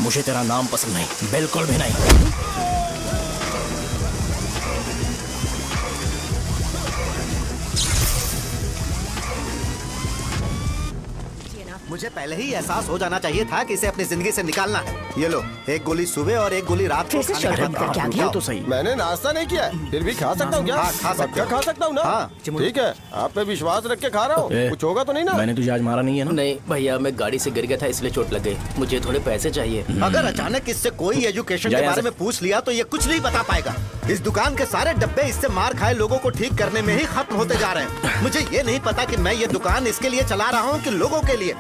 मुझे तेरा नाम पसंद नहीं, बिल्कुल भी नहीं। मुझे पहले ही एहसास हो जाना चाहिए था कि इसे अपनी जिंदगी से निकालना है। ये लो, एक गोली सुबह और एक गोली रात को खाने के बाद। क्या किया तो सही। मैंने नाश्ता नहीं किया है, फिर भी खा सकता हूँ क्या? हाँ, खा सकते हो। खा सकता हूँ ना? हाँ। ठीक है, आप पे विश्वास रख के खा रहा हूँ, कुछ होगा तो नहीं ना? मैंने तुझे आज मारा नहीं है ना? नहीं भैया, मैं गाड़ी से गिर गया था इसलिए चोट लग गई। मुझे थोड़े पैसे चाहिए। अगर अचानक इससे कोई एजुकेशन के बारे में पूछ लिया तो ये कुछ नहीं बता पाएगा। इस दुकान के सारे डब्बे इससे मार खाए लोगों को ठीक करने में ही खत्म होते जा रहे हैं। मुझे ये नहीं पता कि मैं ये दुकान इसके लिए चला रहा हूँ कि लोगों के लिए।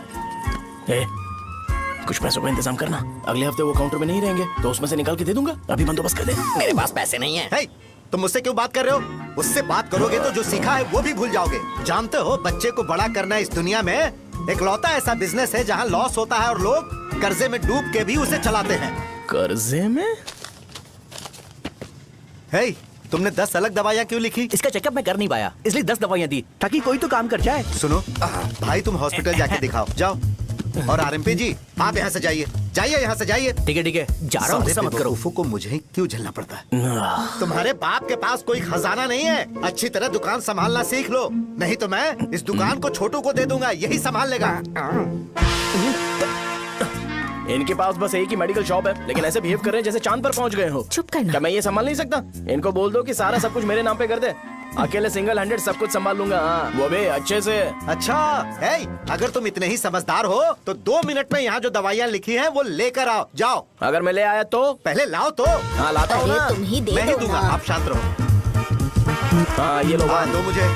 कुछ पैसों का इंतजाम करना, अगले हफ्ते वो काउंटर में नहीं रहेंगे तो उसमें से निकाल के दे दूंगा। अभी बंदोबस्त कर दे। मेरे पास पैसे नहीं है। hey, तुम मुझसे क्यों बात कर रहे हो? उससे बात करोगे तो जो सीखा है वो भी भूल जाओगे। जानते हो, बच्चे को बड़ा करना इस दुनिया में इकलौता ऐसा बिजनेस है जहाँ लॉस होता है और लोग कर्जे में डूब के भी उसे चलाते हैं। कर्जे में? hey, तुमने 10 अलग दवाइयाँ क्यों लिखी? इसका चेकअप मैं कर नहीं पाया, इसलिए 10 दवाइयाँ दी ताकि कोई तो काम कर जाए। सुनो भाई, तुम हॉस्पिटल जाके दिखाओ, जाओ। और आरएमपी जी, आप यहाँ से जाइए, जाइए यहाँ से जाइए। ठीक है, जा रहा हूँ, गुस्सा मत करो। को मुझे क्यों झेलना पड़ता है? तुम्हारे बाप के पास कोई खजाना नहीं है। अच्छी तरह दुकान संभालना सीख लो, नहीं तो मैं इस दुकान को छोटू को दे दूंगा, यही संभाल लेगा। इनके पास बस एक ही मेडिकल शॉप है, लेकिन ऐसे बिहेव कर रहे हैं जैसे चांद पर पहुंच गए हो। चुप करना। क्या मैं ये संभाल नहीं सकता? इनको बोल दो कि सारा सब कुछ मेरे नाम पे कर दे। अकेले सिंगल हैंडेड सब कुछ संभाल लूंगा। हाँ, वो भी अच्छे से। अच्छा, अगर तुम इतने ही समझदार हो तो 2 मिनट में यहाँ जो दवाइयाँ लिखी हैं वो लेकर आओ, जाओ। अगर मैं ले आया तो? पहले लाओ तो। हाँ, लाता हूँ ना। तुम ही दे मैं ही दो दूंगा, ना। आप शांत रहो। हाँ, ये लो। दो मुझे।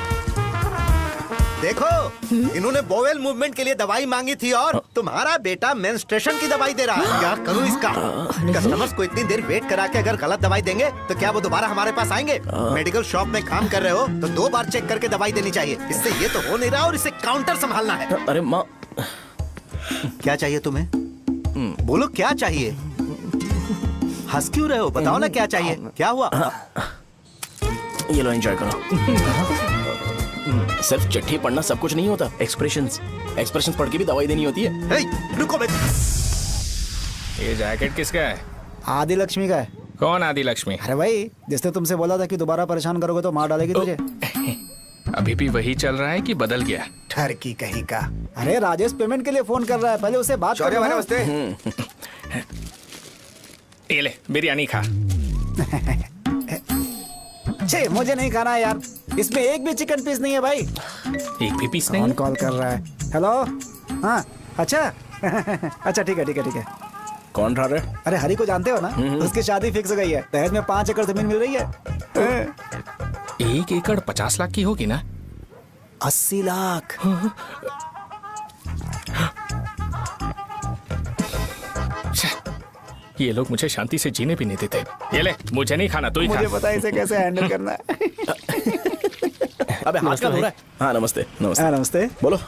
देखो, इन्होंने बोवेल मूवमेंट के लिए दवाई मांगी थी और तुम्हारा बेटा मेंस्ट्रुएशन की दवाई दे रहा है। क्या करूं इसका? कस्टमर्स को इतनी देर वेट करा के अगर गलत दवाई देंगे तो क्या वो दोबारा हमारे पास आएंगे? मेडिकल शॉप में काम कर रहे हो तो 2 बार चेक करके दवाई देनी चाहिए। इससे ये तो हो नहीं रहा और इसे काउंटर संभालना है। अरे माँ, क्या चाहिए तुम्हें? बोलो क्या चाहिए? हंस क्यों रहे हो? बताओ ना क्या चाहिए? क्या हुआ? ये लो, एंजॉय करो। सिर्फ चिट्ठी पढ़ना सब कुछ नहीं होता। एक्सप्रेशंस पढ़ के भी दवाई देनी होती है। हे, रुको बे। ये जैकेट किसका है? आदि लक्ष्मी का है। कौन आदि लक्ष्मी? अरे भाई, जिसने तुमसे बोला था कि दोबारा परेशान करोगे तो मार डालेगी तुझे। अभी भी वही चल रहा है कि बदल गया? ठरकी कहीं का। अरे राजेश पेमेंट के लिए फोन कर रहा है, पहले उसे बात करो। नमस्ते। ये ले, बिरयानी खा। छे, मुझे नहीं खाना है यार, इसमें एक भी चिकन पीस नहीं है भाई। एक भी पीस नहीं? कौन कॉल कर रहा है? हेलो। हाँ, अच्छा। अच्छा, ठीक है। कौन रहा? अरे हरी को जानते हो ना? उसकी शादी फिक्स हो गई है। दहेज में 5 एकड़ जमीन मिल रही है। 1 एकड़ 50 लाख की होगी ना? 80 लाख। ये लोग मुझे शांति से जीने भी नहीं देते। ये ले, मुझे नहीं खाना, तू ही खा। मुझे पता है इसे कैसे हैंडल करना है। अबे हाथ का हो रहा है। हाँ, नमस्ते। नमस्ते। बोलो।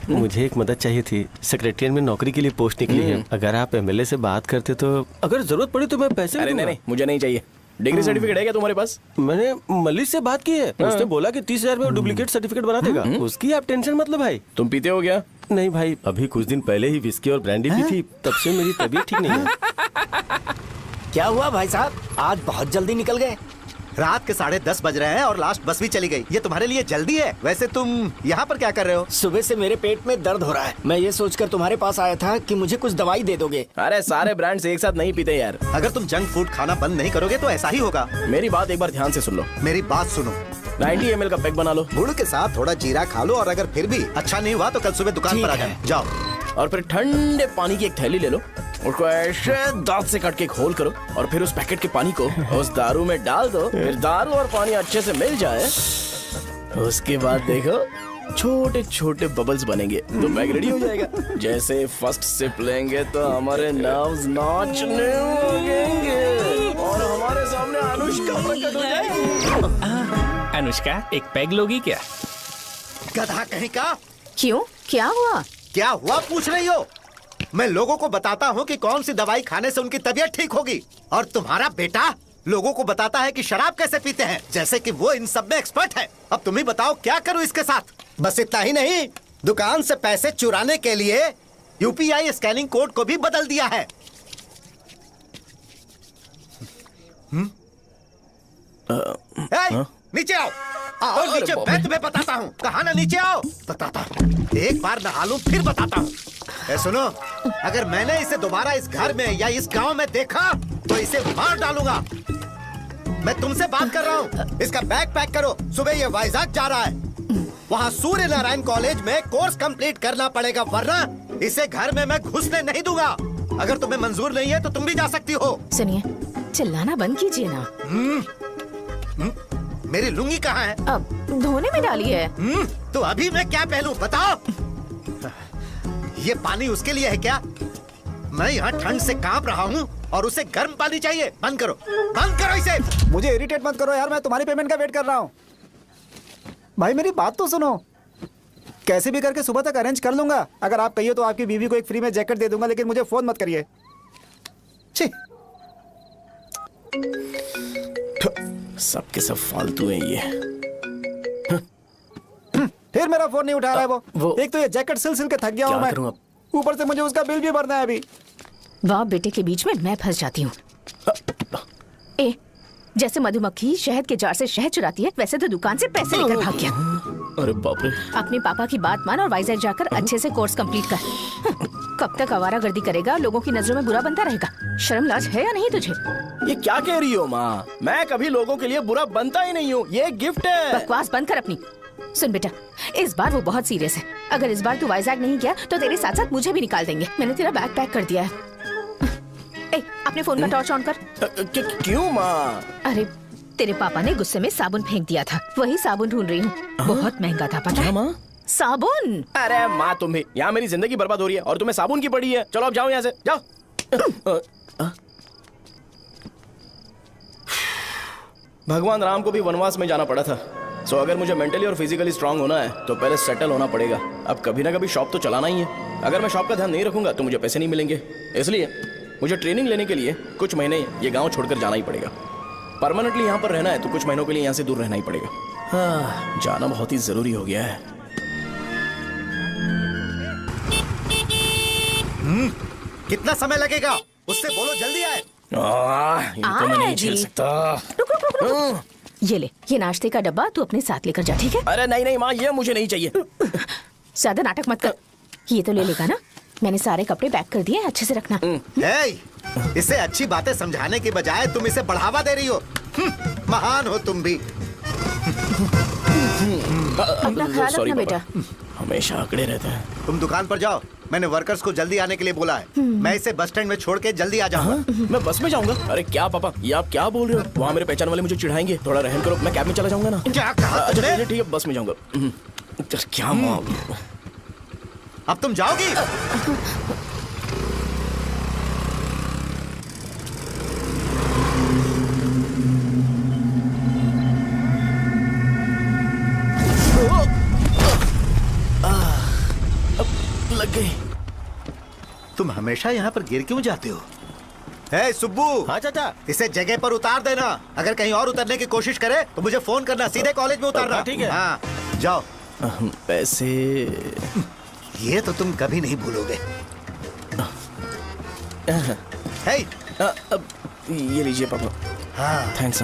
मुझे एक मदद चाहिए थी। सेक्रेटरिएट में नौकरी के लिए पोस्ट निकली है। अगर आप एमएलए से बात करते तो अगर जरूरत पड़ी तो मैं पैसे अरे नहीं, मुझे नहीं चाहिए। डिग्री सर्टिफिकेट है क्या तुम्हारे पास? मैंने मलिक से बात की है, उसने बोला कि 30,000 में डुप्लीकेट सर्टिफिकेट बना देगा। उसकी आप टेंशन मत लो भाई। तुम पीते हो क्या? नहीं भाई, अभी कुछ दिन पहले ही विस्की और ब्रांडी पी थी, तब से मेरी तबीयत ठीक नहीं है। क्या हुआ भाई साहब, आज बहुत जल्दी निकल गए? रात के 10:30 बज रहे हैं और लास्ट बस भी चली गई। ये तुम्हारे लिए जल्दी है? वैसे तुम यहाँ पर क्या कर रहे हो? सुबह से मेरे पेट में दर्द हो रहा है। मैं ये सोचकर तुम्हारे पास आया था कि मुझे कुछ दवाई दे दोगे। अरे सारे ब्रांड्स एक साथ नहीं पीते यार। अगर तुम जंक फूड खाना बंद नहीं करोगे तो ऐसा ही होगा। मेरी बात एक बार ध्यान से सुन लो। मेरी बात सुनो। 90 ml का पैक बना लो। गुड़ के साथ थोड़ा जीरा खा लो और अगर फिर भी अच्छा नहीं हुआ तो कल सुबह दुकान पर आ जाना। जाओ। और फिर ठंडे पानी की एक थैली ले लो, उसको ऐसे दांत से काट के खोल करो और फिर उस पैकेट के पानी को उस दारू में डाल दो। फिर दारू और पानी अच्छे से मिल जाए, उसके बाद देखो छोटे छोटे बबल्स बनेंगे तो पैक रेडी हो जाएगा। जैसे फर्स्ट सिप लेंगे तो हमारे नर्व्स नाचने लगेंगे और हमारे सामने अनुष्का प्रकट हो जाएगी। अनुष्का, एक पैग लोगी क्या? गधा कहीं का। क्यों, क्या हुआ? क्या हुआ पूछ रही हो? मैं लोगों को बताता हूँ कि कौन सी दवाई खाने से उनकी तबीयत ठीक होगी और तुम्हारा बेटा लोगों को बताता है कि शराब कैसे पीते हैं, जैसे कि वो इन सब में एक्सपर्ट है। अब तुम ही बताओ क्या करूँ इसके साथ? बस इतना ही नहीं, दुकान से पैसे चुराने के लिए यूपीआई स्कैनिंग कोड को भी बदल दिया है। नीचे आओ, आओ नीचे, मैं तुम्हें बताता हूँ। कहा ना नीचे आओ, बताता हूँ। एक बार नहा लूं फिर बताता हूँ। सुनो, अगर मैंने इसे दोबारा इस घर में या इस गांव में देखा तो इसे मार डालूंगा। मैं तुमसे बात कर रहा हूँ। इसका बैग पैक करो, सुबह ये वाइजाग जा रहा है। वहाँ सूर्य नारायण कॉलेज में कोर्स कंप्लीट करना पड़ेगा, वरना इसे घर में मैं घुसने नहीं दूंगा। अगर तुम्हें मंजूर नहीं है तो तुम भी जा सकती हो। सुनिए, चिल्लाना बंद कीजिए ना। मेरी लुंगी कहाँ है? अब धोने में डाली है। तो अभी मैं क्या पहनूं बताओ? ये पानी उसके लिए है क्या? मैं यहाँ ठंड से कांप रहा हूँ और उसे गर्म पानी चाहिए। बंद करो, बंद करो इसे। मुझे इरिटेट मत करो यार, मैं तुम्हारी पेमेंट का वेट कर रहा हूँ। भाई मेरी बात तो सुनो, कैसे भी करके सुबह तक अरेंज कर लूंगा। अगर आप कहिए तो आपकी बीवी को एक फ्री में जैकेट दे दूंगा, लेकिन मुझे फोन मत करिए। छी, सबके सब फालतू है ये। फिर मेरा फोन नहीं उठा रहा है वो। एक तो ये जैकेट सिल सिल के थक गया हूँ मैं, करूं अब? ऊपर से मुझे उसका बिल भी भरना है अभी। वाह, बेटे के बीच में मैं फंस जाती हूँ। ए, जैसे मधुमक्खी शहद के जार से शहद चुराती है, वैसे तो दुकान से पैसे लेकर भाग गया। अरे बाप रे। अपने पापा की बात मान और वाइजैक जाकर अच्छे से कोर्स कंप्लीट कर। कब तक आवारागर्दी करेगा, लोगों की नजरों में बुरा बनता रहेगा। शर्म लाज है या नहीं तुझे? ये क्या कह रही हो माँ? मैं कभी लोगों के लिए बुरा बनता ही नहीं हूँ, ये गिफ्ट है। बकवास बंद कर अपनी। सुन बेटा, इस बार वो बहुत सीरियस है। अगर इस बार तू वाइजैक नहीं गया तो तेरे साथ साथ मुझे भी निकाल देंगे। मैंने तेरा बैग पैक कर दिया है। ए, अपने फोन का टॉर्च ऑन कर। क्यों माँ? अरे तेरे पापा ने गुस्से में साबुन फेंक दिया था, वही साबुन ढूंढ रही हूँ। बहुत महंगा था, पता है? माँ, साबुन। अरे माँ तुम भी, यहाँ मेरी जिंदगी बर्बाद हो रही है और तुम्हें साबुन की पड़ी है। चलो अब जाओ यहाँ से, जाओ। भगवान राम को भी वनवास में जाना पड़ा था। सो अगर मुझे मेंटली और फिजिकली स्ट्रांग होना है तो पहले सेटल होना पड़ेगा। अब कभी ना कभी शॉप तो चलाना ही है। अगर मैं शॉप का ध्यान नहीं रखूंगा तो मुझे पैसे नहीं मिलेंगे। इसलिए मुझे ट्रेनिंग लेने के लिए कुछ महीने ये गांव छोड़कर जाना ही पड़ेगा। परमानेंटली यहाँ पर रहना है तो कुछ महीनों के लिए यहाँ से दूर रहना ही पड़ेगा। हाँ, जाना बहुत ही जरूरी हो गया है। कितना समय लगेगा? उससे बोलो जल्दी आए। ये तो मैं नहीं झेल सकता। रुक। ये ले, ये नाश्ते का डब्बा तू अपने साथ लेकर जा, ठीक है? अरे नहीं नहीं माँ, ये मुझे नहीं चाहिए। ज्यादा नाटक मत कर। ये तो ले लेगा ना? मैंने सारे कपड़े पैक कर दिए, अच्छे से रखना। इसे अच्छी बातें समझाने के बजाय तुम इसे बढ़ावा दे रही हो। महान हो तुम भी। अपना ख्याल रखना बेटा। हमेशा अकड़े रहते हैं। तुम दुकान पर जाओ, मैंने वर्कर्स को जल्दी आने के लिए बोला है। मैं इसे बस स्टैंड में छोड़ के जल्दी आ जाऊंगा। मैं बस में जाऊंगा? अरे क्या पापा, ये आप क्या बोल रहे हो? वहाँ मेरे पहचान वाले मुझे चिढ़ाएंगे। थोड़ा रहम करो, मैं कैब में चला जाऊंगा ना। क्या कहा? अच्छा ठीक है, बस में जाऊंगा। क्या माँ, अब तुम जाओगी? लग गई। तुम हमेशा यहाँ पर गिर क्यों जाते हो? हे सुब्बू। हाँ चाचा। इसे जगह पर उतार देना। अगर कहीं और उतरने की कोशिश करे तो मुझे फोन करना, सीधे कॉलेज में उतारना। ठीक है। हाँ, जाओ। पैसे ये तो तुम कभी नहीं भूलोगे। हे, अब ये लीजिए पापा। हाँ, थैंक्स।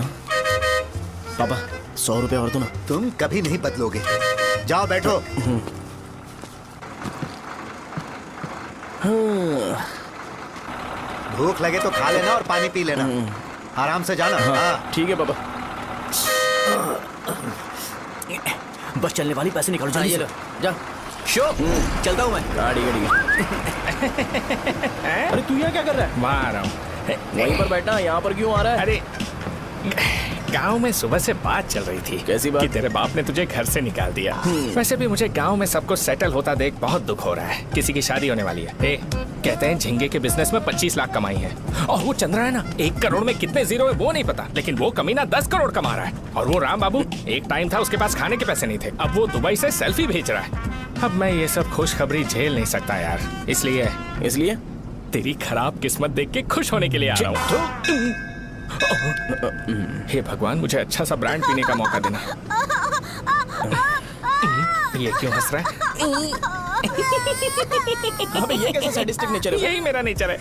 पापा 100 रुपए और दो ना। तुम कभी नहीं बदलोगे। जाओ बैठो। भूख लगे तो खा लेना और पानी पी लेना। आराम से जाना। हाँ। ठीक है पापा। बस चलने वाली, पैसे निकालो जल्दी से। जा शो, चलता हूँ मैं। गाड़ी गाड़ी। अरे तू यहाँ क्या कर रहा है? वहाँ रहा हूँ। वहीं पर बैठा, यहाँ पर क्यों आ रहा है? अरे गांव में सुबह से बात चल रही थी। कैसी बात? कि तेरे बाप ने तुझे घर से निकाल दिया। वैसे भी मुझे गांव में सबको सेटल होता देख बहुत दुख हो रहा है। किसी की शादी होने वाली है। कहते हैं झींगे के बिजनेस में 25 लाख कमाई है। और वो चंद्रा है ना, 1 करोड़ में कितने जीरो है वो नहीं पता, लेकिन वो कमीना 10 करोड़ कमा रहा है। और वो राम बाबू, एक टाइम था उसके पास खाने के पैसे नहीं थे, अब वो दुबई से सेल्फी भेज रहा है। अब मैं ये सब खुशखबरी झेल नहीं सकता यार, इसलिए तेरी खराब किस्मत देख के खुश होने के लिए आ रहा हूँ। हे भगवान, मुझे अच्छा सा ब्रांड पीने का मौका देना। ये क्यों हंस रहा है? अबे ये कैसा सैडिस्टिक नेचर है? यही मेरा नेचर है।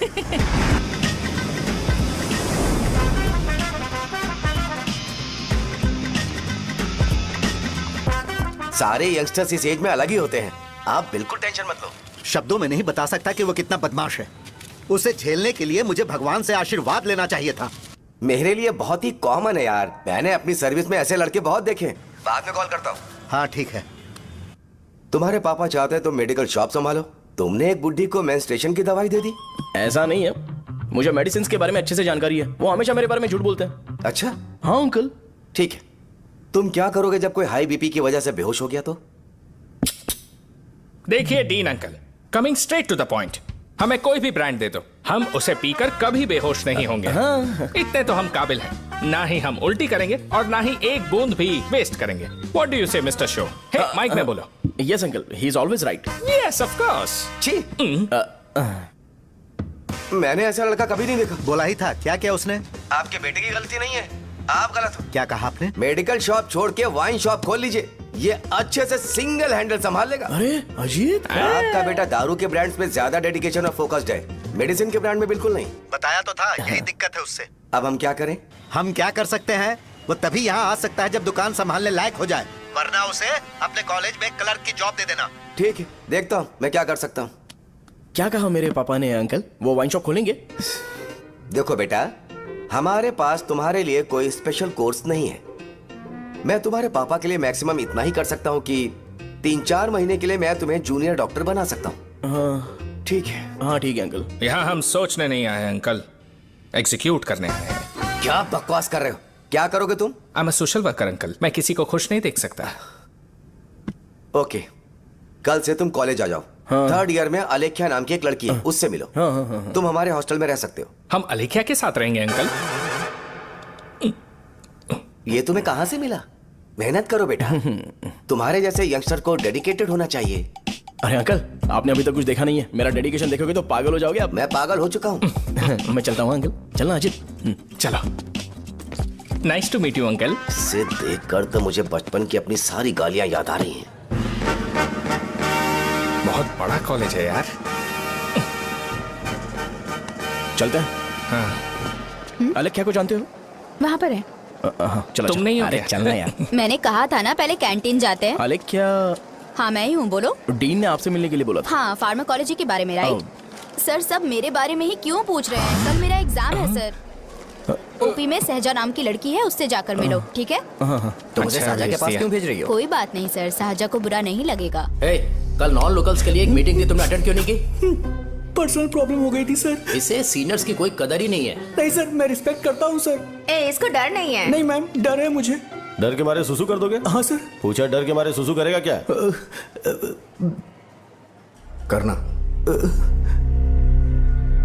सारे यंगस्टर्स इस एज में अलग ही होते हैं। आप बिल्कुल टेंशन मत लो। शब्दों में नहीं बता सकता कि वो कितना बदमाश है। उसे झेलने के लिए मुझे भगवान से आशीर्वाद लेना चाहिए था। मेरे लिए बहुत ही कॉमन है यार, मैंने अपनी सर्विस में ऐसे लड़के बहुत देखे। बाद में कॉल करता हूँ। हाँ ठीक है। तुम्हारे पापा चाहते हैं तुम मेडिकल शॉप संभालो। तुमने एक बुढ़ी को मेंस्ट्रुएशन की दवाई दे दी। ऐसा नहीं है, मुझे मेडिसिन के बारे में अच्छे से जानकारी है। वो हमेशा मेरे बारे में झूठ बोलते हैं। अच्छा हाँ अंकल। ठीक है, तुम क्या करोगे जब कोई हाई बीपी की वजह से बेहोश हो गया तो? देखिए Dean uncle, coming straight to the point, हमें कोई भी ब्रांड दे दो, हम उसे पीकर कभी बेहोश नहीं होंगे। इतने तो हम काबिल हैं। ना ही हम उल्टी करेंगे और ना ही एक बूंद भी वेस्ट करेंगे। व्हाट डू यू से मिस्टर शो? हे माइक में बोलो। Yes uncle, he is always right. Yes of course. छी, मैंने ऐसा लड़का कभी नहीं देखा। बोला ही था। क्या किया उसने? आपके बेटे की गलती नहीं है, आप गलत हो। क्या कहा आपने? मेडिकल शॉप छोड़ के वाइन शॉप खोल लीजिए, ये अच्छे से सिंगल हैंडल संभाल लेगा। अरे अजीत, आपका बेटा दारू के ब्रांड्स में ज्यादा डेडिकेशन और फोकस्ड है, मेडिसिन के ब्रांड में बिल्कुल नहीं। बताया तो था, यही दिक्कत है उससे। अब हम क्या करें? हम क्या कर सकते हैं? वो तभी यहाँ आ सकता है जब दुकान संभालने लायक हो जाए, वरना उसे अपने कॉलेज में क्लर्क की जॉब दे देना। ठीक है, देखता हूँ मैं क्या कर सकता हूँ। क्या कहा मेरे पापा ने अंकल? वो वाइन शॉप खोलेंगे? देखो बेटा, हमारे पास तुम्हारे लिए कोई स्पेशल कोर्स नहीं है। मैं तुम्हारे पापा के लिए मैक्सिमम इतना ही कर सकता हूँ कि 3-4 महीने के लिए मैं तुम्हें जूनियर डॉक्टर बना सकता हूँ। हाँ ठीक है। हाँ ठीक है अंकल। यहाँ हम सोचने नहीं आए अंकल, एग्जीक्यूट करने आए हैं। क्या बकवास कर रहे हो? क्या करोगे तुम? I am a social worker uncle, मैं किसी को खुश नहीं देख सकता। ओके, कल से तुम कॉलेज आ जाओ। हाँ। 3rd ईयर में अलेख्या नाम की एक लड़की है, उससे मिलो। हाँ। तुम हमारे हॉस्टल में रह सकते हो। हम अलेख्या के साथ रहेंगे अंकल। ये तुम्हें कहां से मिला? मेहनत करो बेटा, तुम्हारे जैसे यंगस्टर को डेडिकेटेड होना चाहिए। अरे अंकल, आपने अभी तक कुछ देखा नहीं है। मेरा डेडिकेशन देखोगे तो पागल हो जाओगे आप। मैं पागल हो चुका हूँ। मैं चलता हूँ अंकल। चलना अजीत। चलो, nice to meet you uncle. इसे देखकर तो मुझे बचपन की अपनी सारी गालियां याद आ रही हैं। बहुत बड़ा कॉलेज है यार। चलते हैं। हाँ। अलेख्या को जानते हो? वहाँ पर है। चलो तुम नहीं हो अरे क्या? चलना यार। मैंने कहा था ना पहले कैंटीन जाते हैं। अलेख्या, हाँ मैं ही हूँ, बोलो। डीन ने आपसे मिलने के लिए बोला था। हाँ, फार्माकोलॉजी के बारे में, राइट? सर सब मेरे बारे में ही क्यों पूछ रहे हैं? कल मेरा एग्जाम है सर। ओपी में सहजा नाम की लड़की है, उससे जाकर मिलो, ठीक है? तो मुझे साजा के पास क्यों भेज रही हो? कोई बात नहीं सर, सहजा को बुरा नहीं लगेगा। कल नॉन लोकल्स के लिए एक मीटिंग थी, तुमने अटेंड क्यों नहीं की? पर्सनल प्रॉब्लम हो गई थी सर। इसे सीनियर्स की कोई कदर ही नहीं है। नहीं सर, मैं रिस्पेक्ट करता हूँ सर। इसको डर नहीं है। नहीं मैम, डर है मुझे। डर के मारे सुसु कर दोगे? हाँ सर। पूछा डर के मारे सुसु करेगा क्या? करना।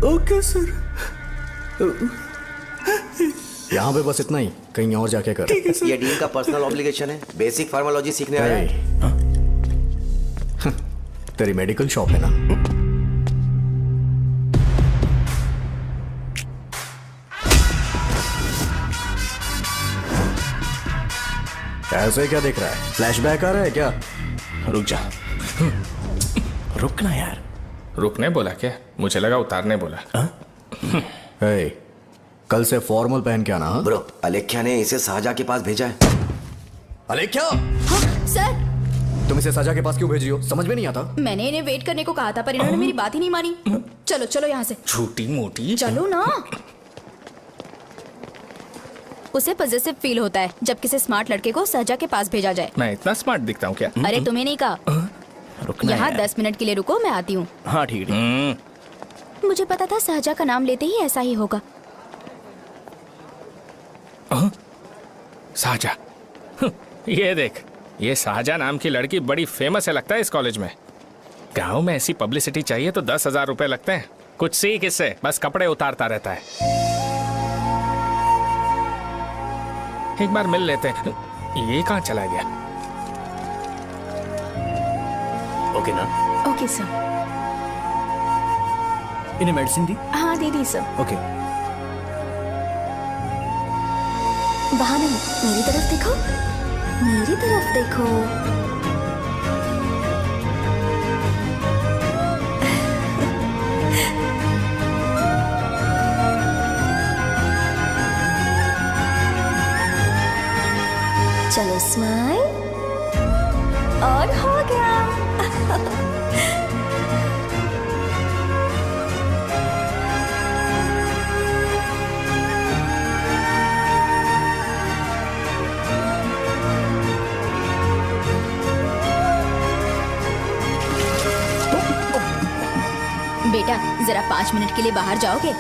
Okay sir. यहाँ पे बस इतना ही, कहीं और जाके कर। ये डीन का पर्सनल ऑब्लिगेशन है, बेसिक फार्माकोलॉजी सीखने आया है। तेरी मेडिकल शॉप है ना? ऐसे क्या देख रहा है? फ्लैशबैक आ रहा है क्या? रुक जा। रुकना यार। रुकने बोला क्या? मुझे लगा उतारने बोला। hey, कल से फॉर्मल पहन के आना। ब्रो, अलेख्या ने इसे साजा के पास भेजा है। अलेख्या! हाँ, सर तुम इसे साजा के पास क्यों भेज रही हो? समझ में नहीं आता। मैंने इन्हें वेट करने को कहा था, पर इन्होंने मेरी बात ही नहीं मानी। चलो चलो यहाँ से। छोटी मोटी। चलो ना। उसे पॉजिटिव फील होता है जब किसी स्मार्ट लड़के को सहजा के पास भेजा जाए। मैं इतना स्मार्ट दिखता हूँ क्या? अरे तुम्हें नहीं कहा। रुकना यहाँ यार। 10 मिनट के लिए रुको, मैं आती हूँ। हाँ ठीक है। मुझे पता था सहजा का नाम लेते ही ऐसा ही होगा। साजा, ये देख, ये साजा नाम की लड़की बड़ी फेमस है लगता है इस कॉलेज में। गांव में ऐसी पब्लिसिटी चाहिए तो 10,000 रुपए लगते हैं। कुछ सीख इससे, बस कपड़े उतारता रहता है। एक बार मिल लेते हैं। ये कहाँ चला गया? ओके ना? Okay sir. इन्हें मेडिसिन दी? हाँ दे दी सर। ओके। वहाँ नहीं, मेरी तरफ देखो, मेरी तरफ देखो। चलो स्माइल और हो गया। बेटा जरा 5 मिनट के लिए बाहर जाओगे?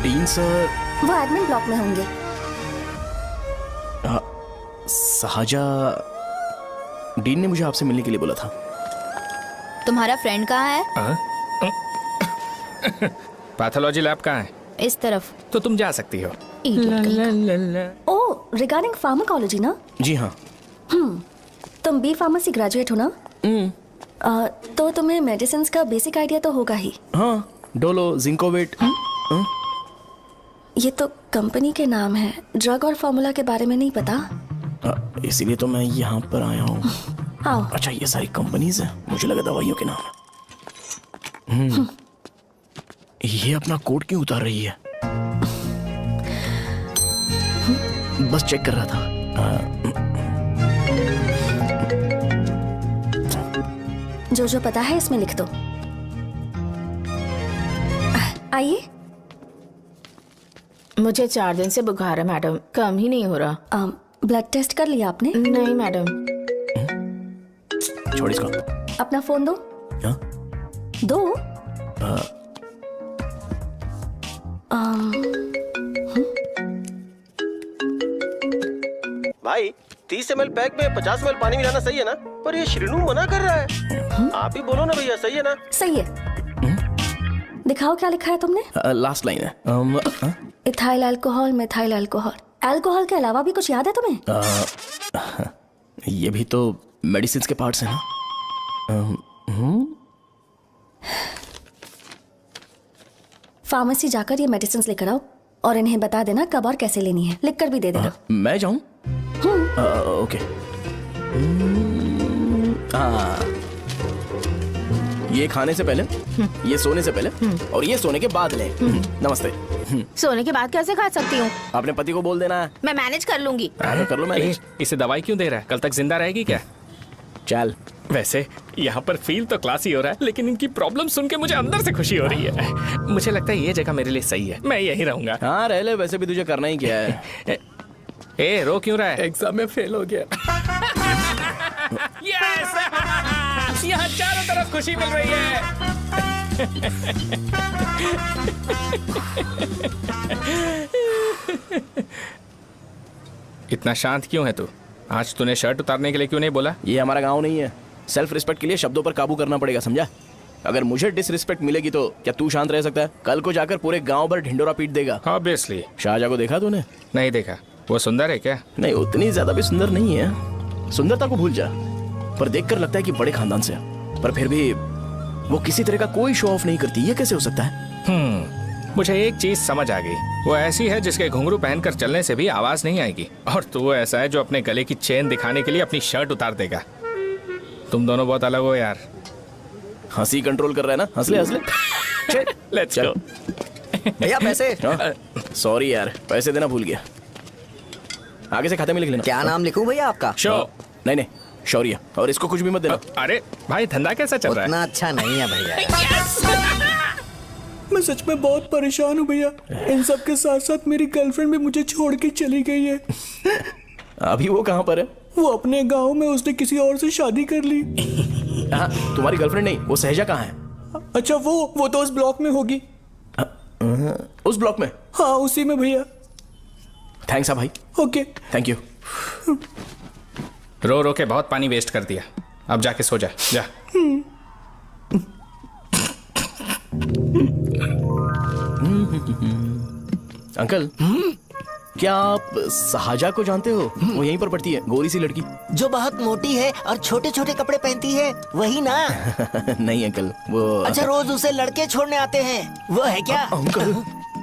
डीन सर वो एडमिन ब्लॉक में होंगे। साजा, डीन ने मुझे आपसे मिलने के लिए बोला था। तुम्हारा फ्रेंड कहाँ है? पैथोलॉजी लैब कहाँ है? इस तरफ। तो तुम जा सकती हो। ओह, रिगार्डिंग फार्माकोलॉजी ना? जी हाँ। तुम बी फार्मेसी ग्रेजुएट हो ना? तो तुम्हें मेडिसिन का बेसिक आइडिया तो होगा ही। हाँ, डोलो, जिंकोवेट। ये तो कंपनी के नाम है, ड्रग और फॉर्मूला के बारे में नहीं पता। इसीलिए तो मैं यहाँ पर आया हूँ। आओ। अच्छा, ये सारी कंपनीज हैं, मुझे लगा दवाइयों के नाम है। ये अपना कोट क्यों उतार रही है? बस चेक कर रहा था। जो जो पता है इसमें लिख दो। आइए। मुझे 4 दिन से बुखार है मैडम, कम ही नहीं हो रहा। ब्लड टेस्ट कर लिया आपने? नहीं मैडम। छोड़ इसको। अपना फोन दो। क्या? दो। भाई 30 ml पैक में 50 ml पानी मिलाना सही है ना? पर ये श्रीनू मना कर रहा है। आप ही बोलो ना भैया, सही है ना? सही है। दिखाओ क्या लिखा है तुमने? लास्ट लाइन है। Ethyl alcohol, methyl alcohol. Alcohol के अलावा भी कुछ याद है तुम्हें? ये भी तो मेडिसिन के पार्ट्स हैं ना। फार्मेसी जाकर ये मेडिसिन लेकर आओ और इन्हें बता देना कब और कैसे लेनी है। लिख कर भी दे देना। मैं जाऊं? ओके। ये खाने से पहले, ये सोने से पहले और ये सोने के बाद ले। नमस्ते। सोने के बाद कैसे खा सकती हूँ? अपने पति को बोल देना। मैं मैनेज कर लूंगी। कर लो मैनेज। इसे दवाई क्यों दे रहा है? कल तक जिंदा रहेगी क्या? चल। वैसे यहाँ पर फील तो क्लासी हो रहा है, लेकिन इनकी प्रॉब्लम सुन के मुझे अंदर से खुशी हो रही है। मुझे लगता है ये जगह मेरे लिए सही है, मैं यहीं रहूंगा। हाँ रह ले, वैसे भी तुझे करना ही क्या है। ए, रो क्यों रहा है? एग्जाम में फेल हो गया। यस! यहाँ चारों तरफ खुशी मिल रही है। इतना शांत क्यों है तू? आज तूने शर्ट उतारने के लिए क्यों नहीं बोला? ये हमारा गांव नहीं है। सेल्फ रिस्पेक्ट के लिए शब्दों पर काबू करना पड़ेगा, समझा? अगर मुझे डिसरिस्पेक्ट मिलेगी तो क्या तू शांत रह सकता है? कल को जाकर पूरे गांव भर ढिंडोरा पीट देगा। ऑब्वियसली। शाहजहां को देखा तूने? नहीं देखा। वो सुंदर है क्या? नहीं, उतनी ज्यादा भी सुंदर नहीं है। सुंदरता को भूल जा, पर देखकर लगता है कि बड़े खानदान से है। पर फिर भी वो किसी तरह का कोई शो ऑफ नहीं करती। ये कैसे हो सकता है? मुझे एक चीज समझ आ गई। वो ऐसी है जिसके घुंघरू पहनकर चलने से भी आवाज नहीं आएगी, और तू ऐसा है जो अपने गले की चेन दिखाने के लिए अपनी शर्ट उतार देगा। तुम दोनों बहुत अलग हो यार। हंसी कंट्रोल कर रहा है ना? हंस ले हंस ले। Let's go. भैया पैसे। सॉरी यार, पैसे देना भूल गया। आगे से खाते में लिख लेना। क्या नाम लिखूं भैया आपका? शो। नहीं, शौर्य। और इसको कुछ भी मत देना। अरे भाई, धंधा कैसा चल रहा है? उतना अच्छा नहीं है भैया। मैं सच में बहुत परेशान हूँ भैया। इन सब के साथ साथ मेरी गर्लफ्रेंड भी मुझे छोड़ के चली गई है। अभी वो कहाँ पर है? वो अपने गांव में, उसने किसी और से शादी कर ली। तुम्हारी गर्लफ्रेंड नहीं, वो सहजा कहाँ है? अच्छा, वो तो उस ब्लॉक में होगी। उस ब्लॉक में? हाँ, उसी में भैया। थैंक्स भाई। Okay, thank you. रो रो के बहुत पानी वेस्ट कर दिया। अब जाके सो जा जा। अंकल, क्या आप साहजा को जानते हो? वो यहीं पर पढ़ती है, गोरी सी लड़की। जो बहुत मोटी है और छोटे छोटे कपड़े पहनती है, वही ना? नहीं अंकल, वो अच्छा, रोज उसे लड़के छोड़ने आते हैं, वो है क्या? अंकल,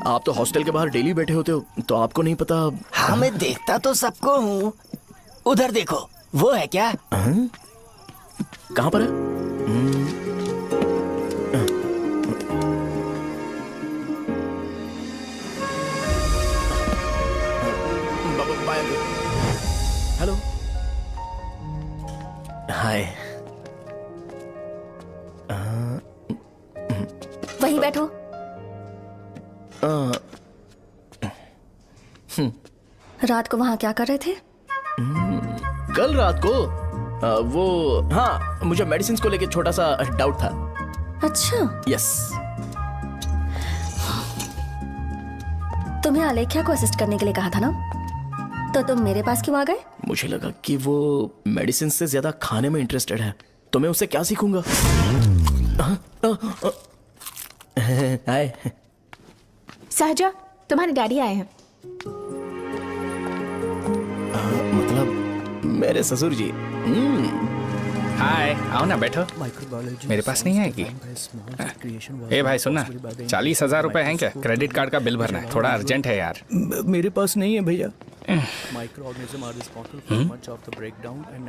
आप तो हॉस्टल के बाहर डेली बैठे होते हो, तो आपको नहीं पता? हाँ, मैं देखता तो सबको हूँ। उधर देखो, वो है क्या? कहाँ पर है? हेलो, हाय। वहीं बैठो। रात को वहाँ क्या कर रहे थे? कल रात को वो, हाँ, मुझे मेडिसिन को लेके छोटा सा डाउट था। अच्छा। यस। तुम्हें आलेख्या को असिस्ट करने के लिए कहा था ना, तो तुम मेरे पास क्यों आ गए? मुझे लगा कि वो मेडिसिन से ज्यादा खाने में इंटरेस्टेड है, तो मैं उससे क्या सीखूंगा। हाय। सहजा, तुम्हारे डैडी आए हैं। मतलब मेरे ससुर जी। हाय, आओ ना, बैठो। मेरे पास नहीं आएगी। ए भाई सुनना, 40,000 रुपए हैं क्या? क्रेडिट कार्ड का बिल भरना है, थोड़ा अर्जेंट है यार। मेरे पास नहीं है भैया।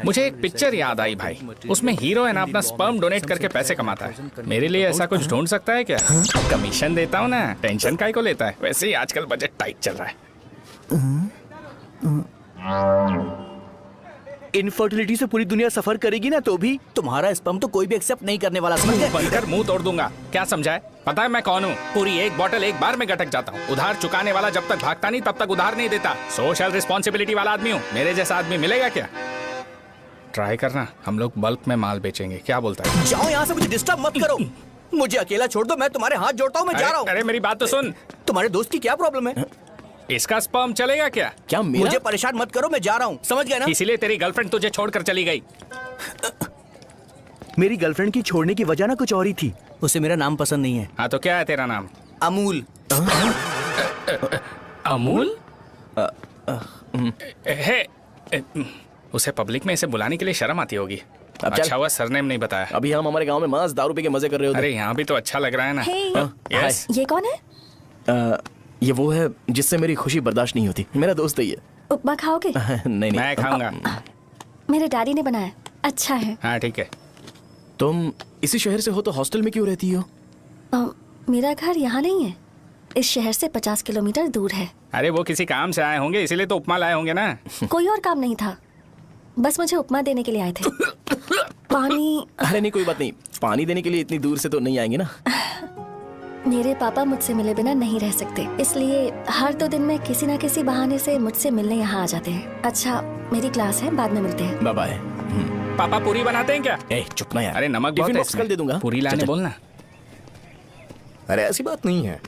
मुझे एक पिक्चर याद आई भाई, उसमें हीरो है ना अपना स्पर्म डोनेट करके पैसे कमाता है। मेरे लिए ऐसा कुछ ढूंढ सकता है क्या? कमीशन देता हूँ ना, टेंशन काहे को लेता है? वैसे ही आजकल बजट टाइट चल रहा है। इनफर्टिलिटी से पूरी दुनिया सफर करेगी ना, तो भी तुम्हारा स्पर्म तो कोई भी एक्सेप्ट नहीं करने वाला, समझ गए? बनकर मुंह तोड़ दूंगा। क्या समझा है? पता है मैं कौन हूँ? पूरी एक बोतल एक बार में गटक जाता हूँ। उधार चुकाने वाला जब तक भागता नहीं तब तक उधार नहीं देता। सोशल रिस्पॉन्सिबिलिटी वाला आदमी हूँ। मेरे जैसा आदमी मिलेगा क्या? ट्राई करना, हम लोग बल्क में माल बेचेंगे। क्या बोलता है? जाओ यहाँ से, मुझे डिस्टर्ब मत करो। मुझे अकेला छोड़ दो, मैं तुम्हारे हाथ जोड़ता हूँ, मैं जा रहा हूँ। अरे मेरी बात तो सुन। तुम्हारे दोस्त की क्या प्रॉब्लम है? इसका स्पर्म चलेगा क्या? क्या मेरा? मुझे परेशान मत करो, मैं जा रहा हूँ, समझ गए ना? इसीलिए तेरी गर्लफ्रेंड तुझे छोड़कर चली गई। मेरी गर्लफ्रेंड की छोड़ने की वजह ना कुछ और ही थी। उसे मेरा नाम पसंद नहीं है। हाँ तो क्या है तेरा नाम? अमूल। अमूल? उसे पब्लिक में इसे बुलाने के लिए शर्म आती होगी। अच्छा हुआ सरनेम नहीं बताया। अभी हम हमारे गांव में मांस दारू पी के मजे कर रहे होते। अरे यहाँ भी तो अच्छा लग रहा है ना। यस। ये कौन है? ये वो है जिससे मेरी खुशी बर्दाश्त नहीं होती। मेरा दोस्त ही है। उपमा खाओगे? नहीं। मैं खाऊंगा। मेरे डैडी ने बनाया, अच्छा है। हाँ ठीक है। तुम इसी शहर से हो तो हॉस्टल में क्यों रहती हो? मेरा घर यहाँ नहीं है, इस शहर से 50 किलोमीटर दूर है। अरे वो किसी काम से आए होंगे, इसीलिए तो उपमा लाए होंगे ना। कोई और काम नहीं था, बस मुझे उपमा देने के लिए आए थे। पानी? अरे नहीं, कोई बात नहीं। पानी देने के लिए इतनी दूर से तो नहीं आएंगे ना। मेरे पापा मुझसे मिले बिना नहीं रह सकते, इसलिए हर 2 दिन में किसी न किसी बहाने से मुझसे मिलने यहाँ आ जाते हैं। अच्छा, मेरी क्लास है, बाद में मिलते हैं। Bye bye. पापा पूरी बनाते हैं क्या? चुप ना यार। अरे नमक बहुत है इसमें। कल दे दूंगा। पूरी लाने बोलना। अरे ऐसी बात नहीं है।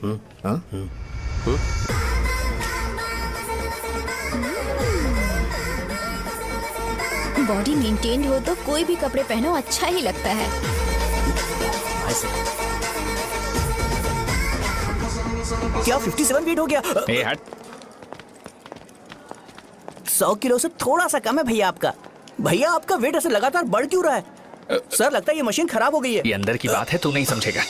बॉडी मेंटेन्ड हो तो कोई भी कपड़े पहनो अच्छा ही लगता है। क्या 57 फीट हो गया? ए हट। 100 किलो से थोड़ा सा कम है भैया आपका। भैया आपका वेट ऐसे लगातार बढ़ क्यों रहा है? सर लगता है ये मशीन खराब हो गई है। ये अंदर की बात है, तू नहीं समझेगा।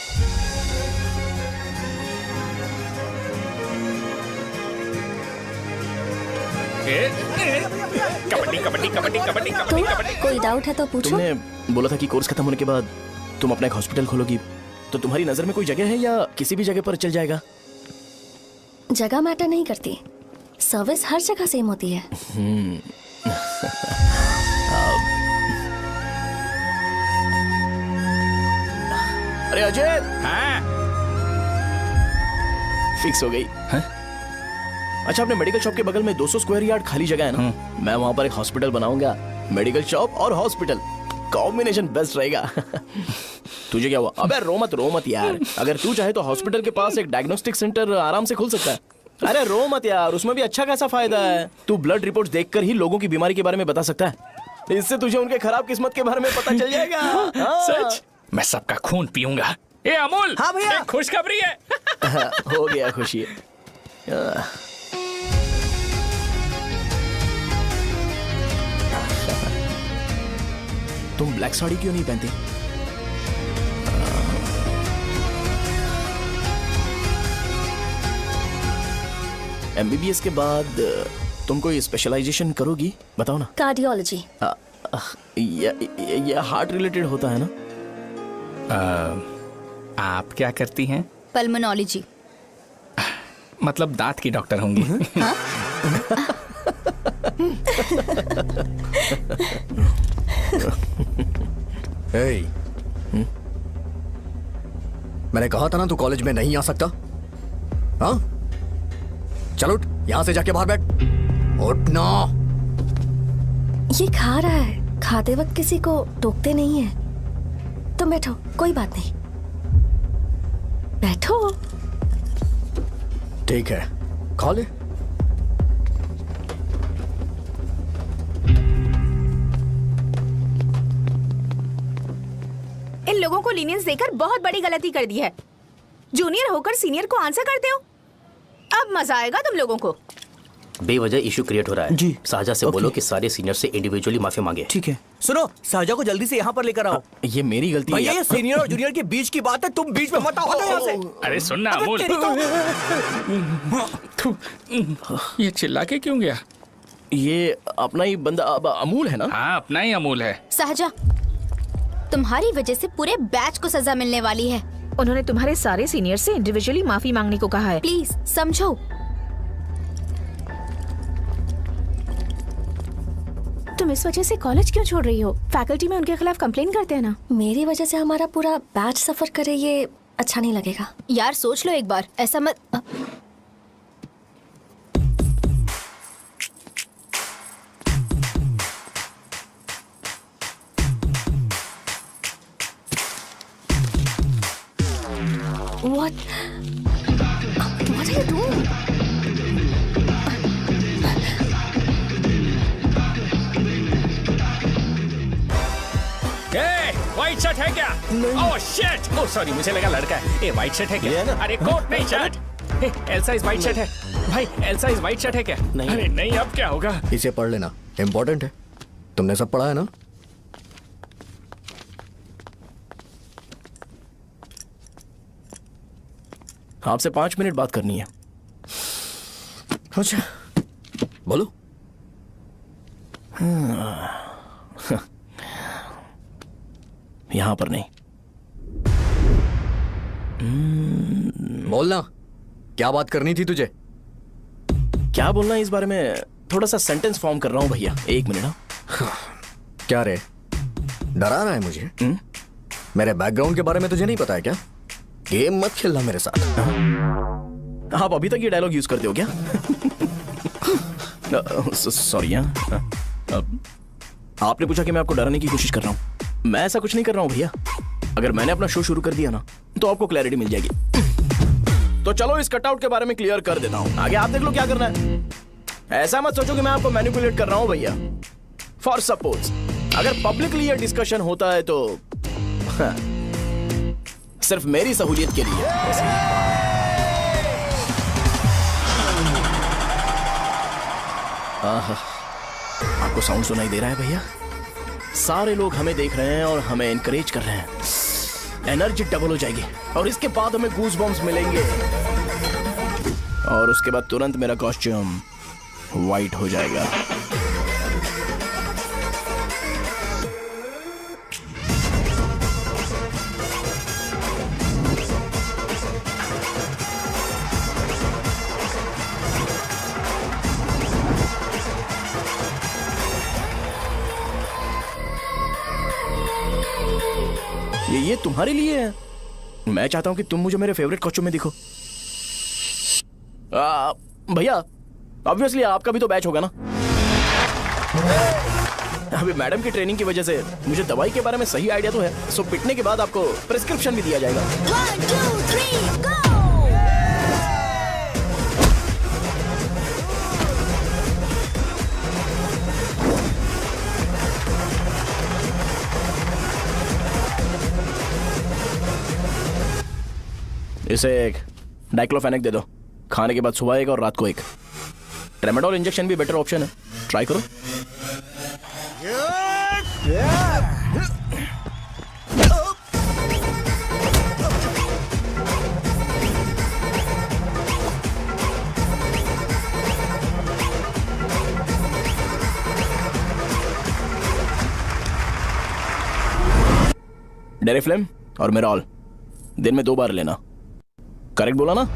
कबड्डी कबड्डी कबड्डी कबड्डी कबड्डी कबड्डी। कोई डाउट है तो पूछो। तुमने बोला था कि कोर्स खत्म होने के बाद तुम अपना एक हॉस्पिटल खोलोगी, तो तुम्हारी नजर में कोई जगह है या किसी भी जगह पर चल जाएगा? जगह मैटर नहीं करती, सर्विस हर जगह सेम होती है। अरे अजय। हाँ? फिक्स हो गई। अच्छा, अपने मेडिकल शॉप के बगल में 200 स्क्वायर यार्ड खाली जगह है ना, मैं वहाँ पर एक हॉस्पिटल बनाऊंगा। मेडिकल शॉप और हॉस्पिटल, कॉम्बिनेशन बेस्ट रहेगा। तुझे क्या हुआ? अबे रो मत यार। अगर तू चाहे तो हॉस्पिटल के पास एक डायग्नोस्टिक सेंटर आराम से खुल सकता है। अरे रो मत यार, उसमें भी अच्छा खासा फायदा है। तू ब्लड रिपोर्ट्स देखकर ही लोगों की बीमारी के बारे में बता सकता है। इससे तुझे उनके खराब किस्मत के बारे में पता चल जाएगा। हाँ। सच? मैं सबका खून पीऊंगा। ए अमूल, हाँ भैया। एक खुशखबरी है। हो गया खुशी। तुम ब्लैक साड़ी क्यों नहीं पहनती? एमबीबीएस के बाद तुम कोई स्पेशलाइजेशन करोगी? बताओ ना। कार्डियोलॉजी। ये हार्ट रिलेटेड होता है ना? आप क्या करती हैं? पल्मोनोलॉजी। मतलब दांत की डॉक्टर होंगी। हाँ? hey, मैंने कहा था ना तू कॉलेज में नहीं आ सकता। हाँ, चल उठ, यहां से जाके बाहर बैठ। उठ ना। ये खा रहा है, खाते वक्त किसी को टोकते नहीं है। तुम बैठो, कोई बात नहीं, बैठो। ठीक है, खा ले। इन लोगों को लीनियंस देकर बहुत बड़ी गलती कर दी है। जूनियर होकर सीनियर को आंसर करते हो। अब मजा आएगा तुम लोगों को। बेवजह इशू क्रिएट हो रहा है जी। साजा से बोलो कि सारे सीनियर से इंडिविजुअली माफी मांगे। ठीक है। सुनो, साजा को जल्दी से यहाँ पर लेकर आओ। ये मेरी गलती भैया, है। ये सीनियर और जूनियर के बीच की बात है, तुम बीच में मत आओ यहाँ से। अरे सुनना अमूल, ये चिल्ला के क्यों गया? ये अपना ही बंदा अमूल है ना? हाँ, अपना ही अमूल है। साजा, तुम्हारी वजह से पूरे बैच को सजा मिलने वाली है। उन्होंने तुम्हारे सारे सीनियर से इंडिविजुअली माफी मांगने को कहा है। प्लीज समझो। तुम इस वजह से कॉलेज क्यों छोड़ रही हो? फैकल्टी में उनके खिलाफ कंप्लेन करते हैं ना। मेरी वजह से हमारा पूरा बैच सफर करे, ये अच्छा नहीं लगेगा। यार सोच लो एक बार, ऐसा मत। What are you doing? White shirt है क्या? Oh shit! ओह सॉरी, मुझे लगा लड़का है। ए व्हाइट शर्ट है क्या? अरे कोट नहीं, shirt. Elsa is white shirt है। भाई, एल्सा इज व्हाइट शर्ट है क्या? नहीं। अरे नहीं, अब क्या होगा? इसे पढ़ लेना, इम्पोर्टेंट है। तुमने सब पढ़ा है ना? आपसे 5 मिनट बात करनी है। अच्छा, बोलो। यहां पर नहीं। बोलना, क्या बात करनी थी तुझे? क्या बोलना है इस बारे में? थोड़ा सा सेंटेंस फॉर्म कर रहा हूं भैया, 1 मिनट। हाँ। क्या रे, डरा रहा है मुझे? मेरे बैकग्राउंड के बारे में तुझे नहीं पता है क्या? गेम मत खेलना मेरे साथ। आप अभी तक ये डायलॉग यूज करते हो क्या? सॉरी। आपने पूछा कि मैं आपको डराने की कोशिश कर रहा हूं। मैं ऐसा कुछ नहीं कर रहा हूं भैया। अगर मैंने अपना शो शुरू कर दिया ना, तो आपको क्लैरिटी मिल जाएगी। तो चलो इस कटआउट के बारे में क्लियर कर देता हूं। आगे आप देख लो क्या करना है। ऐसा मत सोचो कि मैं आपको मैनिपुलेट कर रहा हूं भैया। फॉर सपोज अगर पब्लिकली ये डिस्कशन होता है तो सिर्फ मेरी सहूलियत के लिए। आपको साउंड सुनाई दे रहा है भैया? सारे लोग हमें देख रहे हैं और हमें एनकरेज कर रहे हैं। एनर्जी डबल हो जाएगी और इसके बाद हमें गूज बम्स मिलेंगे और उसके बाद तुरंत मेरा कॉस्ट्यूम वाइट हो जाएगा। ये तुम्हारे लिए है। मैं चाहता हूं कि तुम मुझे मेरे फेवरेट कॉस्ट्यूम में दिखो। भैया, ऑब्वियसली आपका भी तो बैच होगा ना। अभी मैडम की ट्रेनिंग की वजह से मुझे दवाई के बारे में सही आइडिया तो है। सो पिटने के बाद आपको प्रिस्क्रिप्शन भी दिया जाएगा। 1 2 3 गो। इसे एक डाइक्लोफेनेक दे दो। खाने के बाद सुबह एक और रात को एक। ट्रेमाडोल इंजेक्शन भी बेटर ऑप्शन है, ट्राई करो। डेरिफ्लेम और मेरॉल दिन में 2 बार लेना। करेक्ट बोला ना?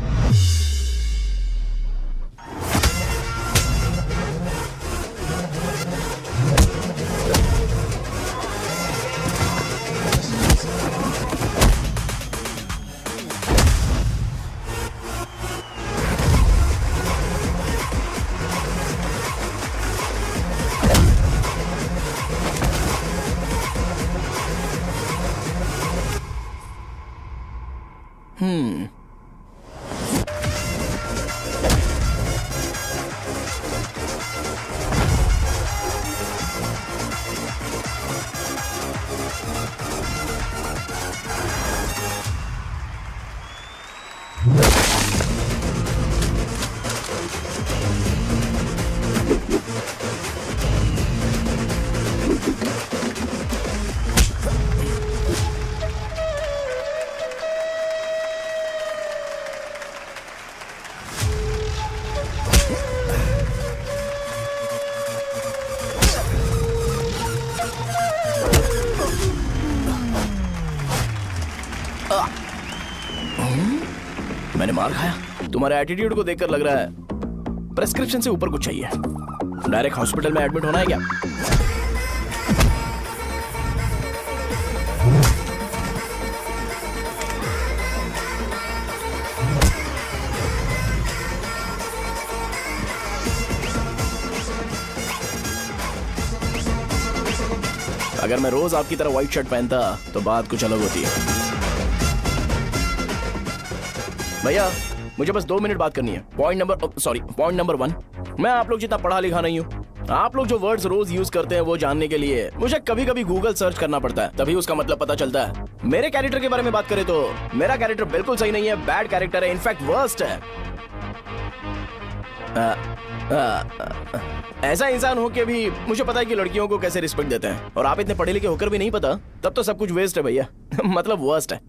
मैंने मार खाया? तुम्हारे एटीट्यूड को देखकर लग रहा है प्रेस्क्रिप्शन से ऊपर कुछ चाहिए। डायरेक्ट हॉस्पिटल में एडमिट होना है क्या? अगर मैं रोज आपकी तरह व्हाइट शर्ट पहनता तो बात कुछ अलग होती है। भैया मुझे बस 2 मिनट बात करनी है। पॉइंट नंबर 1, मैं आप लोग जितना पढ़ा लिखा नहीं हूँ। आप लोग जो वर्ड्स रोज यूज करते हैं वो जानने के लिए मुझे कभी कभी गूगल सर्च करना पड़ता है, तभी उसका मतलब पता चलता है। मेरे कैरेक्टर के बारे में बात करें तो मेरा कैरेक्टर बिल्कुल सही नहीं है, बैड कैरेक्टर है, इनफैक्ट वर्स्ट है। ऐसा इंसान हो के भी मुझे पता है कि लड़कियों को कैसे रिस्पेक्ट देते हैं, और आप इतने पढ़े लिखे होकर भी नहीं पता, तब तो सब कुछ वेस्ट है भैया। मतलब वर्स्ट है।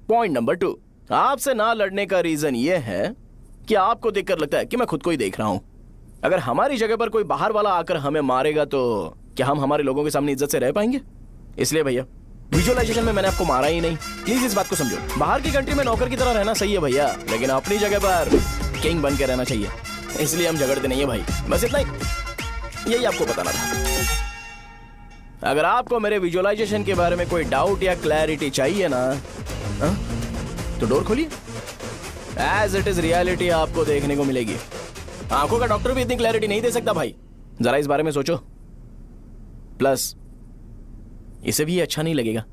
पॉइंट नंबर 2, आपसे ना लड़ने का रीजन ये है कि आपको देखकर लगता है कि मैं खुद को ही देख रहा हूं। अगर हमारी जगह पर कोई बाहर वाला आकर हमें मारेगा तो क्या हम हमारे लोगों के सामने इज्जत से रह पाएंगे? इसलिए भैया विजुअलाइजेशन में मैंने आपको मारा ही नहीं, प्लीज इस बात को समझो। बाहर की कंट्री में नौकर की तरह रहना सही है भैया, लेकिन अपनी जगह पर किंग बन के रहना चाहिए। इसलिए हम झगड़ते नहीं है भाई, बस इतना ही, यही आपको बताना था। अगर आपको मेरे विजुअलाइजेशन के बारे में कोई डाउट या क्लैरिटी चाहिए ना, तो डोर खोलिए। एज इट इज रियलिटी आपको देखने को मिलेगी। आंखों का डॉक्टर भी इतनी क्लैरिटी नहीं दे सकता भाई, जरा इस बारे में सोचो। प्लस इसे भी अच्छा नहीं लगेगा।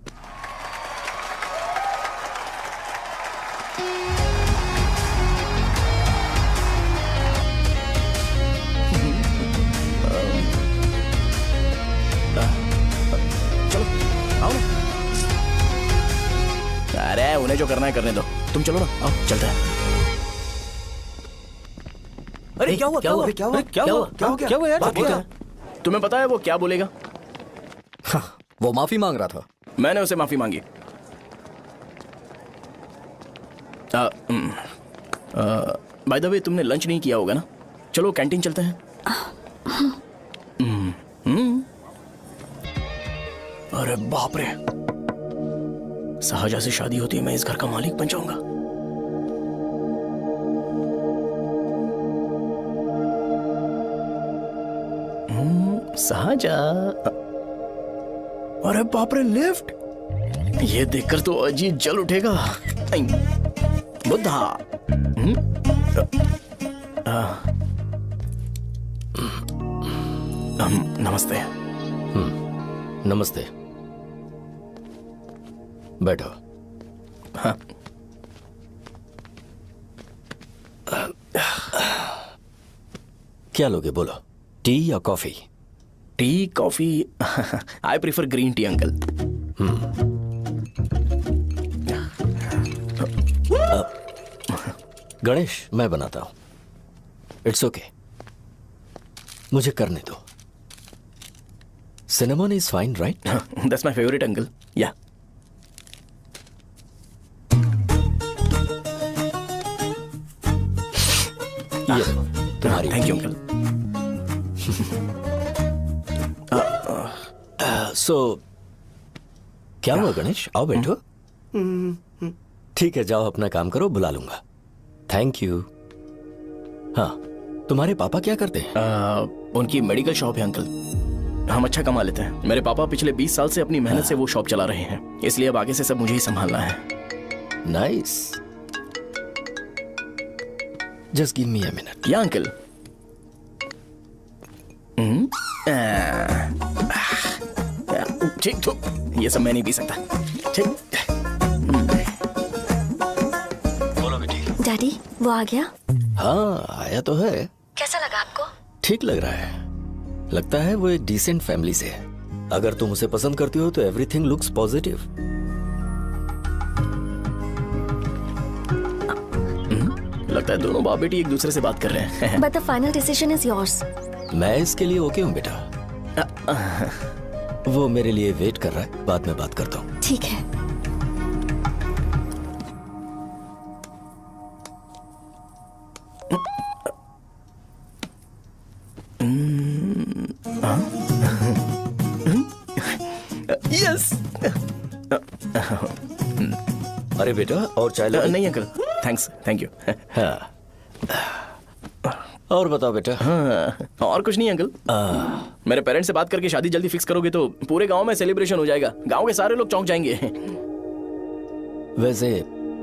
चलो आओ ना। अरे उन्हें जो करना है करने दो, तुम चलो ना, आओ चलते हैं। अरे क्या हुआ? यार? तुम्हें पता है वो क्या बोलेगा? वो माफी मांग रहा था। मैंने उसे माफी मांगी। बाय द वे तुमने लंच नहीं किया होगा ना? चलो कैंटीन चलते हैं। अरे बाप रे, शाहजहा से शादी होती है मैं इस घर का मालिक बन जाऊंगा। शाहजहा, अरे बाप रे लिफ्ट, ये देखकर तो अजीब जल उठेगा। बुद्धा, नमस्ते। नमस्ते, बैठो। हाँ। क्या लोगे बोलो, टी या coffee? Tea coffee? I prefer green tea uncle. Ganesh, मैं बनाता हूं। इट्स ओके, मुझे करने दो। Cinnamon is fine, right? That's my favourite uncle. या तुम्हारी। Thank you uncle. सो क्या हुआ गणेश? आओ बैठो। ठीक है, जाओ अपना काम करो, बुला लूंगा। Thank you. हाँ, तुम्हारे पापा क्या करते हैं? उनकी मेडिकल शॉप है अंकल। हम अच्छा कमा लेते हैं। मेरे पापा पिछले 20 साल से अपनी मेहनत से वो शॉप चला रहे हैं, इसलिए अब आगे से सब मुझे ही संभालना है। Nice. Just give me a minute. या अंकल। ठीक तो ये सब मैं नहीं पी सकता। ठीक। बोलो बेटी। डैडी, वो आ गया? हाँ, आया तो है। कैसा लगा आपको? ठीक लग रहा है। लगता है वो एक डिसेंट फैमिली से है। अगर तुम उसे पसंद करती हो तो एवरीथिंग लुक्स पॉजिटिव। लगता है दोनों बाप बेटी एक दूसरे से बात कर रहे हैं। But the final decision is yours. मैं इसके लिए ओके हूँ बेटा। वो मेरे लिए वेट कर रहा है, बाद में बात करता हूँ। ठीक है। यस। अरे बेटा, और चाय लो? नहीं अंकल, थैंक्स, थैंक यू। हाँ। और बताओ बेटा। हाँ, और कुछ नहीं अंकल। मेरे पेरेंट्स से बात करके शादी जल्दी फिक्स करोगे तो पूरे गांव में सेलिब्रेशन हो जाएगा। गांव के सारे लोग चौंक जाएंगे। वैसे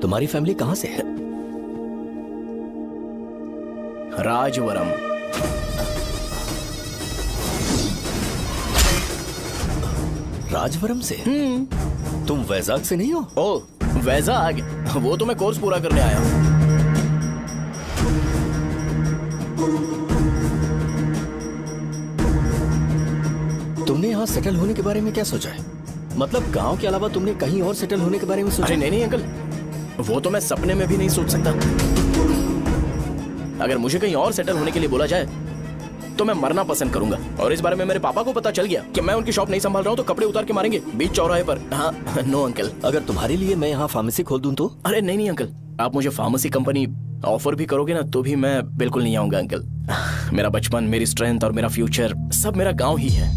तुम्हारी फैमिली कहाँ से है? राजवरम। राजवरम से? तुम वैजाग से नहीं हो? ओ, वैजाग? वो तो मैं कोर्स पूरा करने आया हूँ। तुमने यहाँ सेटल होने के बारे में क्या सोचा है? मतलब गांव के अलावा तुमने कहीं और सेटल होने के बारे में सोचा? अरे नहीं अंकल, वो तो मैं सपने में भी नहीं सोच सकता। अगर मुझे कहीं और सेटल होने के लिए बोला जाए तो मैं मरना पसंद करूंगा। और इस बारे में मेरे पापा को पता चल गया कि मैं उनकी शॉप नहीं संभाल रहा हूँ तो कपड़े उतार के मारेंगे बीच चौराहे पर। हाँ, नो अंकल। अगर तुम्हारे लिए मैं यहाँ फार्मेसी खोल दूं तो? अरे नहीं अंकल, आप मुझे फार्मेसी कंपनी ऑफर भी करोगे ना तो भी मैं बिल्कुल नहीं आऊंगा अंकल। मेरा बचपन, मेरी स्ट्रेंथ और मेरा फ्यूचर सब मेरा गांव ही है।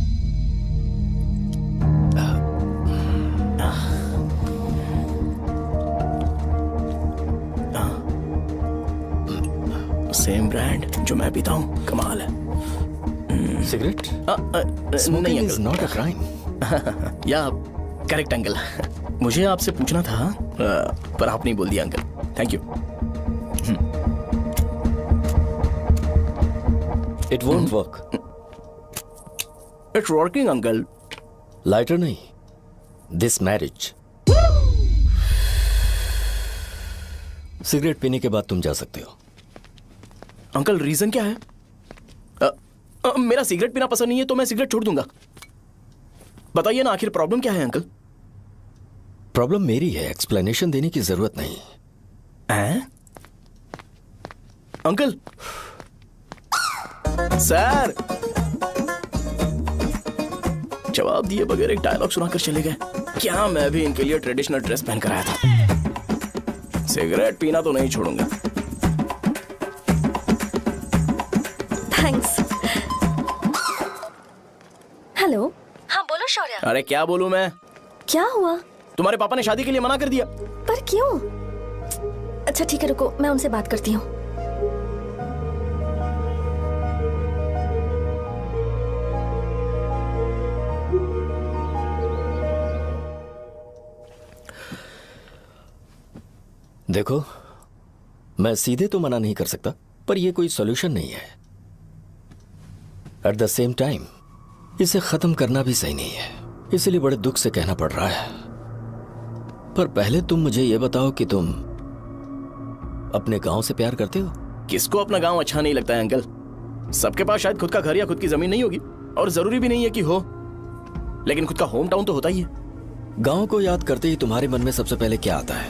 सेम ब्रांड जो मैं पीता हूँ, कमाल है। सिगरेट? नहीं इज नॉट अ क्राइम। या करेक्ट अंकल। मुझे आपसे पूछना था पर आप नहीं बोल दिया uncle. Thank you. It won't work. It's working uncle. Lighter नहीं, दिस मैरिज। सिगरेट पीने के बाद तुम जा सकते हो। अंकल रीजन क्या है? मेरा सिगरेट पीना पसंद नहीं है तो मैं सिगरेट छोड़ दूंगा। बताइए ना, आखिर प्रॉब्लम क्या है अंकल? प्रॉब्लम मेरी है, एक्सप्लेनेशन देने की जरूरत नहीं है। अंकल सर जवाब दिए बगैर एक डायलॉग सुनाकर चले गए। क्या मैं भी इनके लिए ट्रेडिशनल ड्रेस पहन कर आया था। सिगरेट पीना तो नहीं छोड़ूंगा। थैंक्स। हेलो। हाँ बोलो शौर्य। अरे क्या बोलूं मैं? क्या हुआ? तुम्हारे पापा ने शादी के लिए मना कर दिया। पर क्यों? अच्छा ठीक है, रुको मैं उनसे बात करती हूँ। देखो, मैं सीधे तो मना नहीं कर सकता, पर यह कोई सॉल्यूशन नहीं है। एट द सेम टाइम इसे खत्म करना भी सही नहीं है, इसलिए बड़े दुख से कहना पड़ रहा है। पर पहले तुम मुझे यह बताओ कि तुम अपने गांव से प्यार करते हो? किसको अपना गांव अच्छा नहीं लगता है अंकल? सबके पास शायद खुद का घर या खुद की जमीन नहीं होगी, और जरूरी भी नहीं है कि हो, लेकिन खुद का होम टाउन तो होता ही है। गांव को याद करते ही तुम्हारे मन में सबसे पहले क्या आता है?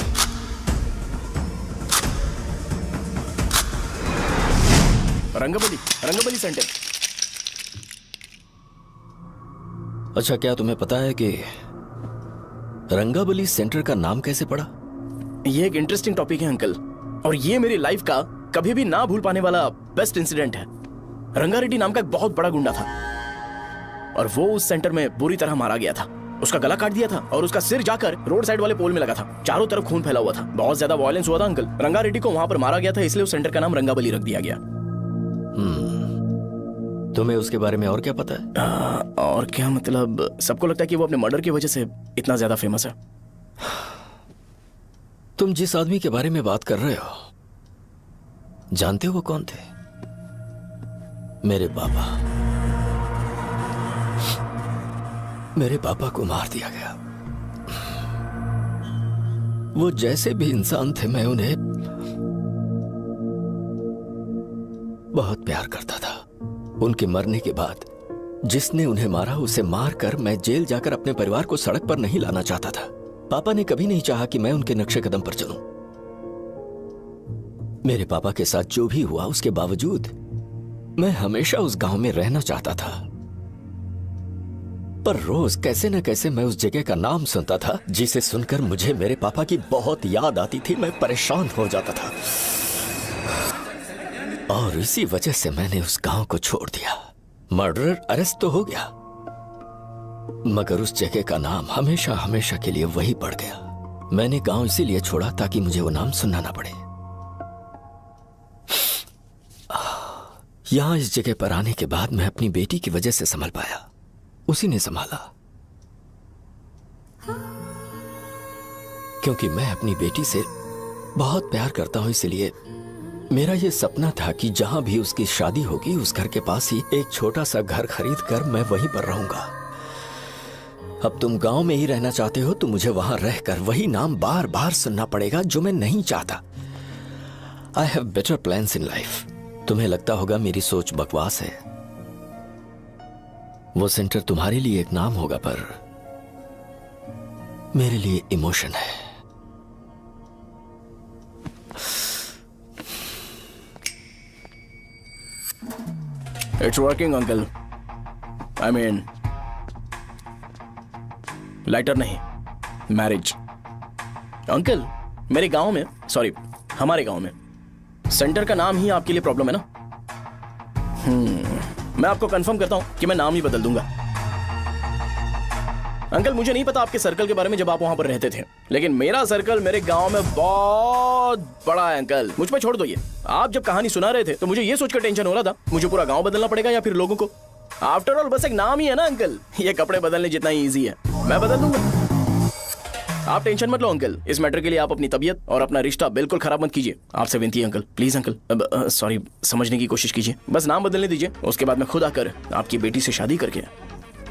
रंगबली सेंटर। अच्छा, क्या तुम्हें पता है कि रंगाबली सेंटर का नाम कैसे पड़ा? ये एक इंटरेस्टिंग टॉपिक है अंकल, और ये मेरी लाइफ का कभी भी ना भूल पाने वाला बेस्ट इंसिडेंट है। रंगारेड्डी नाम का एक बहुत बड़ा गुंडा था और वो उस सेंटर में बुरी तरह मारा गया था। उसका गला काट दिया था और उसका सिर जाकर रोड साइड वाले पोल में लगा था। चारों तरफ खून फैला हुआ था, बहुत ज्यादा वायलेंस हुआ था अंकल। रंगारेड्डी को वहां पर मारा गया था, इसलिए उस सेंटर का नाम रंगाबली रख दिया गया। तुम्हें उसके बारे में और क्या पता है? और क्या मतलब, सबको लगता है कि वो अपने मर्डर की वजह से इतना ज्यादा फेमस है। तुम जिस आदमी के बारे में बात कर रहे हो, जानते हो वो कौन थे? मेरे पापा। मेरे पापा को मार दिया गया। वो जैसे भी इंसान थे, मैं उन्हें बहुत प्यार करता था। उनके मरने के बाद जिसने उन्हें मारा उसे मारकर मैं जेल जाकर अपने परिवार को सड़क पर नहीं लाना चाहता था। पापा ने कभी नहीं चाहा कि मैं उनके नक्शे कदम पर चलूं। मेरे पापा के साथ जो भी हुआ, उसके बावजूद मैं हमेशा उस गांव में रहना चाहता था। पर रोज कैसे न कैसे मैं उस जगह का नाम सुनता था, जिसे सुनकर मुझे मेरे पापा की बहुत याद आती थी। मैं परेशान हो जाता था और इसी वजह से मैंने उस गांव को छोड़ दिया। मर्डरर अरेस्ट तो हो गया, मगर उस जगह का नाम हमेशा हमेशा के लिए वही पड़ गया। मैंने गांव इसीलिए छोड़ा ताकि मुझे वो नाम सुनना ना पड़े। यहां इस जगह पर आने के बाद मैं अपनी बेटी की वजह से संभल पाया, उसी ने संभाला। क्योंकि मैं अपनी बेटी से बहुत प्यार करता हूं, इसलिए मेरा यह सपना था कि जहां भी उसकी शादी होगी, उस घर के पास ही एक छोटा सा घर खरीद कर मैं वहीं पर रहूंगा। अब तुम गांव में ही रहना चाहते हो तो मुझे वहां रहकर वही नाम बार बार सुनना पड़ेगा, जो मैं नहीं चाहता। I have better plans in life. तुम्हें लगता होगा मेरी सोच बकवास है। वो सेंटर तुम्हारे लिए एक नाम होगा, पर मेरे लिए इमोशन है। It's working uncle. I mean, lighter नहीं, मैरिज। अंकल, मेरे गांव में, सॉरी हमारे गांव में सेंटर का नाम ही आपके लिए प्रॉब्लम है ना? मैं आपको कंफर्म करता हूं कि मैं नाम ही बदल दूंगा। अंकल, मुझे नहीं पता आपके सर्कल के बारे में जब आप वहां पर रहते थे, लेकिन मेरा सर्कल मेरे गांव में बहुत बड़ा है अंकल। मुझ पर छोड़ दो ये। आप जब कहानी सुना रहे थे तो मुझे ये सोचकर टेंशन हो रहा था, मुझे पूरा गांव बदलना पड़ेगा या फिर लोगों को। आफ्टर ऑल बस एक नाम ही है ना अंकल, ये कपड़े बदलने जितना ही ईजी है, मैं बदल दूंगा। आप टेंशन मत लो अंकल, इस मैटर के लिए आप अपनी तबीयत और अपना रिश्ता बिल्कुल खराब मत कीजिए। आपसे विनती है अंकल, प्लीज अंकल। सॉरी, समझने की कोशिश कीजिए, बस नाम बदलने दीजिए। उसके बाद मैं खुद आकर आपकी बेटी से शादी करके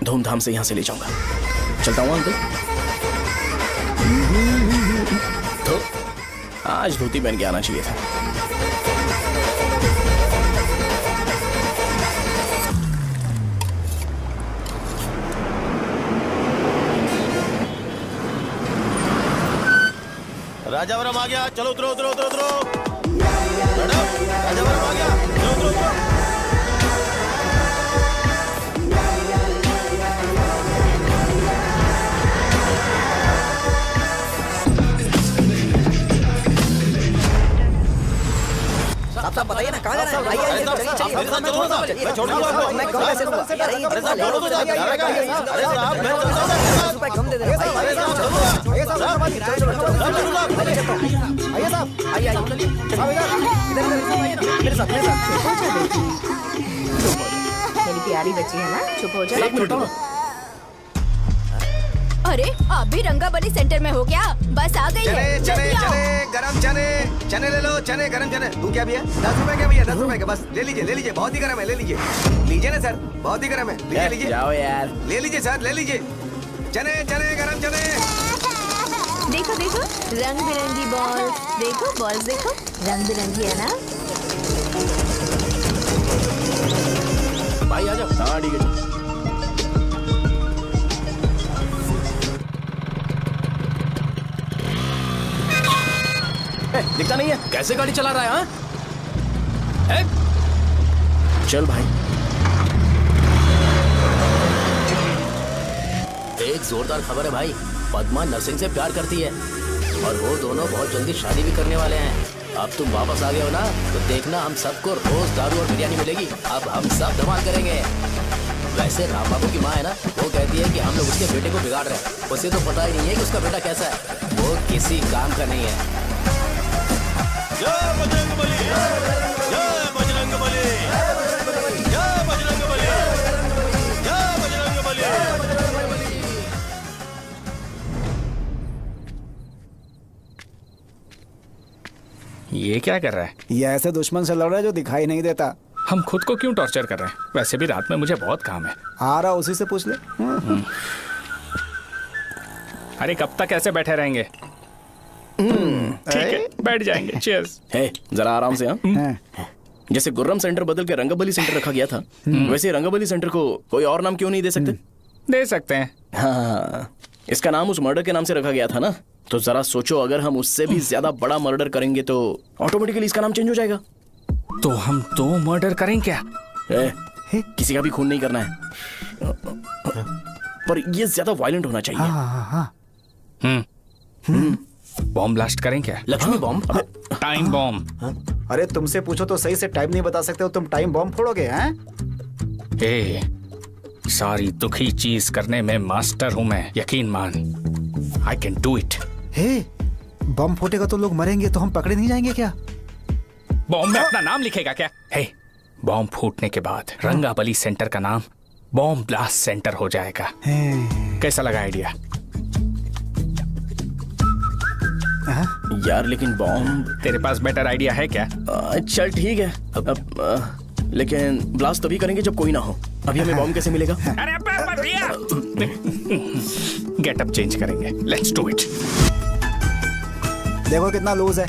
धूमधाम से यहाँ से ले जाऊंगा। चलता हूँ अंकल। तो आज धोती पहन के आना चाहिए था। राजावरम आ गया, चलो उतरो उतरो उतरो उतरो। मैडम, राजावरम आ गया, चलो उतरो उतरो। साहब बताइए ना, कहाँ जाना है? आइए आइए, चलिए चलिए। मैं छोड़ दूंगा आपको। मैं कम कैसे लूंगा? अरे साहब, छोड़ो तो जाइए। अरे साहब, मैं 50 रुपए कम दे दे। आइए साहब, आइए साहब, आइए आइए, मेरे साथ मेरी प्यारी बच्ची है ना, चुप हो जा। एक मिनट। अरे आप भी रंगाबली सेंटर में हो क्या? बस आ गई है। चने जल्दी आओ। चने गरम चने ले लो, चने गरम चने। तू क्या भैया? 10 रुपए का भैया, 10 रुपए का बस। ले लीजिए, बहुत ही गरम है, ले लीजिए ना सर, बहुत ही गरम है। लीजिए जाओ यार, ले लीजिए सर, ले लीजिए। चने गरम चने। देखो देखो, रंग बिरंगी बॉल। देखो बॉल्स, देखो रंग बिरंगी है ना। भाई आ जाओ। हाँ ठीक है। दिखता नहीं है, कैसे गाड़ी चला रहा है? हाँ? चल भाई। एक जोरदार खबर है भाई, पद्मा नरसिंह से प्यार करती है और वो दोनों बहुत जल्दी शादी भी करने वाले हैं। अब तुम वापस आ गए हो ना, तो देखना हम सबको रोज दारू और बिरयानी मिलेगी। अब हम सब धमाल करेंगे। वैसे राम बाबू की माँ है ना, वो कहती है कि हम लोग उसके बेटे को बिगाड़ रहे हैं। उसे तो पता ही नहीं है कि उसका बेटा कैसा है, वो किसी काम का नहीं है। जय बजरंग बली, जय बजरंग बली, जय बजरंग बली, जय बजरंग बली। ये क्या कर रहा है? ये ऐसे दुश्मन से लड़ रहा है जो दिखाई नहीं देता। हम खुद को क्यों टॉर्चर कर रहे हैं? वैसे भी रात में मुझे बहुत काम है। आ रहा उसी से पूछ ले। अरे कब तक ऐसे बैठे रहेंगे? ठीक है, बैठ जाएंगे। चीयर्स। हे, जरा आराम से। हाँ, जैसे गुर्रम सेंटर बदल के रंगबली सेंटर रखा गया था, वैसे रंगबली सेंटर को कोई और नाम क्यों नहीं दे सकते? दे सकते हैं। हाँ, इसका नाम उस मर्डर के नाम से रखा गया था ना, तो जरा सोचो, अगर हम उससे भी ज्यादा बड़ा मर्डर करेंगे तो ऑटोमेटिकली इसका नाम चेंज हो जाएगा। तो हम 2 मर्डर करें क्या? किसी का भी खून नहीं करना है, पर ये ज्यादा वायलेंट होना चाहिए। बॉम्ब ब्लास्ट करें क्या? लक्ष्मी बॉम्ब? Time bomb. अरे तुमसे पूछो तो सही से टाइम नहीं बता सकते हो, तुम टाइम बॉम्ब फोड़ोगे? हैं? ए, सारी दुखी चीज करने में मास्टर हूं मैं, यकीन मान। I can do it. Hey, बम फूटेगा तो लोग मरेंगे, तो हम पकड़े नहीं जाएंगे क्या? बॉम्ब में अपना नाम लिखेगा क्या? हे, बॉम्ब फूटने के बाद रंगाबली सेंटर का नाम बॉम्ब ब्लास्ट सेंटर हो जाएगा। कैसा लगा आइडिया? यार लेकिन बॉम्ब, तेरे पास बेटर आइडिया है क्या? चल ठीक है, लेकिन ब्लास्ट तभी करेंगे जब कोई ना हो। अभी हमें बॉम्ब कैसे मिलेगा? अरे भैया, गेटअप चेंज करेंगे। Let's do it. देखो कितना लूज है,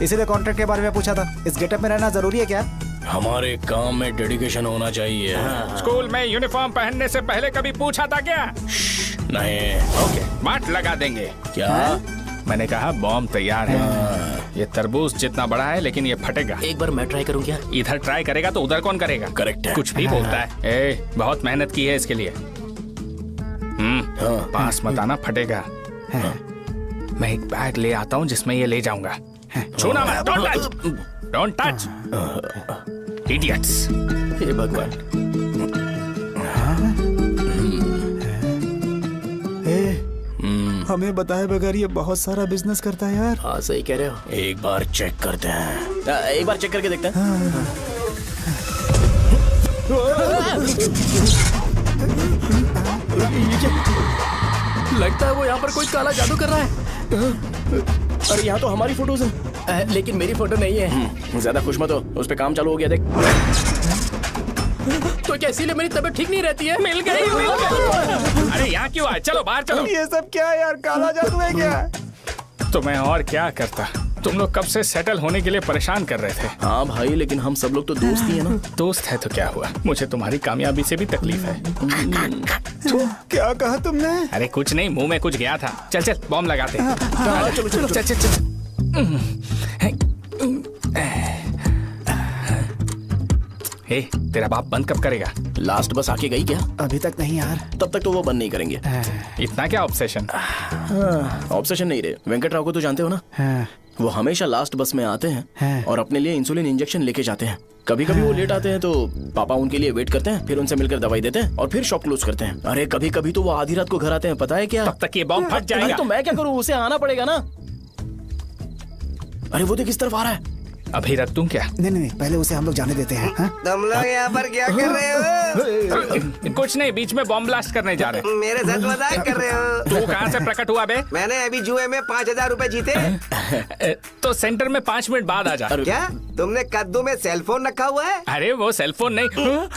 इसीलिए कॉन्ट्रैक्ट के बारे में पूछा था। इस गेटअप में रहना जरूरी है क्या? हमारे काम में डेडिकेशन होना चाहिए। स्कूल में यूनिफॉर्म पहनने से पहले कभी पूछा था क्या? नहीं। ओके, बांट लगा देंगे। क्या? मैंने कहा बॉम्ब तैयार है। ये तरबूज जितना बड़ा है, लेकिन ये फटेगा। एक बार मैं ट्राई करूं क्या? इधर ट्राई करेगा तो उधर कौन करेगा? करेक्ट है। कुछ भी बोलता है। ए, बहुत मेहनत की है इसके लिए। पास मत आना, फटेगा। मैं एक बैग ले आता हूँ जिसमें ये ले जाऊंगा। छूना मत, don't touch, don't touch, idiots. हे भगवान। हमें बताए बगैर ये बहुत सारा बिजनेस करता है यार। हाँ सही कह रहे हो। एक बार चेक करते हैं। एक बार चेक करके देखते हैं। लगता है वो यहाँ पर कोई काला जादू कर रहा है। अरे यहाँ तो हमारी फोटोज हैं, लेकिन मेरी फोटो नहीं है। ज्यादा खुश मत हो, उस पे काम चालू हो गया। देख तो क्या इसीलिए मेरी तबीयत ठीक नहीं रहती है? मिल गई, मिल गई। अरे यहाँ क्यों आए? चलो बाहर चलो। ये सब क्या है यार? काला जादू है क्या? तो मैं और क्या करता? तुम लोग कब से सेटल होने के लिए परेशान कर रहे थे। हाँ भाई, लेकिन हम सब लोग तो दोस्त ही है ना। दोस्त है तो क्या हुआ? मुझे तुम्हारी कामयाबी से भी तकलीफ है। तो क्या कहा तुमने? अरे कुछ नहीं, मुंह में कुछ गया था। चल चल बॉम्ब लगाते हैं। चलो चलो चल चल चल। हे, तेरा बाप बंद कब करेगा? लास्ट बस आके गई क्या? अभी तक नहीं यार। तब तक तो वो बंद नहीं करेंगे। इतना क्या ऑब्सेशन? ऑब्सेशन नहीं रे, वेंकट राव को तो जानते हो ना। वो हमेशा लास्ट बस में आते हैं और अपने लिए इंसुलिन इंजेक्शन लेके जाते हैं। कभी कभी वो लेट आते हैं तो पापा उनके लिए वेट करते हैं, फिर उनसे मिलकर दवाई देते हैं और फिर शॉप क्लोज करते हैं। अरे कभी कभी तो वो आधी रात को घर आते हैं, पता है क्या? तब तक ये बॉम्ब फट जाएगा। तो मैं क्या करूँ, उसे आना पड़ेगा ना। अरे वो देख किस तरफ आ रहा है। अभी रख दूं क्या? नहीं, पहले उसे हम लोग जाने देते हैं। तुम लोग यहाँ पर क्या कर रहे हो? कुछ नहीं, बीच में बॉम्ब ब्लास्ट करने जा रहे हैं। मेरे साथ मजाक कर रहे हो? तू कहाँ से प्रकट हुआ बे? मैंने अभी जुए में 5000 रुपए जीते। तो सेंटर में 5 मिनट बाद आ जा। क्या तुमने कद्दू में सेलफोन रखा हुआ है? अरे वो सेलफोन नहीं,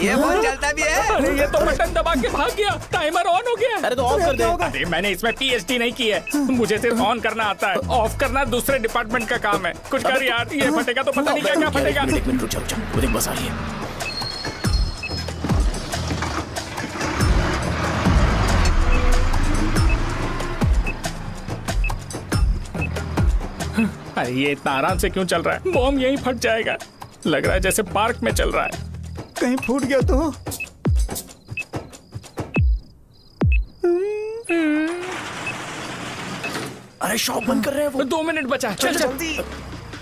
ये फोन चलता भी है। अरे ये तो बटन दबा के भाग गया, टाइमर ऑन हो गया। अरे तो ऑफ कर दे। अरे मैंने इसमें PhD नहीं की है, मुझे सिर्फ ऑन करना आता है। ऑफ करना दूसरे डिपार्टमेंट का काम है। कुछ कर यार, ये फटेगा तो पता नहीं क्या क्या फटेगा। एक मिनट रुक जा, वो देख बस आ रही है। अरे ये इतना आराम से क्यों चल रहा है? बॉम्ब यहीं फट जाएगा। लग रहा है जैसे पार्क में चल रहा है। कहीं फूट गया तो। अरे शॉप बंद कर रहे हैं वो। 2 मिनट बचा, चल जल्दी।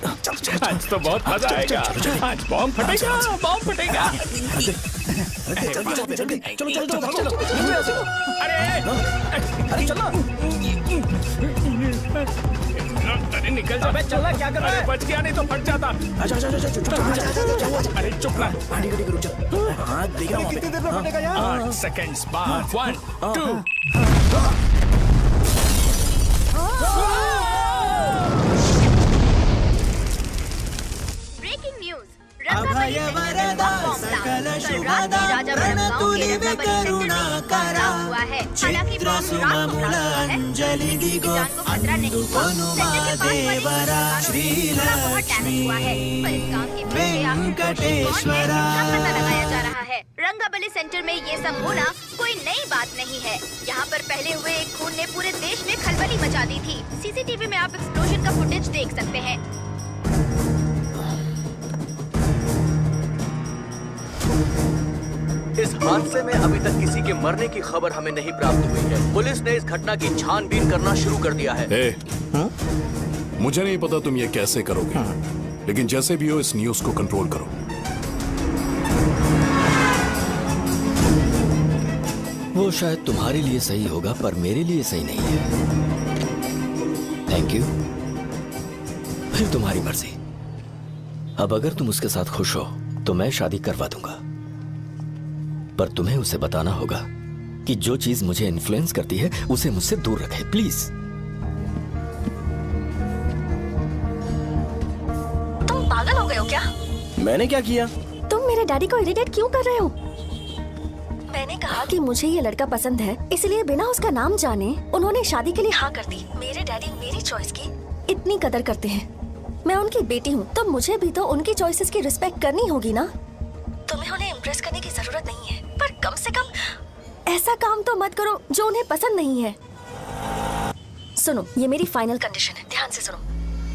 आज तो बहुत मजा आएगा। आज बॉम्ब फटेगा, बॉम्ब फटेगा। चलो। अरे चलो। अरे निकल जा। चल क्या कर रहा है? बच गया, नहीं तो फट जाता। अरे चुप ना। रुक जा। हाँ देख रहा हूँ। कितनी देर में फटेगा यार? 8 सेकंड्स बाद 1 2। Breaking news. अभय वरदा सकल शुभदा प्रणतुलिवे करुणाकरा चित्र सुमूलांजलि दिगो अनुपनुमा देवरा श्रीलक्ष्मी वेंकटेश्वरा। लगाया जा रहा है। रंगाबली सेंटर में ये सब होना कोई नई बात नहीं है। यहाँ पर पहले हुए एक खून ने पूरे देश में खलबली मचा दी थी। सीसीटीवी में आप एक्सप्लोजन का फुटेज देख सकते हैं। इस हादसे में अभी तक किसी के मरने की खबर हमें नहीं प्राप्त हुई है। पुलिस ने इस घटना की छानबीन करना शुरू कर दिया है। मुझे नहीं पता तुम ये कैसे करोगे, लेकिन जैसे भी हो इस न्यूज को कंट्रोल करो। वो शायद तुम्हारे लिए सही होगा पर मेरे लिए सही नहीं है। Thank you. फिर तुम्हारी मर्जी। अब अगर तुम उसके साथ खुश हो तो मैं शादी करवा दूंगा, पर तुम्हें उसे बताना होगा कि जो चीज मुझे इन्फ्लुएंस करती है उसे मुझसे दूर रखे, प्लीज। तुम पागल हो गए हो क्या? मैंने क्या किया? तुम मेरे डैडी को इरिटेट क्यों कर रहे हो? मैंने कहा कि मुझे ये लड़का पसंद है, इसलिए बिना उसका नाम जाने उन्होंने शादी के लिए हाँ कर दी। मेरे डैडी मेरी चॉइस की इतनी कदर करते हैं। मैं उनकी बेटी हूँ तो मुझे भी तो उनकी चॉइसेस की रिस्पेक्ट करनी होगी ना। तुम्हें उन्हें इम्प्रेस करने की जरूरत नहीं है, पर कम से कम ऐसा काम तो मत करो जो उन्हें पसंद नहीं है। सुनो, ये मेरी फाइनल कंडीशन है, ध्यान से सुनो।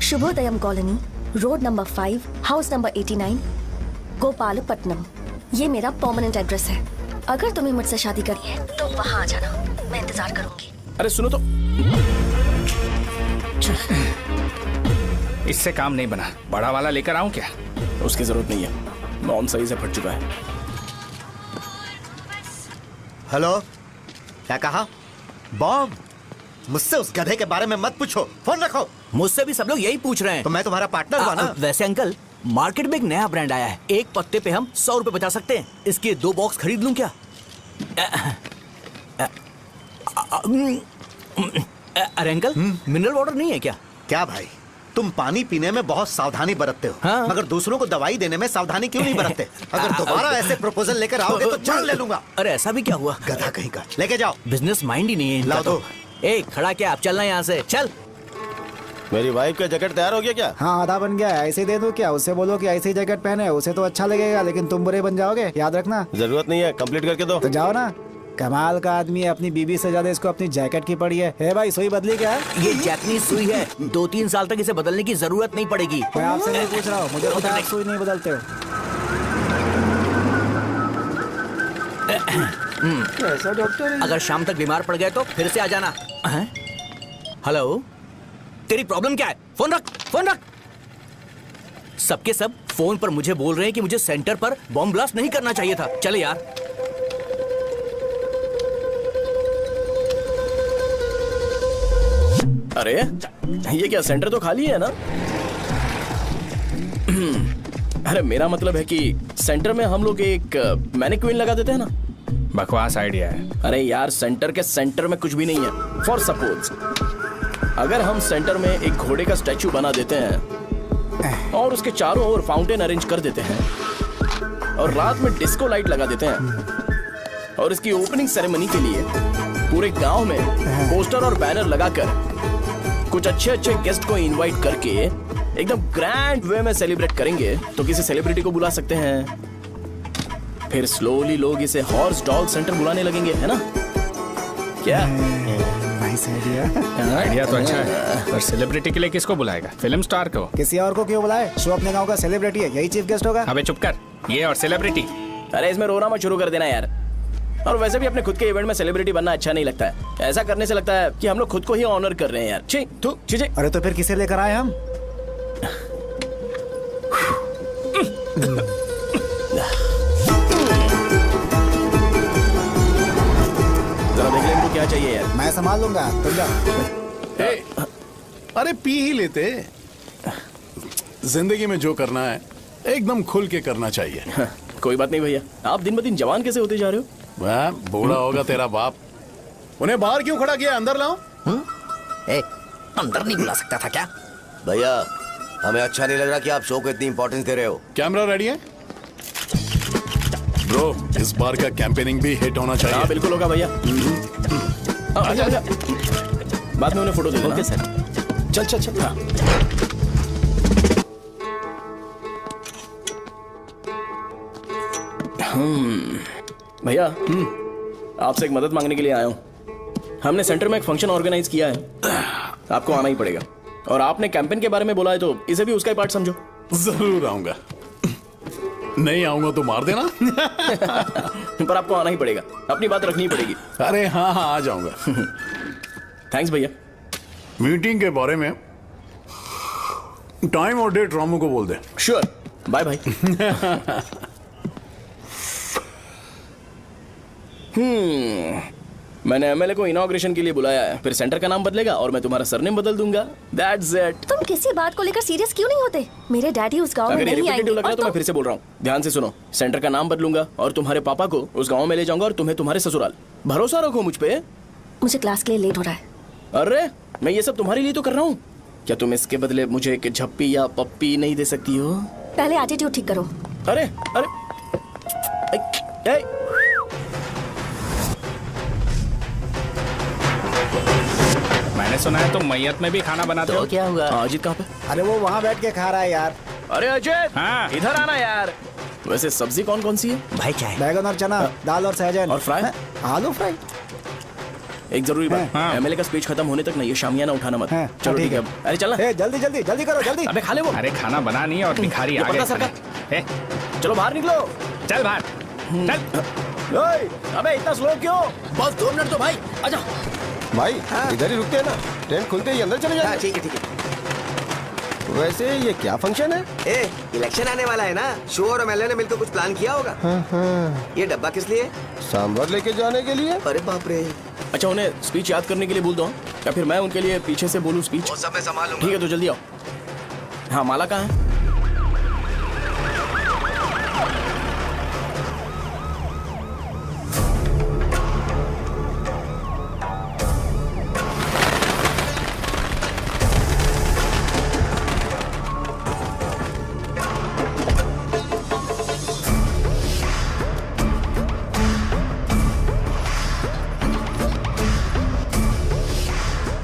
Shubhodayam colony, road number 5, house number 89, Gopalapatnam. ये मेरा परमानेंट एड्रेस है। अगर तुम्हें मुझसे शादी करनी है तो वहाँ आ जाना, मैं इंतजार करूंगी। अरे सुनो तो। इससे काम नहीं बना। बड़ा वाला लेकर आऊं क्या? उसकी जरूरत नहीं है, नॉन सही से फट चुका है। हेलो, क्या कहा? बॉम्ब? मुझसे उस गधे के बारे में मत पूछो, फोन रखो। मुझसे भी सब लोग यही पूछ रहे हैं। तो मैं तुम्हारा पार्टनर हुआ ना। वैसे अंकल, मार्केट में एक नया ब्रांड आया है। एक पत्ते पे हम 100 रुपए बचा सकते हैं। इसके 2 बॉक्स खरीद लूं क्या? अरे अंकल, मिनरल वाटर नहीं है क्या? क्या भाई, तुम पानी पीने में बहुत सावधानी बरतते हो, हाँ? मगर दूसरों को दवाई देने में सावधानी क्यों नहीं बरतते? अगर दोबारा ऐसे प्रपोजल लेकर आओगे तो जान ले लूंगा। अरे ऐसा भी क्या हुआ? गधा कहीं का, लेके जाओ। बिजनेस माइंड ही नहीं है। लाओ दो। ए, खड़ा क्या? आप चलना यहाँ से, चल। मेरी वाइफ का जैकेट तैयार हो गया क्या? हाँ, आधा बन गया है। ऐसे ही दे दो क्या? उससे बोलो कि ऐसे ही जैकेट पहने, उसे तो अच्छा लगेगा, लेकिन तुम बुरे बन जाओगे, याद रखना। जरूरत नहीं है, कंप्लीट करके दो। तो जाओ ना। कमाल का आदमी है, अपनी बीबी से ज्यादा इसको अपनी जैकेट की पड़ी है। हे भाई, सुई बदली क्या है? ये जैपनीज सुई है, 2-3 साल तक इसे बदलने की जरूरत नहीं पड़ेगी। मैं आपसे नहीं पूछ रहा हूँ, मुझे पता है आप सुई नहीं बदलते हो। कैसा डॉक्टर? अगर शाम तक बीमार पड़ गए तो फिर से आ जाना। हेलो, तेरी प्रॉब्लम क्या है? फोन रख, फोन रख। सबके सब फोन पर मुझे बोल रहे हैं कि मुझे सेंटर पर बॉम्ब ब्लास्ट नहीं करना चाहिए था। चले यार। अरे ये क्या, सेंटर तो खाली है ना? अरे मेरा मतलब है कि सेंटर में हम लोग एक मैनिक्विन लगा देते हैं ना। बकवास आइडिया है। अरे यार, सेंटर के सेंटर में कुछ भी नहीं है। फॉर सपोज अगर हम सेंटर में एक घोड़े का स्टैचू बना देते हैं और उसके चारों ओर फाउंटेन अरेंज कर देते हैं और रात में डिस्को लाइट लगा देते हैं और इसकी ओपनिंग सेरेमनी के लिए पूरे गांव में पोस्टर और बैनर लगाकर कुछ अच्छे अच्छे गेस्ट को इनवाइट करके एकदम ग्रैंड वे में सेलिब्रेट करेंगे, तो किसी सेलिब्रिटी को बुला सकते हैं। फिर स्लोली लोग इसे हॉर्स डॉग सेंटर बुलाने लगेंगे, है ना? क्या? Nice idea. आइडिया तो अच्छा है, पर सेलिब्रिटी के लिए किसको बुलाएगा? फिल्म स्टार को। किसी और को क्यों बुलाए? शो अपने गांव का सेलिब्रिटी है, यही चीफ गेस्ट होगा। अबे चुप कर। ये और सेलिब्रिटी अरे इसमें रोना मत शुरू कर देना यार। और वैसे भी अपने खुद के इवेंट में सेलिब्रिटी बनना अच्छा नहीं लगता है। ऐसा करने से लगता है कि हम लोग खुद को ही ऑनर कर रहे हैं यार। छी तू छी। अरे तो फिर किसे लेकर आए हम? जरा देख ले इनको क्या चाहिए यार। मैं संभाल लूंगा, तुम जाओ। अरे पी ही लेते। जिंदगी में जो करना है एकदम खुल के करना चाहिए। कोई बात नहीं भैया, आप दिन ब दिन जवान कैसे होते जा रहे हो? वह बूढ़ा होगा तेरा बाप। उन्हें बाहर क्यों खड़ा किया? अंदर लाओ। अंदर नहीं बुला सकता था क्या? भैया हमें अच्छा नहीं लग रहा कि आप शो को इतनी इंपॉर्टेंस दे रहे हो। कैमरा रेडी है ब्रो? इस बार का कैंपेनिंग भी हिट होना चाहिए। हाँ बिल्कुल होगा भैया। आजा। बाद में उन्हें फोटो दे देना। Okay sir. चल चल चल। हाँ। भैया आपसे एक मदद मांगने के लिए आया हूँ। हमने सेंटर में एक फंक्शन ऑर्गेनाइज किया है, आपको आना ही पड़ेगा। और आपने कैंपेन के बारे में बोला है तो इसे भी उसका ही पार्ट समझो। जरूर आऊंगा। नहीं आऊंगा तो मार देना। पर आपको आना ही पड़ेगा, अपनी बात रखनी पड़ेगी। अरे हाँ हाँ आ जाऊंगा। थैंक्स भैया। मीटिंग के बारे में टाइम और डेट रामू को बोल दे। श्योर। Bye bye. मैंने एमएलए को इनॉग्रेशन के लिए बुलाया है, फिर सेंटर का नाम बदलेगा और मैं तुम्हारा सरनेम बदल दूंगा। That's it। तुम किसी बात को लेकर सीरियस क्यों नहीं होते? मेरे डैडी उस गांव में नहीं आएंगे। लग रहा है तो मैं फिर से बोल रहा हूँ, ध्यान से सुनो। सेंटर का नाम बदलूंगा और तुम्हारे पापा को उस गांव में ले जाऊंगा और तुम्हें तुम्हारे ससुराल। भरोसा रखो मुझ पे। मुझे क्लास के लिए लेट हो रहा है। अरे मैं ये सब तुम्हारे लिए तो कर रहा हूँ। क्या तुम इसके बदले मुझे एक झप्पी या पप्पी नहीं दे सकती हो? पहले एटीट्यूड ठीक करो। अरे अरे मैंने सुना है तुम मैयत में भी खाना बनाते हो। क्या हुआ? अजीत कहाँ पे? अरे वो वहाँ बैठ के खा रहा है यार। अरे अजय हाँ। इधर आना यार। वैसे सब्जी कौन कौन सी है? भाई क्या है? बैगन और चना, दाल और सहजन और फ्राई, आलू फ्राई। एक जरूरी बात, एमएलए का स्पीच खत्म होने तक ना ये शामियाना उठाना मत। चलो ठीक है। अरे चलना। जल्दी जल्दी जल्दी करो जल्दी। अबे खा ले वो। अरे खाना बना नहीं और भिखारी आ गए। चलो बाहर निकलो। चल बाहर चल। अबे इतना स्लो क्यों? बस 2 मिनट तो भाई, आजा। भाई इधर ही रुकते हैं ना, ट्रेन खुलते ही अंदर चले जाएंगे। ठीक है ठीक है। वैसे ये क्या फंक्शन है? इलेक्शन आने वाला है ना, शो और एमएलए ने मिलकर कुछ प्लान किया होगा। ये डब्बा किस लिए? सांभर लेके जाने के लिए। अरे बाप रे। अच्छा उन्हें स्पीच याद करने के लिए बोल दो या फिर मैं उनके लिए पीछे से बोलूं स्पीच? वो सब मैं संभालूंगा। ठीक है तो जल्दी आओ। हाँ माला कहाँ है?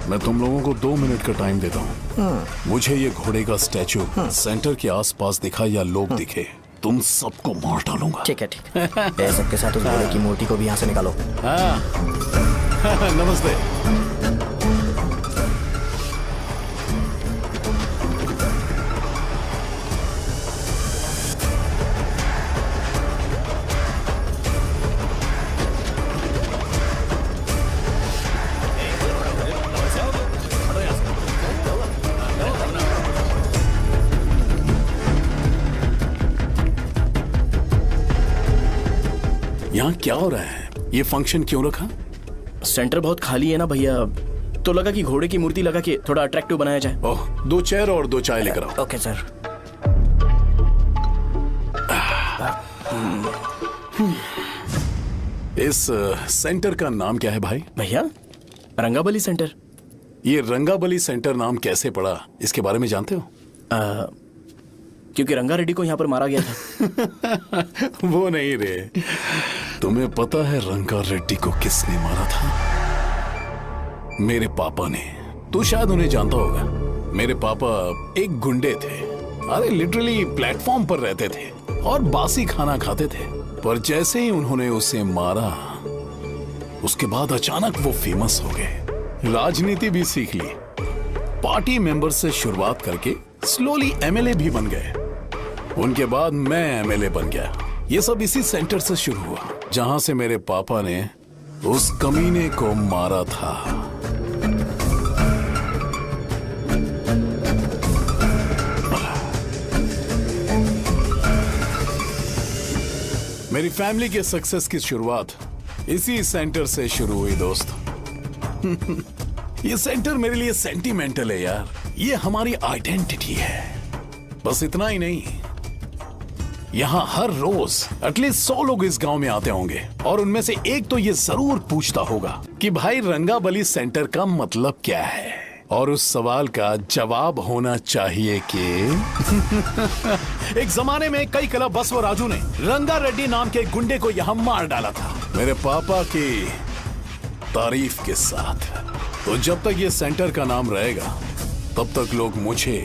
मैं तुम लोगों को 2 मिनट का टाइम देता हूँ। मुझे ये घोड़े का स्टैचू सेंटर के आसपास दिखा या लोग दिखे, तुम सबको मार डालूंगा। ठीक है ठीक है। सबके साथ उस घोड़े की मूर्ति को भी यहाँ से निकालो। हाँ। नमस्ते। यहाँ क्या हो रहा है? ये फंक्शन क्यों रखा? सेंटर बहुत खाली है ना भैया, तो लगा कि घोड़े की मूर्ति लगा के थोड़ा अट्रैक्टिव बनाया जाए। ओह, 2 चेयर और 2 चाय लेकर आओ। Okay sir. इस सेंटर का नाम क्या है भाई? भैया रंगाबली सेंटर। ये रंगाबली सेंटर नाम कैसे पड़ा, इसके बारे में जानते हो? क्योंकि रंगा रेड्डी को यहाँ पर मारा गया था। वो नहीं रे, तुम्हें पता है रंगा रेड्डी को किसने मारा था? मेरे पापा ने। तू शायद उन्हें जानता होगा। मेरे पापा एक गुंडे थे। अरे लिटरली प्लेटफॉर्म पर रहते थे और बासी खाना खाते थे। पर जैसे ही उन्होंने उसे मारा, उसके बाद अचानक वो फेमस हो गए। राजनीति भी सीख ली, पार्टी मेंबर से शुरुआत करके स्लोली एमएलए भी बन गए। उनके बाद मैं एमएलए बन गया ये सब इसी सेंटर से शुरू हुआ जहां से मेरे पापा ने उस कमीने को मारा था। मेरी फैमिली के सक्सेस की शुरुआत इसी सेंटर से शुरू हुई दोस्त। ये सेंटर मेरे लिए सेंटिमेंटल है यार, ये हमारी आइडेंटिटी है। बस इतना ही नहीं, यहाँ हर रोज एटलीस्ट 100 लोग इस गांव में आते होंगे और उनमें से एक तो ये जरूर पूछता होगा कि भाई रंगाबली सेंटर का मतलब क्या है, और उस सवाल का जवाब होना चाहिए कि एक जमाने में कई कला बसव राजू ने रंगा रेड्डी नाम के गुंडे को यहाँ मार डाला था मेरे पापा की तारीफ के साथ। तो जब तक ये सेंटर का नाम रहेगा तब तक लोग मुझे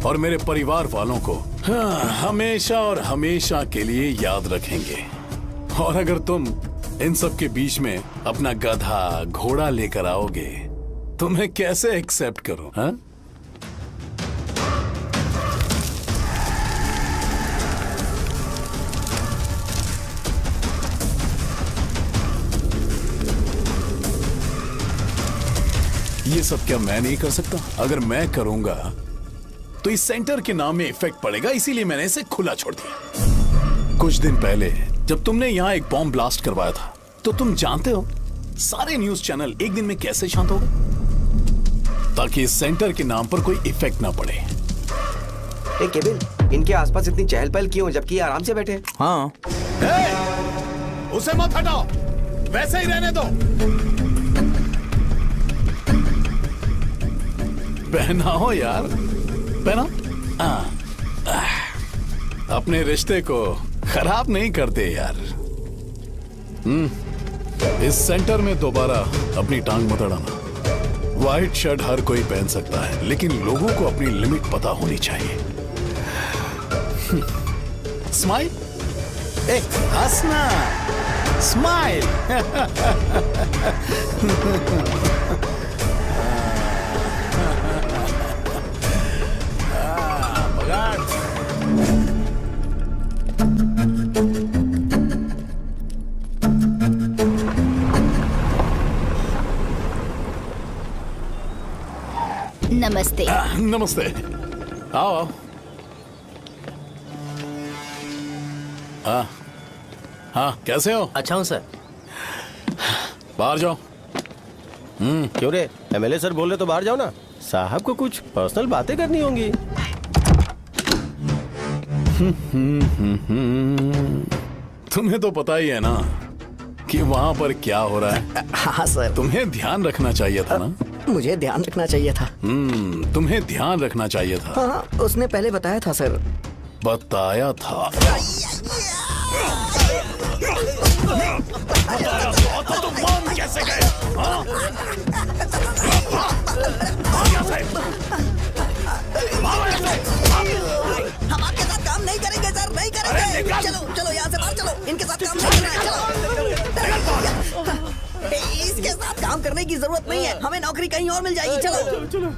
और मेरे परिवार वालों को हमेशा और हमेशा के लिए याद रखेंगे। और अगर तुम इन सब के बीच में अपना गधा घोड़ा लेकर आओगे तो मैं कैसे एक्सेप्ट करूं? हाँ? ये सब क्या मैं नहीं कर सकता? अगर मैं करूंगा तो इस सेंटर के नाम में इफेक्ट पड़ेगा, इसीलिए मैंने इसे खुला छोड़ दिया। कुछ दिन पहले जब तुमने यहाँ एक बॉम्ब ब्लास्ट करवाया था तो तुम जानते हो सारे न्यूज चैनल एक दिन में कैसे शांत हो गए, ताकि इस सेंटर के नाम पर कोई इफेक्ट ना पड़े। केविन, इनके आसपास इतनी चहल पहल क्यों जबकि आराम से बैठे? हाँ। उसे मत हटाओ, वैसे ही रहने दो। पहनाओ यार, पहनाओ। अपने रिश्ते को खराब नहीं करते यार। इस सेंटर में दोबारा अपनी टांग मत अड़ाना। व्हाइट शर्ट हर कोई पहन सकता है, लेकिन लोगों को अपनी लिमिट पता होनी चाहिए। स्माइल, हंसना, स्माइल। नमस्ते। नमस्ते, आओ। हाँ हाँ, कैसे हो? अच्छा हूँ सर। बाहर जाओ। क्यों रे, एमएलए सर बोल रहे तो बाहर जाओ ना। साहब को कुछ पर्सनल बातें करनी होंगी। तुम्हें तो पता ही है ना कि वहाँ पर क्या हो रहा है। हाँ सर। तुम्हें ध्यान रखना चाहिए था ना। मुझे ध्यान रखना चाहिए था। तुम्हें ध्यान रखना चाहिए था। हाँ, उसने पहले बताया था सर। बताया था तो तुम मान कैसे गए? हम आपके साथ काम नहीं करेंगे सर, नहीं करेंगे। चलो चलो यहाँ से बाहर चलो, इनके साथ काम नहीं करना है। चलो, इसके साथ काम करने की जरूरत नहीं है, हमें नौकरी कहीं और मिल जाएगी। चलो चलो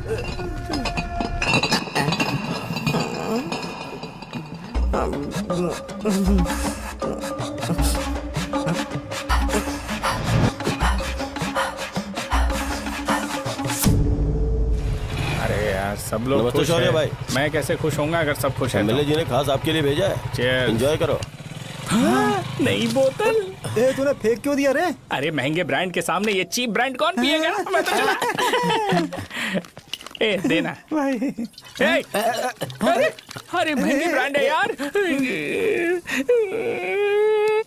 अरे यार, सब लोग नमस्ते खुश शौर्य हैं। भाई। मैं कैसे खुश होऊंगा अगर सब खुश हैं? एमएलए जी ने खास आपके लिए भेजा है। Cheers। एंजॉय करो। नई बोतल। तूने फेंक क्यों दिया रे? अरे महंगे ब्रांड के सामने ये चीप ब्रांड कौन पिएगा? मैं तो चला। ए देना भाई। अरे महंगी ब्रांड है यार,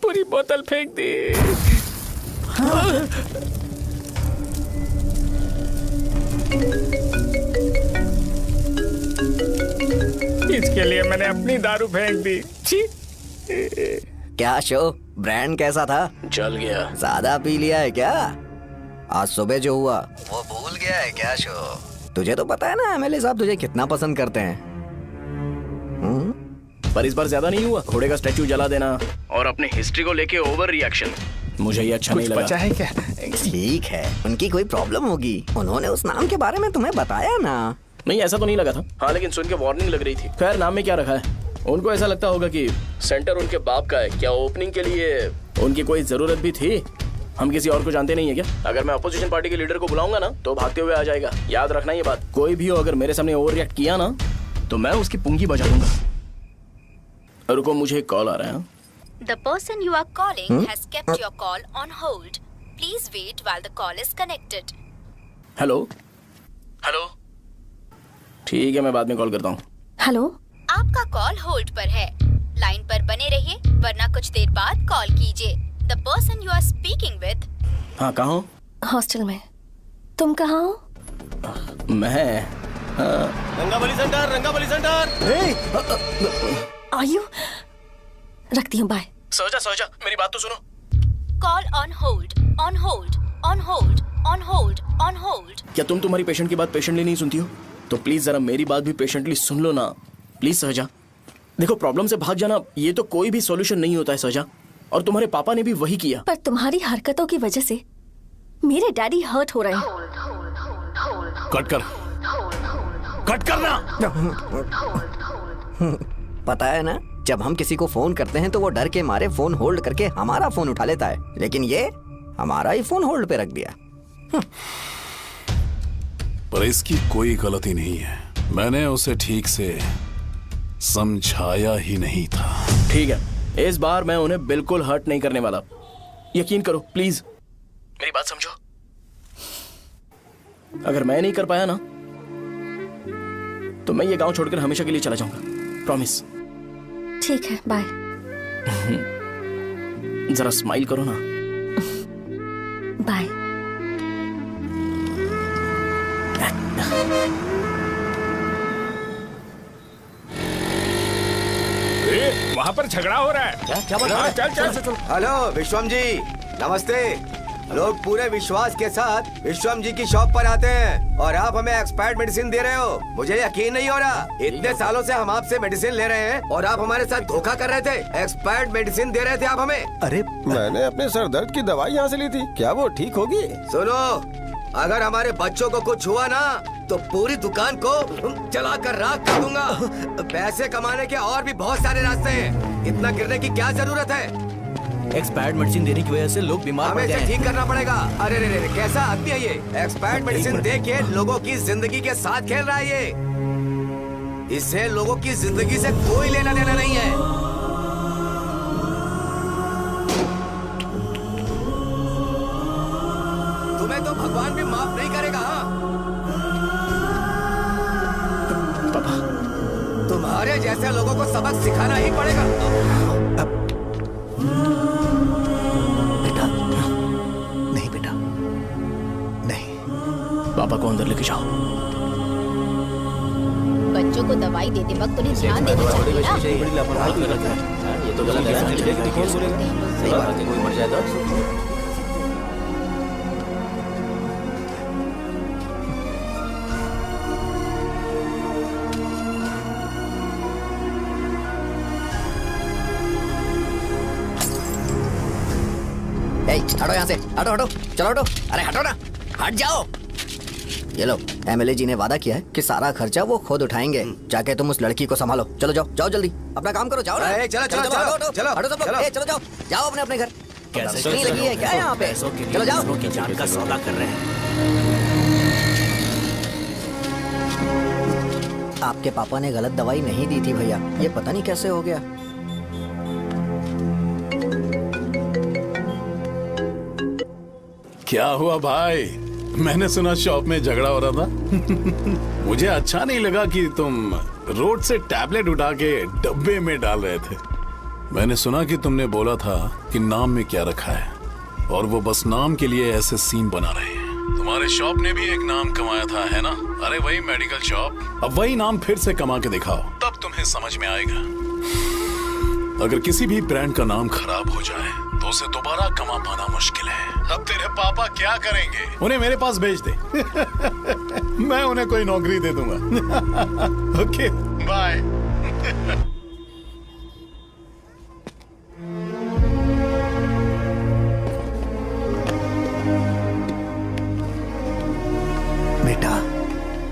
पूरी बोतल फेंक दी। इसके लिए मैंने अपनी दारू फेंक दी। छी। क्या शो, ब्रांड कैसा था? चल गया। ज्यादा पी लिया है क्या? आज सुबह जो हुआ वो भूल गया है क्या शो? तुझे तो पता है ना एमएलए साहब तुझे कितना पसंद करते हैं। पर इस बार ज्यादा नहीं हुआ। घोड़े का स्टैचू जला देना और अपने हिस्ट्री को लेके ओवर रिएक्शन, मुझे ये अच्छा नहीं लगा। बचा है क्या? ठीक है, उनकी कोई प्रॉब्लम होगी, उन्होंने उस नाम के बारे में तुम्हें बताया ना। नहीं, ऐसा तो नहीं लगा था। हाँ, लेकिन सुन के वार्निंग लग रही थी। खैर, नाम में क्या रखा है? उनको ऐसा लगता होगा कि सेंटर उनके बाप का है। क्या ओपनिंग के लिए उनकी कोई जरूरत भी थी? हम किसी और को जानते नहीं है क्या? अगर मैं अपोजिशन पार्टी के लीडर को बुलाऊंगा ना तो भागते हुए आ जाएगा। याद रखना ये बात। कोई भी हो अगर मेरे सामने ओवर रिएक्ट किया ना तो मैं उसकी पुंगी बजा दूंगा। रुको, मुझे एक कॉल आ रहा है। The person you are calling has kept your call on hold. Please wait while the call is connected. Hello hello, ठीक है मैं बाद में कॉल करता हूँ। हेलो, आपका कॉल होल्ड पर है। लाइन पर बने रहिए वरना कुछ देर बाद कॉल कीजिए। The person you are speaking with। हाँ, कहाँ हो? हॉस्टल में। तुम कहाँ हो? मैं रंगाबली सेंटर, रंगाबली सेंटर। आयु, रखती हूँ, बाय। सोचा मेरी बात तो सुनो। Call on hold, on hold, on hold, on hold, on hold. क्या तुम तुम्हारी पेशेंट की बात पेशेंटली नहीं सुनती हो? तो प्लीज जरा मेरी बात भी पेशेंटली सुन लो ना प्लीज। सहजा, देखो प्रॉब्लम से भाग जाना ये तो कोई भी सॉल्यूशन नहीं होता है सहजा, और तुम्हारे पापा ने भी वही किया। पर तुम्हारी हरकतों की वजह से मेरे डैडी हर्ट हो रहे हैं। कट करना। पता है ना, जब हम किसी को फोन करते हैं तो वो डर के मारे फोन होल्ड करके हमारा फोन उठा लेता है, लेकिन ये हमारा ही फोन होल्ड पे रख दिया। पर इसकी कोई गलती नहीं है, मैंने उसे ठीक से समझाया ही नहीं था। ठीक है, इस बार मैं उन्हें बिल्कुल हर्ट नहीं करने वाला, यकीन करो प्लीज। मेरी बात समझो। अगर मैं नहीं कर पाया ना तो मैं ये गांव छोड़कर हमेशा के लिए चला जाऊंगा, प्रॉमिस। ठीक है, बाय। जरा स्माइल करो ना। बाय। वहाँ पर झगड़ा हो रहा है। क्या बात है? चल। हेलो विश्वम जी, नमस्ते। लोग पूरे विश्वास के साथ विश्वम जी की शॉप पर आते हैं और आप हमें एक्सपायर्ड मेडिसिन दे रहे हो। मुझे यकीन नहीं हो रहा, इतने सालों से हम आपसे मेडिसिन ले रहे हैं और आप हमारे साथ धोखा कर रहे थे। एक्सपायर्ड मेडिसिन दे रहे थे आप हमें। अरे मैंने अपने सर दर्द की दवाई यहाँ से ली थी, क्या वो ठीक होगी? सुनो, अगर हमारे बच्चों को कुछ हुआ ना तो पूरी दुकान को जला कर राख कर दूंगा। पैसे कमाने के और भी बहुत सारे रास्ते हैं, इतना गिरने की क्या जरूरत है? एक्सपायर्ड मेडिसिन देने की वजह से लोग बीमार पड़ गए हैं। ठीक करना पड़ेगा। अरे रे रे, कैसा आदमी है ये? एक्सपायर्ड मेडिसिन दे के लोगों की जिंदगी के साथ खेल रहा है ये। इससे लोगों की जिंदगी से कोई लेना देना नहीं है। तुम्हें तो भगवान भी माफ नहीं करेगा। पापा, तुम्हारे जैसे लोगों को सबक सिखाना ही पड़ेगा। पापा को अंदर लेके जाओ। बच्चों को दवाई देते वक्त उन्हें ध्यान देना चाहिए ना। ये तो गलत है। कोई मर जाए तो हटो यहाँ से, हटो, चलो हटो। अरे हटो ना, हट जाओ। ये लो, एमएलए जी ने वादा किया है कि सारा खर्चा वो खुद उठाएंगे। जाके तुम उस लड़की को संभालो। चलो जाओ जल्दी, अपना काम करो। जाओ ना। चलो हटो सब लोग, चलो जाओ अपने घर। नहीं लगी है क्या यहाँ पे? चलो जाओ। जान का सौदा कर रहे हैं। आपके पापा ने गलत दवाई नहीं दी थी भैया, ये पता नहीं कैसे हो गया। क्या हुआ भाई? मैंने सुना शॉप में झगड़ा हो रहा था। मुझे अच्छा नहीं लगा कि तुम रोड से टैबलेट उठा के डब्बे में डाल रहे थे। मैंने सुना कि तुमने बोला था कि नाम में क्या रखा है, और वो बस नाम के लिए ऐसे सीन बना रहे हैं। तुम्हारे शॉप ने भी एक नाम कमाया था, है ना? अरे वही मेडिकल शॉप। अब वही नाम फिर से कमा के दिखाओ, तब तुम्हें समझ में आएगा। अगर किसी भी ब्रांड का नाम खराब हो जाए तो उसे दोबारा कमा पाना मुश्किल है। अब तेरे पापा क्या करेंगे? उन्हें मेरे पास भेज दे। मैं उन्हें कोई नौकरी दे दूंगा। Okay, bye. बेटा,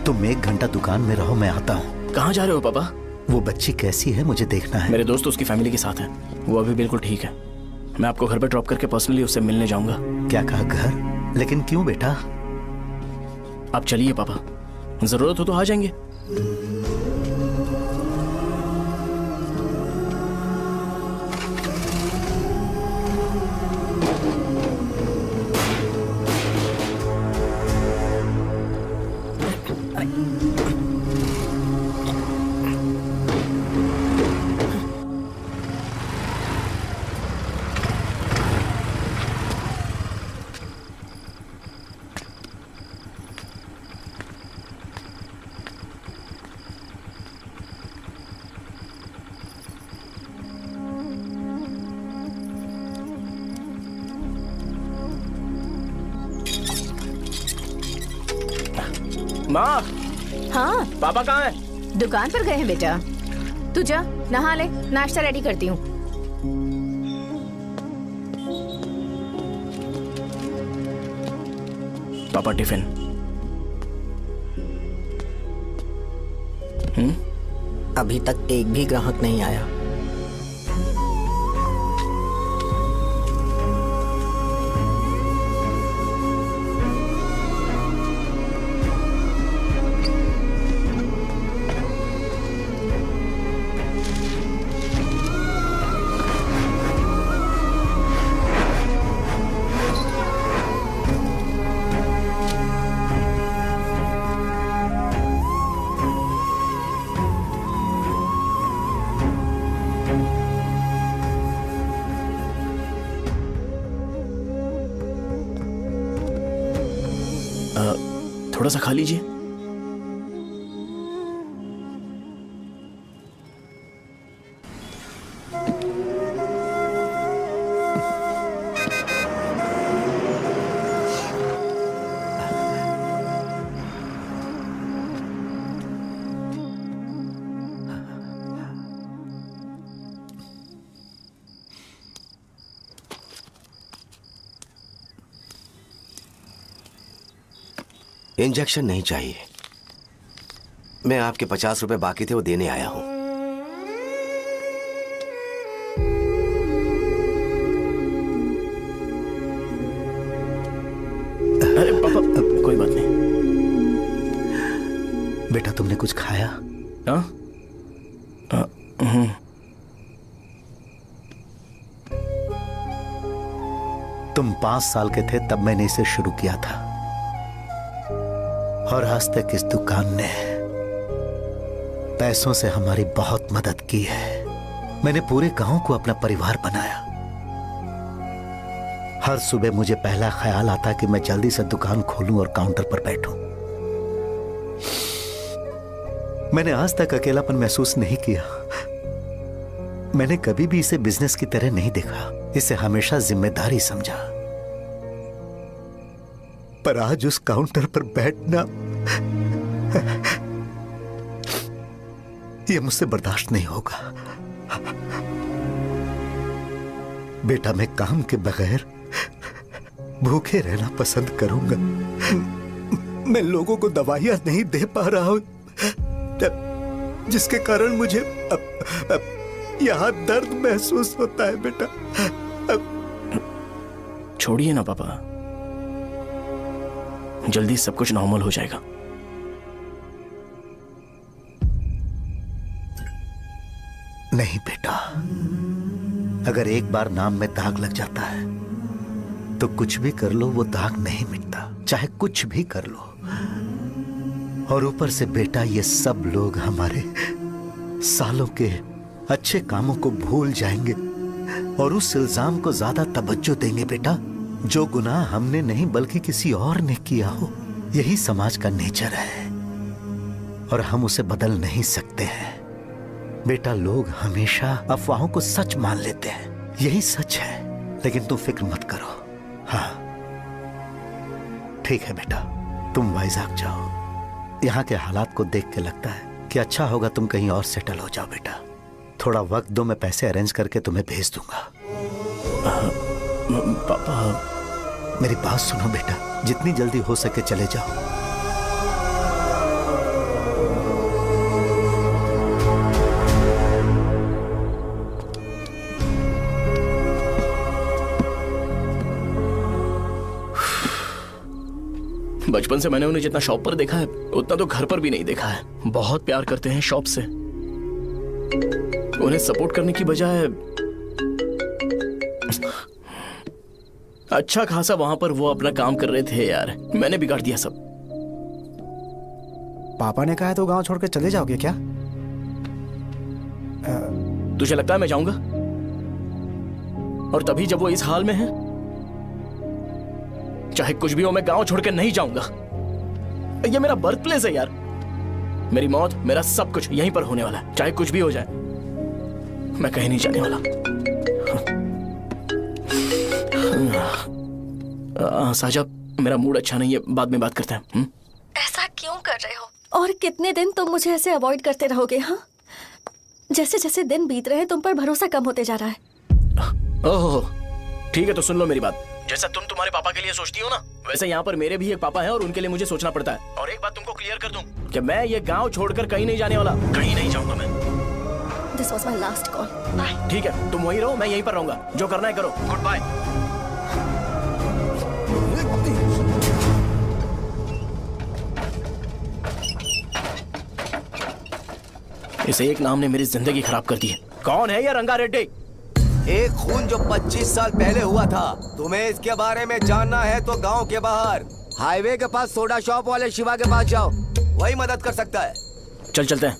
तुम 1 घंटा दुकान में रहो, मैं आता हूँ। कहाँ जा रहे हो पापा? वो बच्ची कैसी है मुझे देखना है। मेरे दोस्त उसकी फैमिली के साथ है, वो अभी बिल्कुल ठीक है। मैं आपको घर पे ड्रॉप करके पर्सनली उससे मिलने जाऊंगा। क्या कहा घर? लेकिन क्यों बेटा? आप चलिए पापा, जरूरत हो तो आ जाएंगे। माँ। हाँ पापा कहाँ हैं? दुकान पर गए हैं बेटा। तू जा नहा ले, नाश्ता रेडी करती हूँ। पापा टिफिन। अभी तक एक भी ग्राहक नहीं आया। थोड़ा सा खा लीजिए। इंजेक्शन नहीं चाहिए। मैं आपके 50 रुपए बाकी थे, वो देने आया हूं। अरे पापा, कोई बात नहीं। बेटा तुमने कुछ खाया? हाँ? तुम 5 साल के थे तब मैंने इसे शुरू किया था, और आज तक इस दुकान ने पैसों से हमारी बहुत मदद की है। मैंने पूरे गांव को अपना परिवार बनाया। हर सुबह मुझे पहला ख्याल आता कि मैं जल्दी से दुकान खोलूं और काउंटर पर बैठूं। मैंने आज तक अकेलापन महसूस नहीं किया। मैंने कभी भी इसे बिजनेस की तरह नहीं देखा, इसे हमेशा जिम्मेदारी समझा। पर आज उस काउंटर पर बैठना यह मुझसे बर्दाश्त नहीं होगा। बेटा मैं काम के बगैर भूखे रहना पसंद करूंगा। मैं लोगों को दवाइयां नहीं दे पा रहा हूं, जिसके कारण मुझे यहां दर्द महसूस होता है। बेटा छोड़िए ना पापा, जल्दी सब कुछ नॉर्मल हो जाएगा। नहीं बेटा, अगर एक बार नाम में दाग लग जाता है तो कुछ भी कर लो वो दाग नहीं मिटता, चाहे कुछ भी कर लो। और ऊपर से बेटा ये सब लोग हमारे सालों के अच्छे कामों को भूल जाएंगे और उस इल्जाम को ज्यादा तवज्जो देंगे बेटा जो गुनाह हमने नहीं बल्कि किसी और ने किया हो। यही समाज का नेचर है और हम उसे बदल नहीं सकते हैं। बेटा लोग हमेशा अफवाहों को सच मान लेते हैं, यही सच है। लेकिन तुम फिक्र मत करो। हाँ ठीक है बेटा, तुम वाइजाग जाओ। यहाँ के हालात को देख के लगता है कि अच्छा होगा तुम कहीं और सेटल हो जाओ। बेटा थोड़ा वक्त दो, मैं पैसे अरेंज करके तुम्हें भेज दूंगा। पापा मेरी बात सुनो बेटा, जितनी जल्दी हो सके चले जाओ। बचपन से मैंने उन्हें जितना शॉप पर देखा है उतना तो घर पर भी नहीं देखा है। बहुत प्यार करते हैं शॉप से। उन्हें सपोर्ट करने की बजाय अच्छा खासा वहां पर वो अपना काम कर रहे थे यार। मैंने बिगाड़ दिया सब। पापा ने कहा है तो गांव छोड़कर चले जाओगे क्या? तुझे लगता है मैं जाऊंगा? और तभी जब वो इस हाल में है, चाहे कुछ भी हो मैं गांव छोड़कर नहीं जाऊंगा। ये मेरा बर्थ प्लेस है यार। मेरी मौत, मेरा सब कुछ यहीं पर होने वाला है। चाहे कुछ भी हो जाए मैं कहीं नहीं जाने वाला। साहब मेरा मूड अच्छा नहीं है, बाद में बात करते हैं। ऐसा क्यों कर रहे हो? और कितने दिन तुम मुझे ऐसे अवॉइड करते रहोगे? हाँ, जैसे जैसे दिन बीत रहे हैं तुम पर भरोसा कम होते जा रहा है। ओह ठीक है, तो सुन लो मेरी बात। जैसा तुम तुम्हारे पापा के लिए सोचती हो ना, वैसे यहाँ पर मेरे भी एक पापा हैं और उनके लिए मुझे सोचना पड़ता है। और एक बात तुमको क्लियर कर दूं कि मैं ये गांव छोड़कर कहीं नहीं जाने वाला। कहीं नहीं जाऊंगा मैं। This was my last call. Bye. ठीक है, तुम वहीं रहो, मैं यहीं पर रहूंगा। जो करना है करो। Good bye. इस एक नाम ने मेरी जिंदगी खराब कर दी है। कौन है ये रंगा रेड्डी? एक खून जो 25 साल पहले हुआ था। तुम्हें इसके बारे में जानना है तो गांव के बाहर हाईवे के पास सोडा शॉप वाले शिवा के पास जाओ, वही मदद कर सकता है। चल चलते हैं।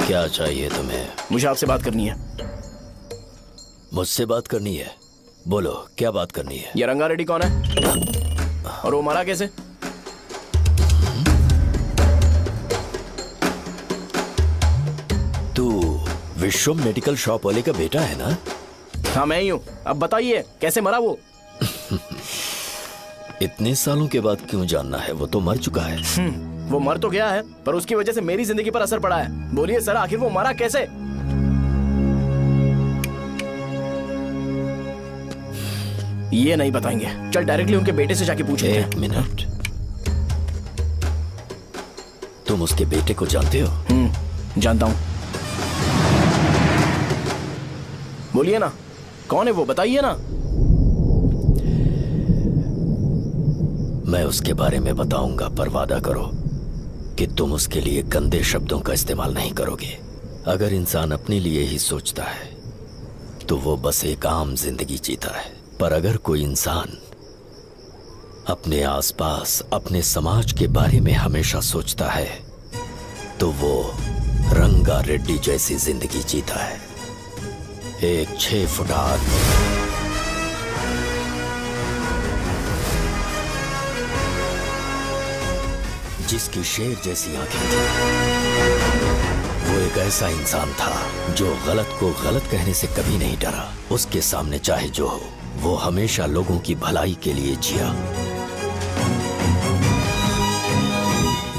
क्या चाहिए तुम्हें? मुझे आपसे बात करनी है। मुझसे बात करनी है? बोलो क्या बात करनी है? ये रंगा रेड्डी कौन है और वो मरा कैसे? तू विश्वम मेडिकल शॉप वाले का बेटा है ना? हाँ मैं ही हूँ। अब बताइए कैसे मरा वो? इतने सालों के बाद क्यों जानना है? वो तो मर चुका है। वो मर तो गया है पर उसकी वजह से मेरी जिंदगी पर असर पड़ा है। बोलिए सर, आखिर वो मरा कैसे? ये नहीं बताएंगे। चल डायरेक्टली उनके बेटे से जाके पूछेंगे। एक मिनट, तुम उसके बेटे को जानते हो? जानता हूं। बोलिए ना, कौन है वो? बताइए ना। मैं उसके बारे में बताऊंगा, पर वादा करो कि तुम उसके लिए गंदे शब्दों का इस्तेमाल नहीं करोगे। अगर इंसान अपने लिए ही सोचता है तो वो बस एक आम जिंदगी जीता है, पर अगर कोई इंसान अपने आसपास, अपने समाज के बारे में हमेशा सोचता है तो वो रंगा रेड्डी जैसी जिंदगी जीता है। एक 6 फुट आदमी जिसकी शेर जैसी आंखें थी। वो एक ऐसा इंसान था जो गलत को गलत कहने से कभी नहीं डरा। उसके सामने चाहे जो हो, वो हमेशा लोगों की भलाई के लिए जिया।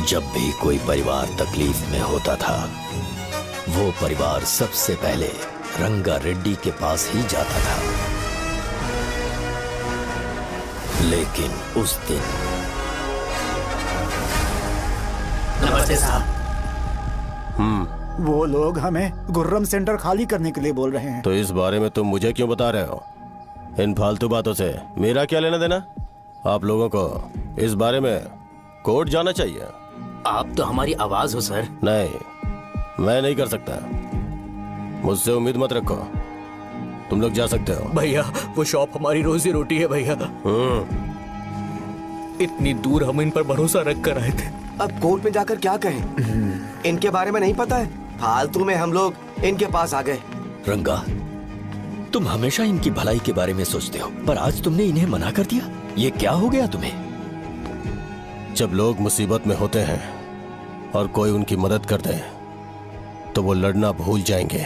जब भी कोई परिवार तकलीफ में होता था, वो परिवार सबसे पहले रंगा रेड्डी के पास ही जाता था। लेकिन उस दिन नमस्ते साहब। वो लोग हमें गुर्रम सेंटर खाली करने के लिए बोल रहे हैं। तो इस बारे में तुम मुझे क्यों बता रहे हो? इन फालतू बातों से मेरा क्या लेना देना? आप लोगों को इस बारे में कोर्ट जाना चाहिए। आप तो हमारी आवाज हो सर। नहीं, मैं नहीं कर सकता। मुझसे उम्मीद मत रखो। तुम लोग जा सकते हो। भैया वो शॉप हमारी रोजी रोटी है भैया। इतनी दूर हम इन पर भरोसा रख कर आए थे। अब कोर्ट में जाकर क्या कहें? इनके बारे में नहीं पता है। फालतू में हम लोग इनके पास आ गए। रंगा, तुम हमेशा इनकी भलाई के बारे में सोचते हो, पर आज तुमने इन्हें मना कर दिया। ये क्या हो गया तुम्हें? जब लोग मुसीबत में होते हैं और कोई उनकी मदद कर दे तो वो लड़ना भूल जाएंगे।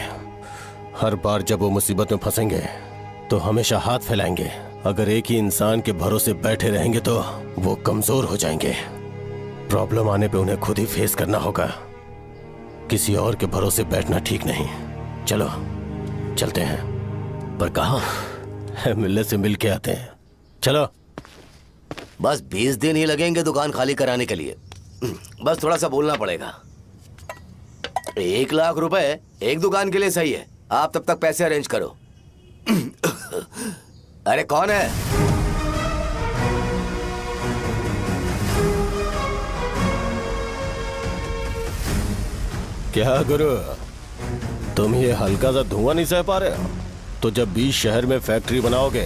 हर बार जब वो मुसीबत में फंसेंगे तो हमेशा हाथ फैलाएंगे। अगर एक ही इंसान के भरोसे बैठे रहेंगे तो वो कमजोर हो जाएंगे। प्रॉब्लम आने पे उन्हें खुद ही फेस करना होगा। किसी और के भरोसे बैठना ठीक नहीं। चलो चलते हैं। पर कहाँ? मिलने से मिल के आते हैं। चलो। बस 20 दिन ही लगेंगे दुकान खाली कराने के लिए। बस थोड़ा सा बोलना पड़ेगा। 1 लाख रुपए एक दुकान के लिए सही है। आप तब तक पैसे अरेंज करो। अरे कौन है? क्या गुरु, तुम ये हल्का सा धुआं नहीं सह पा रहे हो? तो जब बीच शहर में फैक्ट्री बनाओगे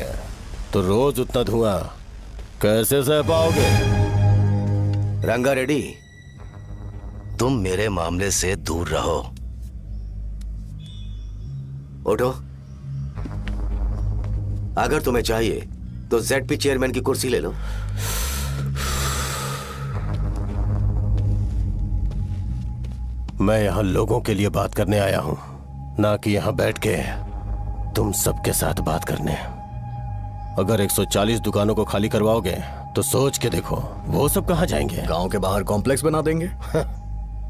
तो रोज उतना धुआं कैसे सह पाओगे? रंगा रेड्डी, तुम मेरे मामले से दूर रहो। उठो। अगर तुम्हें चाहिए तो जेडपी चेयरमैन की कुर्सी ले लो। मैं यहां लोगों के लिए बात करने आया हूं, ना कि यहां बैठ के तुम सबके साथ बात करने। अगर 140 दुकानों को खाली करवाओगे तो सोच के देखो वो सब कहां जाएंगे? गांव के बाहर कॉम्प्लेक्स बना देंगे।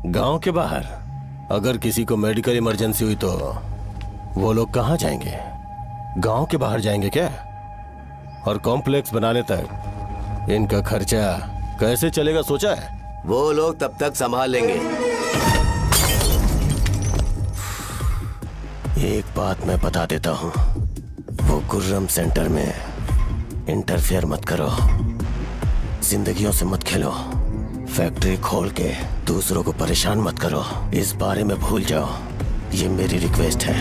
गांव के बाहर? अगर किसी को मेडिकल इमरजेंसी हुई तो वो लोग कहां जाएंगे? गांव के बाहर जाएंगे क्या? और कॉम्प्लेक्स बनाने तक इनका खर्चा कैसे चलेगा सोचा है? वो लोग तब तक संभाल लेंगे। एक बात मैं बता देता हूं, वो गुर्रम सेंटर में इंटरफेयर मत करो, जिंदगियों से मत खेलो, फैक्ट्री खोल के दूसरों को परेशान मत करो। इस बारे में भूल जाओ, ये मेरी रिक्वेस्ट है।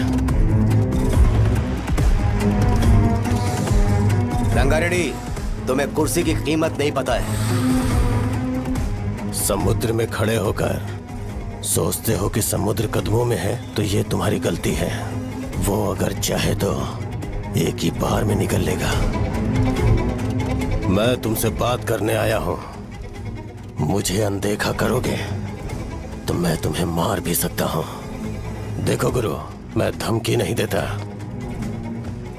रंगा रेड्डी, तुम्हें कुर्सी की कीमत नहीं पता है। समुद्र में खड़े होकर सोचते हो कि समुद्र कदमों में है तो ये तुम्हारी गलती है। वो अगर चाहे तो एक ही बार में निकल लेगा। मैं तुमसे बात करने आया हूं, मुझे अनदेखा करोगे तो मैं तुम्हें मार भी सकता हूं। देखो गुरु, मैं धमकी नहीं देता,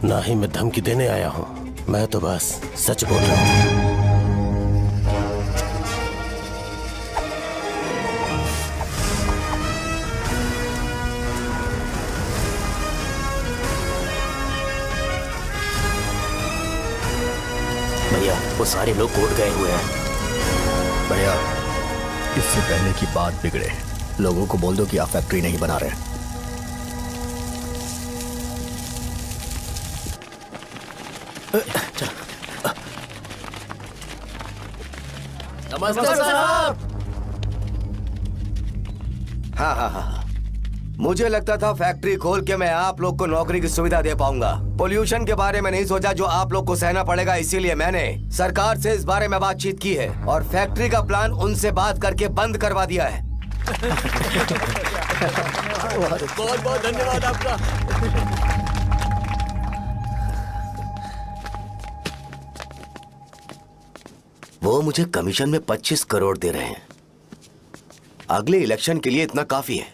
ना ही मैं धमकी देने आया हूं, मैं तो बस सच बोल रहा हूं। भैया वो सारे लोग कोर्ट गए हुए हैं। भैया इससे पहले की बात बिगड़े, लोगों को बोल दो कि आप फैक्ट्री नहीं बना रहे। नमस्कार साहब। हाँ हाँ हाँ, मुझे लगता था फैक्ट्री खोल के मैं आप लोग को नौकरी की सुविधा दे पाऊंगा। पोल्यूशन के बारे में नहीं सोचा जो आप लोग को सहना पड़ेगा, इसीलिए मैंने सरकार से इस बारे में बातचीत की है और फैक्ट्री का प्लान उनसे बात करके बंद करवा दिया है। बहुत बहुत धन्यवाद आपका। वो मुझे कमीशन में 25 करोड़ दे रहे हैं। अगले इलेक्शन के लिए इतना काफी है।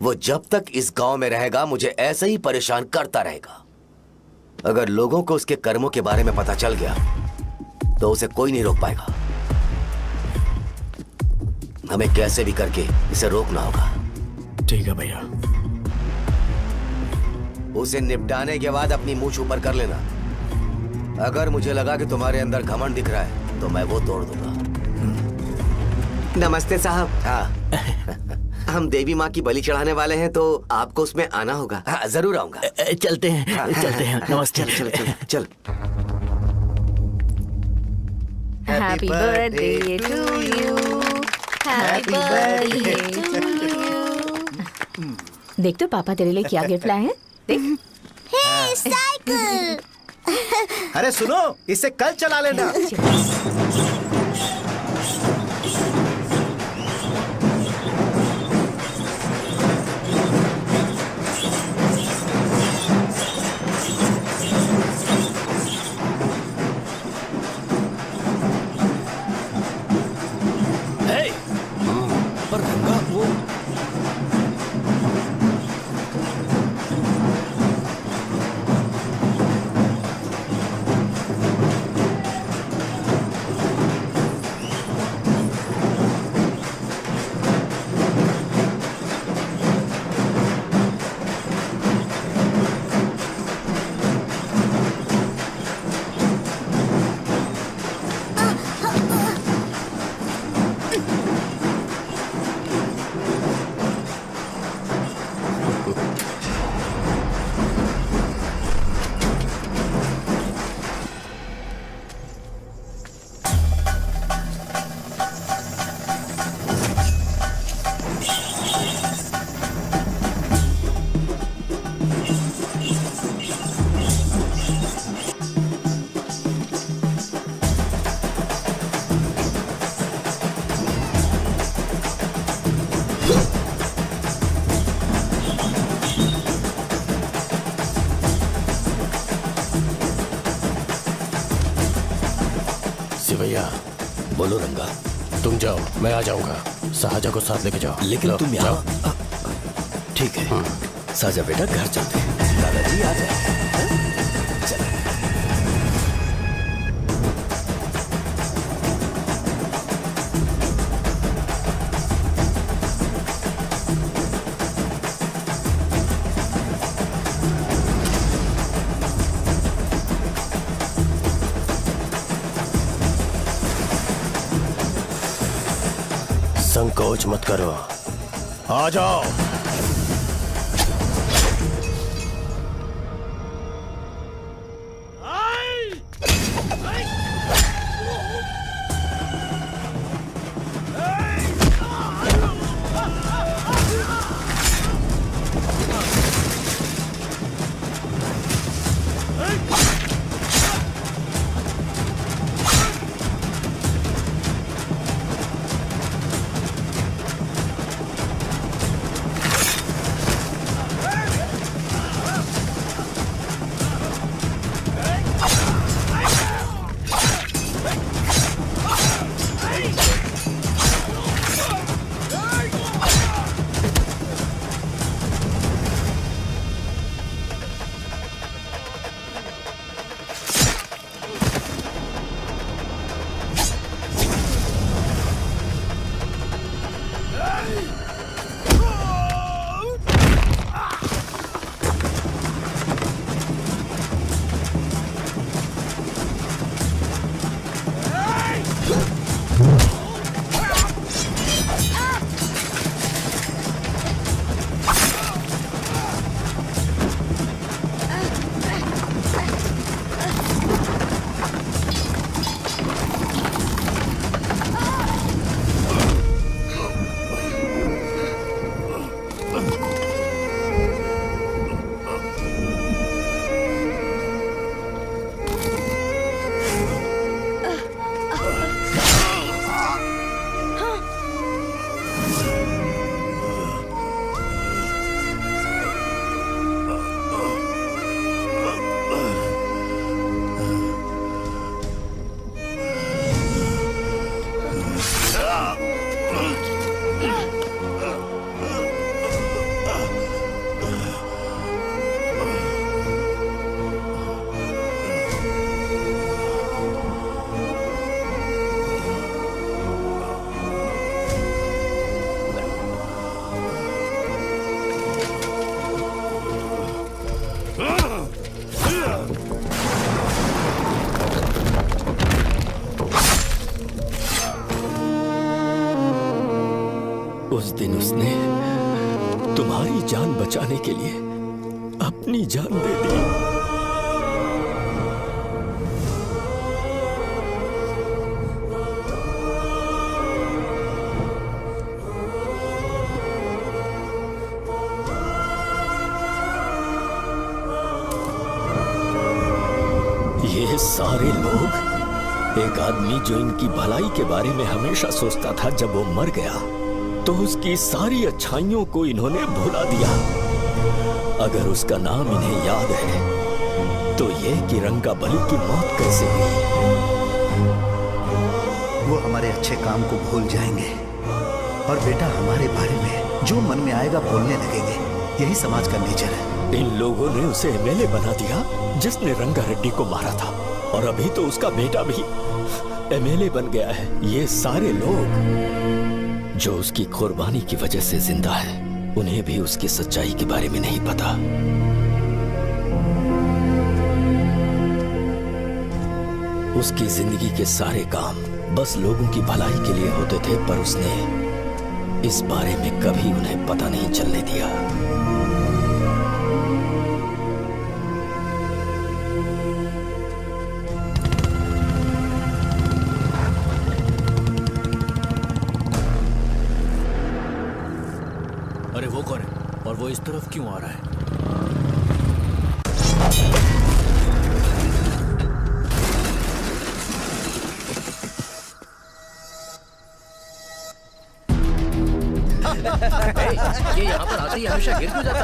वो जब तक इस गांव में रहेगा मुझे ऐसे ही परेशान करता रहेगा। अगर लोगों को उसके कर्मों के बारे में पता चल गया तो उसे कोई नहीं रोक पाएगा। हमें कैसे भी करके इसे रोकना होगा। ठीक है भैया। उसे निपटाने के बाद अपनी मूंछ ऊपर कर लेना। अगर मुझे लगा कि तुम्हारे अंदर घमंड दिख रहा है तो मैं वो तोड़ दूंगा। नमस्ते साहब। हाँ हम देवी माँ की बलि चढ़ाने वाले हैं तो आपको उसमें आना होगा। हाँ, जरूर आऊंगा। चलते हैं। हाँ, चलते हैं। नमस्ते। चल चल चल चल। Happy birthday to you. Happy birthday to you. देख तो पापा तेरे लिए क्या गिफ्ट लाए हैं। देख। हे साइकिल। अरे सुनो, इसे कल चला लेना। पर रंगा वो भैया बोलो रंगा, तुम जाओ, मैं आ जाऊंगा। साजा को साथ लेके जाओ। लेकिन तुम यहाँ, ठीक है साजा बेटा, घर चलते हैं। दादाजी आ जाए। संकोच मत करो, आ जाओ। उस दिन उसने तुम्हारी जान बचाने के लिए अपनी जान दे दी। ये सारे लोग, एक आदमी जो इनकी भलाई के बारे में हमेशा सोचता था, जब वो मर गया तो उसकी सारी अच्छाइयों को इन्होंने भुला दिया। अगर उसका नाम इन्हें याद है तो ये कि रंगाबली की मौत कैसे हुई। वो हमारे अच्छे काम को भूल जाएंगे और बेटा हमारे बारे में जो मन में आएगा बोलने लगेंगे। यही समाज का नेचर है। इन लोगों ने उसे एमएलए बना दिया जिसने रंगा रेड्डी को मारा था, और अभी तो उसका बेटा भी एमएलए बन गया है। ये सारे लोग जो उसकी कुर्बानी की वजह से जिंदा है, उन्हें भी उसकी सच्चाई के बारे में नहीं पता। उसकी जिंदगी के सारे काम बस लोगों की भलाई के लिए होते थे, पर उसने इस बारे में कभी उन्हें पता नहीं चलने दिया। अरे वो कौन है और वो इस तरफ क्यों आ रहा है? ये यहाँ पर आते ही हमेशा गिर क्यों जाता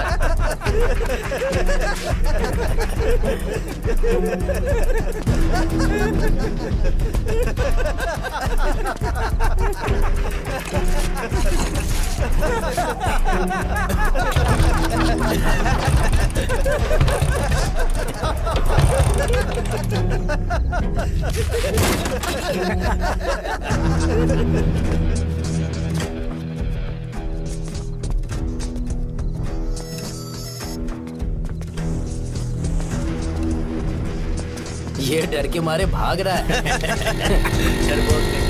ये डर के मारे भाग रहा है। डरपोक नहीं।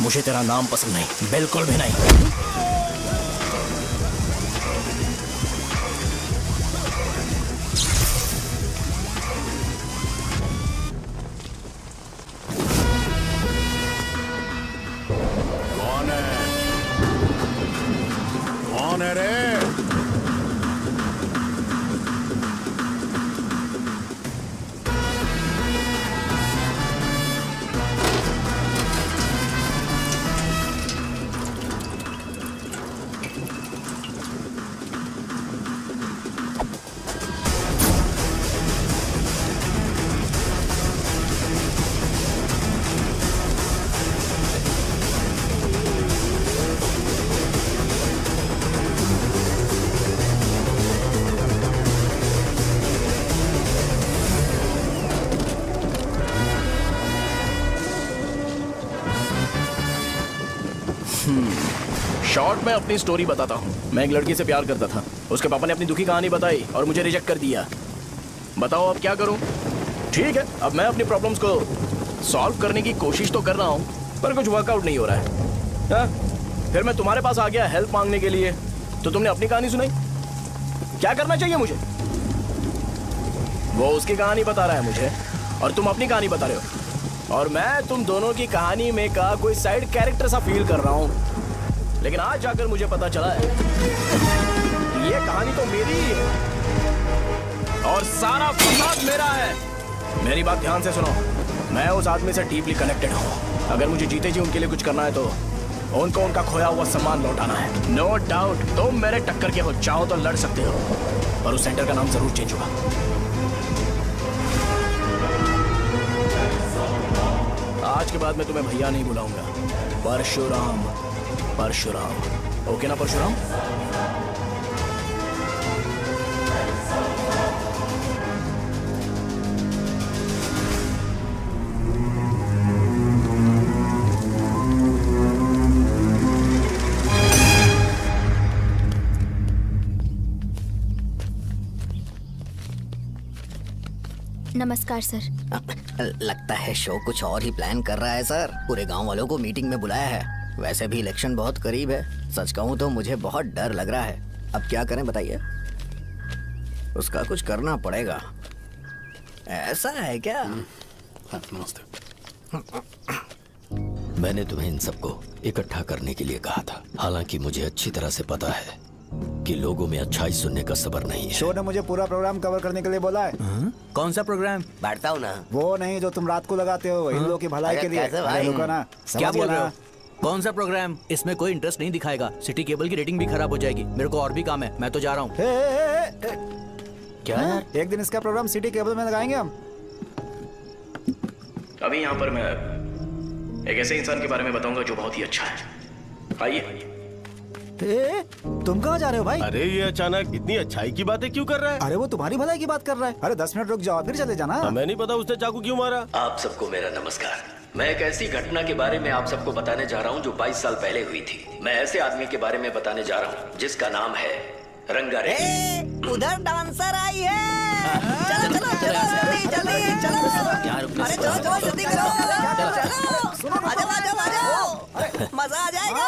मुझे तेरा नाम पसंद नहीं, बिल्कुल भी नहीं। कौन है? कौन है रे? शॉर्ट में अपनी स्टोरी बताता हूँ। मैं एक लड़की से प्यार करता था। उसके पापा ने अपनी दुखी कहानी बताई और मुझे रिजेक्ट कर दिया। बताओ अब क्या करूँ? ठीक है, अब मैं अपनी प्रॉब्लम्स को सॉल्व करने की कोशिश तो कर रहा हूँ, पर कुछ वर्कआउट नहीं हो रहा है। फिर मैं तुम्हारे पास आ गया हेल्प मांगने के लिए, तो तुमने अपनी कहानी सुनाई। क्या करना चाहिए मुझे? वो उसकी कहानी बता रहा है मुझे और तुम अपनी कहानी बता रहे हो, और मैं तुम दोनों की कहानी में का कोई साइड कैरेक्टर सा फील कर रहा हूँ। लेकिन आज जाकर मुझे पता चला है ये कहानी तो मेरी ही है और सारा फसाद मेरा है। मेरी बात ध्यान से सुनो, मैं उस आदमी से डीपली कनेक्टेड हूँ। अगर मुझे जीते जी उनके लिए कुछ करना है तो उनको उनका खोया हुआ सम्मान लौटाना है। नो डाउट तुम मेरे टक्कर के हो, चाहो तो लड़ सकते हो, पर उस सेंटर का नाम जरूर चेंज होगा। आज के बाद मैं तुम्हें भैया नहीं बुलाऊंगा, परशुराम। परशुराम, ओके ना परशुराम? नमस्कार सर। लगता है शो कुछ और ही प्लान कर रहा है सर। पूरे गांव वालों को मीटिंग में बुलाया है। वैसे भी इलेक्शन बहुत करीब है। सच कहूँ तो मुझे बहुत डर लग रहा है। अब क्या करें बताइए? उसका कुछ करना पड़ेगा। ऐसा है क्या? मैंने तुम्हें इन सबको इकट्ठा करने के लिए कहा था। हालांकि मुझे अच्छी तरह से पता है कि लोगों में अच्छाई सुनने का सब्र नहीं है। शो ने मुझे पूरा प्रोग्राम कवर करने के लिए बोला है। कौन सा प्रोग्राम? बैठता हूँ ना। वो नहीं जो तुम रात को लगाते हो इन लोगों की भलाई के लिए। रुको ना, क्या बोल रहे हो? कौन सा प्रोग्राम? इसमें कोई इंटरेस्ट नहीं दिखाएगा। सिटी केबल की रेटिंग भी खराब हो जाएगी। मेरे को और भी काम है, मैं तो जा रहा हूँ। क्या यार? एक दिन इसका प्रोग्राम सिटी केबल में लगाएंगे हम। अभी यहाँ पर मैं एक ऐसे इंसान के बारे में बताऊंगा जो बहुत ही अच्छा है। आइए। तुम कहाँ जा रहे हो भाई? अरे ये अचानक इतनी अच्छाई की बातें क्यों कर रहा है? अरे वो तुम्हारी भलाई की बात कर रहा है। अरे 10 मिनट रुक जाओ फिर चले जाना। हमें नहीं पता उसने चाकू क्यों मारा। आप सबको मेरा नमस्कार। मैं एक ऐसी घटना के बारे में आप सबको बताने जा रहा हूं जो 22 साल पहले हुई थी। मैं ऐसे आदमी के बारे में बताने जा रहा हूं जिसका नाम है रंगा रेड्डी। उधर डांसर आई है। चलो चलो चलो जल्दी जल्दी चलो। अरे चलो चलो जल्दी करो। चलो आ जाओ आ जाओ मजा आ जाएगा।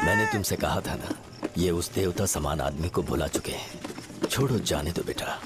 मैंने तुमसे कहा था ना, ये उस देवता समान आदमी को भुला चुके हैं। छोड़ो, जाने दो बेटा।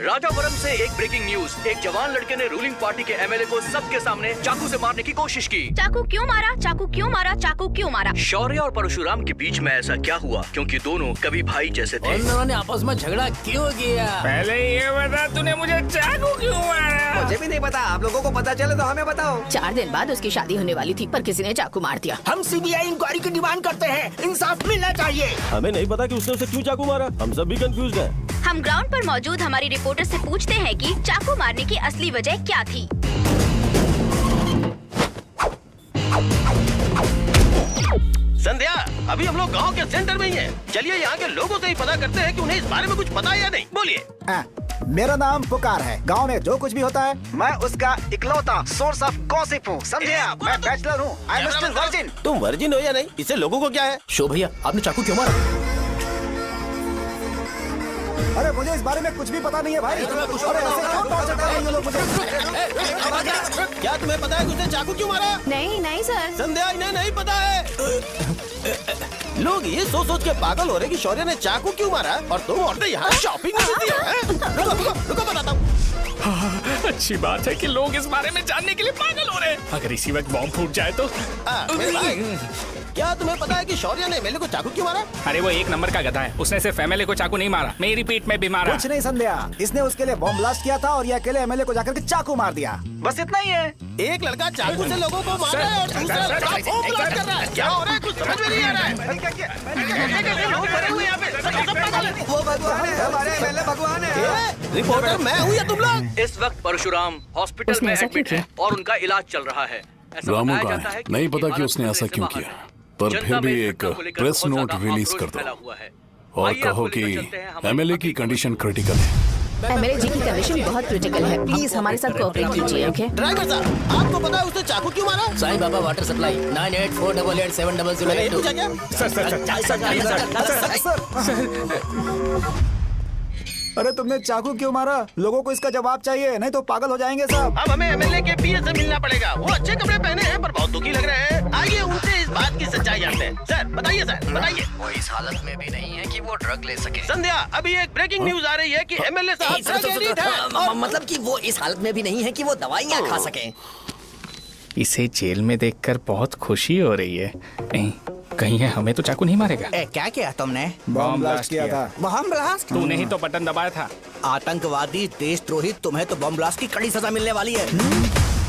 राजापुरम से एक ब्रेकिंग न्यूज। एक जवान लड़के ने रूलिंग पार्टी के एमएलए को सबके सामने चाकू से मारने की कोशिश की। चाकू क्यों मारा? चाकू क्यों मारा? चाकू क्यों मारा? शौर्य और परशुराम के बीच में ऐसा क्या हुआ? क्योंकि दोनों कभी भाई जैसे थे। उन दोनों ने आपस में झगड़ा क्यों किया? पहले ये बता, तूने मुझे चाकू क्यों मारा? मुझे भी नहीं पता। आप लोगों को पता चले तो हमें बताओ। 4 दिन बाद उसकी शादी होने वाली थी, पर किसी ने चाकू मार दिया। हम सीबीआई इंक्वायरी की डिमांड करते हैं। इंसाफ मिलना चाहिए। हमें नहीं पता कि उसने उसे क्यों चाकू मारा। हम सब भी कंफ्यूज हैं। हम ग्राउंड पर मौजूद हमारी रिपोर्टर से पूछते हैं कि चाकू मारने की असली वजह क्या थी। संध्या, अभी हम लोग गांव के सेंटर में ही हैं। चलिए यहाँ के लोगों से ही पता करते हैं कि उन्हें इस बारे में कुछ पता है या नहीं। बोलिए। मेरा नाम पुकार है। गांव में जो कुछ भी होता है मैं उसका इकलौता सोर्स ऑफ गॉसिप हूँ, समझे आप? मैं बैचलर हूँ। I am still virgin. तुम वर्जिन हो या नहीं, इससे लोगों को क्या है? शो भैया, आपने चाकू क्यों मारा? अरे मुझे इस बारे में कुछ भी पता नहीं है भाई। अरे ऐसे क्यों टॉर्चर कर रहे हैं ये लोग मुझे? क्या तुम्हें पता है कि उसने चाकू क्यों मारा? नहीं नहीं सर। संध्या, इन्हें नहीं पता है। लोग ये सोच सोच के पागल हो रहे कि शौर्य ने चाकू क्यों मारा और तुम औरतें यहाँ शॉपिंग में होती हैं। रुको बताता हूँ। अच्छी बात है कि लोग इस बारे में जानने के लिए पागल हो रहे हैं। अगर इसी वक्त बॉम्ब फूट जाए तो। मेरे भाई, क्या तुम्हें पता है कि शौर्य ने एमएलए को चाकू क्यों मारा? अरे वो एक नंबर का गधा है। उसने सिर्फ एमएलए को चाकू नहीं मारा, मेरी पीठ में भी मारा। कुछ नहीं संध्या, इसने उसके लिए बॉम्ब ब्लास्ट किया था और ये अकेले एमएलए को जाकर के चाकू मार दिया। बस इतना ही है। एक लड़का चाकू से लोगों को मार रहा है और दूसरा लड़का बॉम्ब ब्लास्ट कर रहा है। क्या हो रहा है? कुछ समझ में नहीं आ रहा है। लोग भरे हुए यहाँ पे, सब पागल हैं। वो भगवान है, हमारे एमएलए भगवान है। रिपोर्टर मैं हूँ या तुम लोग? इस वक्त परशुराम हॉस्पिटल में एडमिट है और उनका इलाज चल रहा है। रामू का है, नहीं पता कि उसने ऐसा क्यों किया, पर फिर भी एक प्रेस नोट रिलीज कर दो और कहो कि एमएलए की कंडीशन क्रिटिकल है। एमएलए जी की कंडीशन बहुत क्रिटिकल है। प्लीज हमारे साथ कोऑपरेट कीजिए। ओके ड्राइवर साहब, आपको पता है उसने चाकू क्यों मारा? Sai Baba water supply 9848870082। अरे तुमने चाकू क्यों मारा? लोगों को इसका जवाब चाहिए, नहीं तो पागल हो जाएंगे सब। अब हमें एमएलए के पीए से मिलना पड़ेगा। वो अच्छे कपड़े पहने हैं पर बहुत दुखी लग रहे हैं। आइए उनसे इस बात की सच्चाई जानते हैं। सर बताइए, सर बताइए। वो इस हालत में भी नहीं है कि वो ड्रग ले सके। संध्या, अभी एक ब्रेकिंग न्यूज आ रही है कि एमएलए साहब ड्रग एडिक्ट हैं। मतलब कि वो इस हालत में भी नहीं है कि वो दवाइयाँ खा सके। इसे जेल में देखकर बहुत खुशी हो रही है। कहीं है हमें तो चाकू नहीं मारेगा। क्या किया तुमने? बॉम्ब ब्लास्ट किया था। Bomb blast? तूने ही तो बटन दबाया था। आतंकवादी, देशद्रोही, तुम्हें तो बॉम्ब ब्लास्ट की कड़ी सजा मिलने वाली है।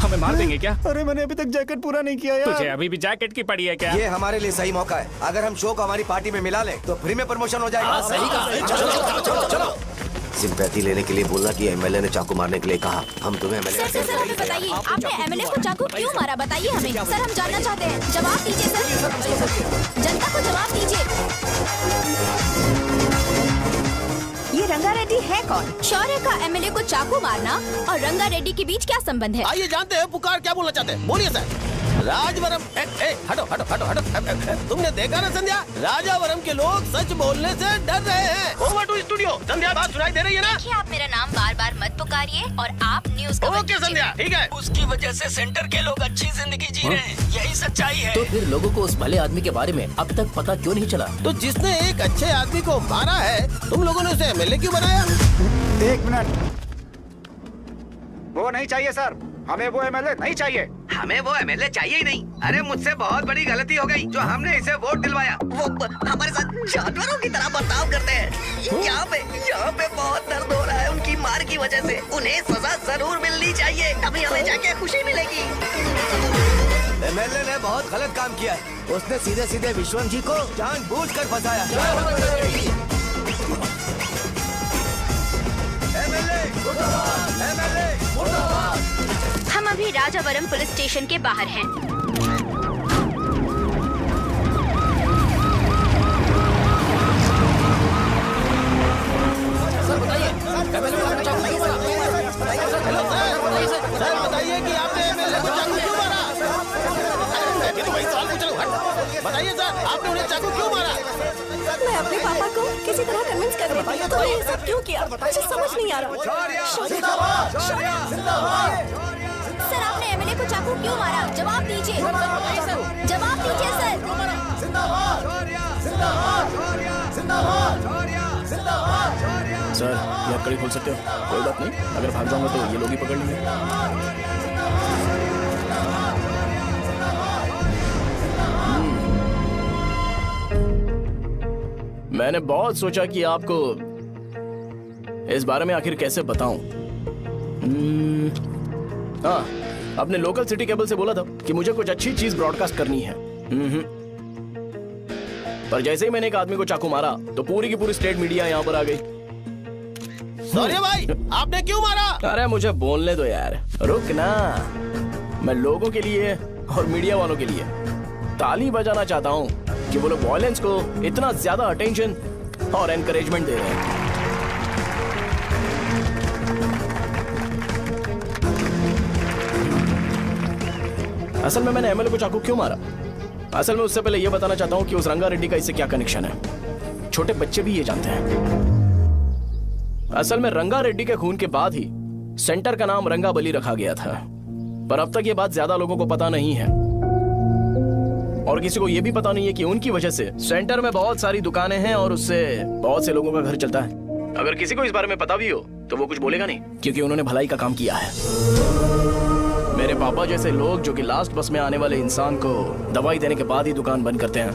हमें मार देंगे क्या? अरे मैंने अभी तक जैकेट पूरा नहीं किया यार। तुझे अभी भी जैकेट की पड़ी है क्या? ये हमारे लिए सही मौका है। अगर हम शो को हमारी पार्टी में मिला ले तो फ्री में प्रमोशन हो जाएगा। सही कहा। चलो। सिंपैथी लेने के लिए बोला कि एमएलए ने चाकू मारने के लिए कहा। हम तुम्हें एमएलए सर हमें बताइए, आपने एमएलए को चाकू क्यों मारा? बताइए हमें। सर हम जानना चाहते हैं। जवाब दीजिए सर। जनता को जवाब दीजिए। ये रंगा रेड्डी है कौन? शौर्य का एमएलए को चाकू मारना और रंगा रेड्डी के बीच क्या संबंध है? आइए जानते हैं पुकार क्या बोलना चाहते हैं। बोलिए सर। राजवरम हटो हटो हटो हटो। तुमने देखा ना संध्या, राजावरम के लोग सच बोलने से डर रहे हैं। Over to studio. संध्या बात सुनाई दे रही है ना? देखिए, आप मेरा नाम बार बार मत पुकारिए और आप न्यूज़ कवर ओके संध्या, ठीक है। उसकी वजह से सेंटर के लोग अच्छी जिंदगी जी रहे हैं, यही सच्चाई है। तो फिर लोगों को उस भले आदमी के बारे में अब तक पता क्यों नहीं चला? तो जिसने एक अच्छे आदमी को मारा है, तुम लोगों ने उसे एमएलए क्यों बनाया? 1 मिनट, वो नहीं चाहिए सर, हमें वो एमएलए नहीं चाहिए। हमें वो एमएलए चाहिए ही नहीं। अरे मुझसे बहुत बड़ी गलती हो गई जो हमने इसे वोट दिलवाया। वो हमारे साथ जानवरों की तरह बर्ताव करते हैं। यहाँ पे बहुत दर्द हो रहा है उनकी मार की वजह से। उन्हें सजा जरूर मिलनी चाहिए, तभी हमें जाके खुशी मिलेगी। एमएलए ने बहुत गलत काम किया है। उसने सीधे सीधे विश्वम जी को जानबूझकर फंसाया। हम अभी राजावरम पुलिस स्टेशन के बाहर हैं। सर बताइए, सर बताइए कि आपने एमएलए को चाकू क्यों मारा? मैं तो वही सवाल पूछ रहा हूँ। बताइए सर, आपने उन्हें चाकू क्यों मारा? मैं अपने पापा को किसी तरह कन्विंस कर रही थी। तो ये सब क्यों किया मुझे समझ नहीं आ रहा। सर, आपने एमएलए को चाकू क्यों मारा? जवाब दीजिए, जवाब दीजिए सर। सर, ये हथकड़ी खोल सकते हो? कोई बात नहीं, अगर भाग जाऊंगा तो ये लोग ही पकड़ लेंगे। मैंने बहुत सोचा कि आपको इस बारे में आखिर कैसे बताऊं। हाँ, अपने लोकल सिटी केबल से बोला था कि मुझे कुछ अच्छी चीज ब्रॉडकास्ट करनी है। पर जैसे ही मैंने एक आदमी को चाकू मारा तो पूरी की पूरी स्टेट मीडिया यहाँ पर आ गई। सॉरी भाई, आपने क्यों मारा? अरे मुझे बोलने दो यार, रुक ना। मैं लोगों के लिए और मीडिया वालों के लिए ताली बजाना चाहता हूँ कि वो लोग वायलेंस को इतना ज्यादा अटेंशन और एनकरेजमेंट दे रहे हैं। असल में मैंने एमएलए को चाकू क्यों मारा? असल में उससे पहले यह बताना चाहता हूं कि उस रंगा रेड्डी का इससे क्या कनेक्शन है। छोटे बच्चे भी ये जानते हैं। असल में रंगा रेड्डी के खून के बाद ही सेंटर का नाम रंगाबली रखा गया था, पर अब तक ये बात ज्यादा लोगों को पता नहीं है और किसी को यह भी पता नहीं है कि उनकी वजह से सेंटर में बहुत सारी दुकानें हैं और उससे बहुत से लोगों का घर चलता है। अगर किसी को इस बारे में पता भी हो तो वो कुछ बोलेगा नहीं, क्योंकि उन्होंने भलाई का काम किया है। मेरे पापा जैसे लोग जो कि लास्ट बस में आने वाले इंसान को दवाई देने के बाद ही दुकान बंद करते हैं,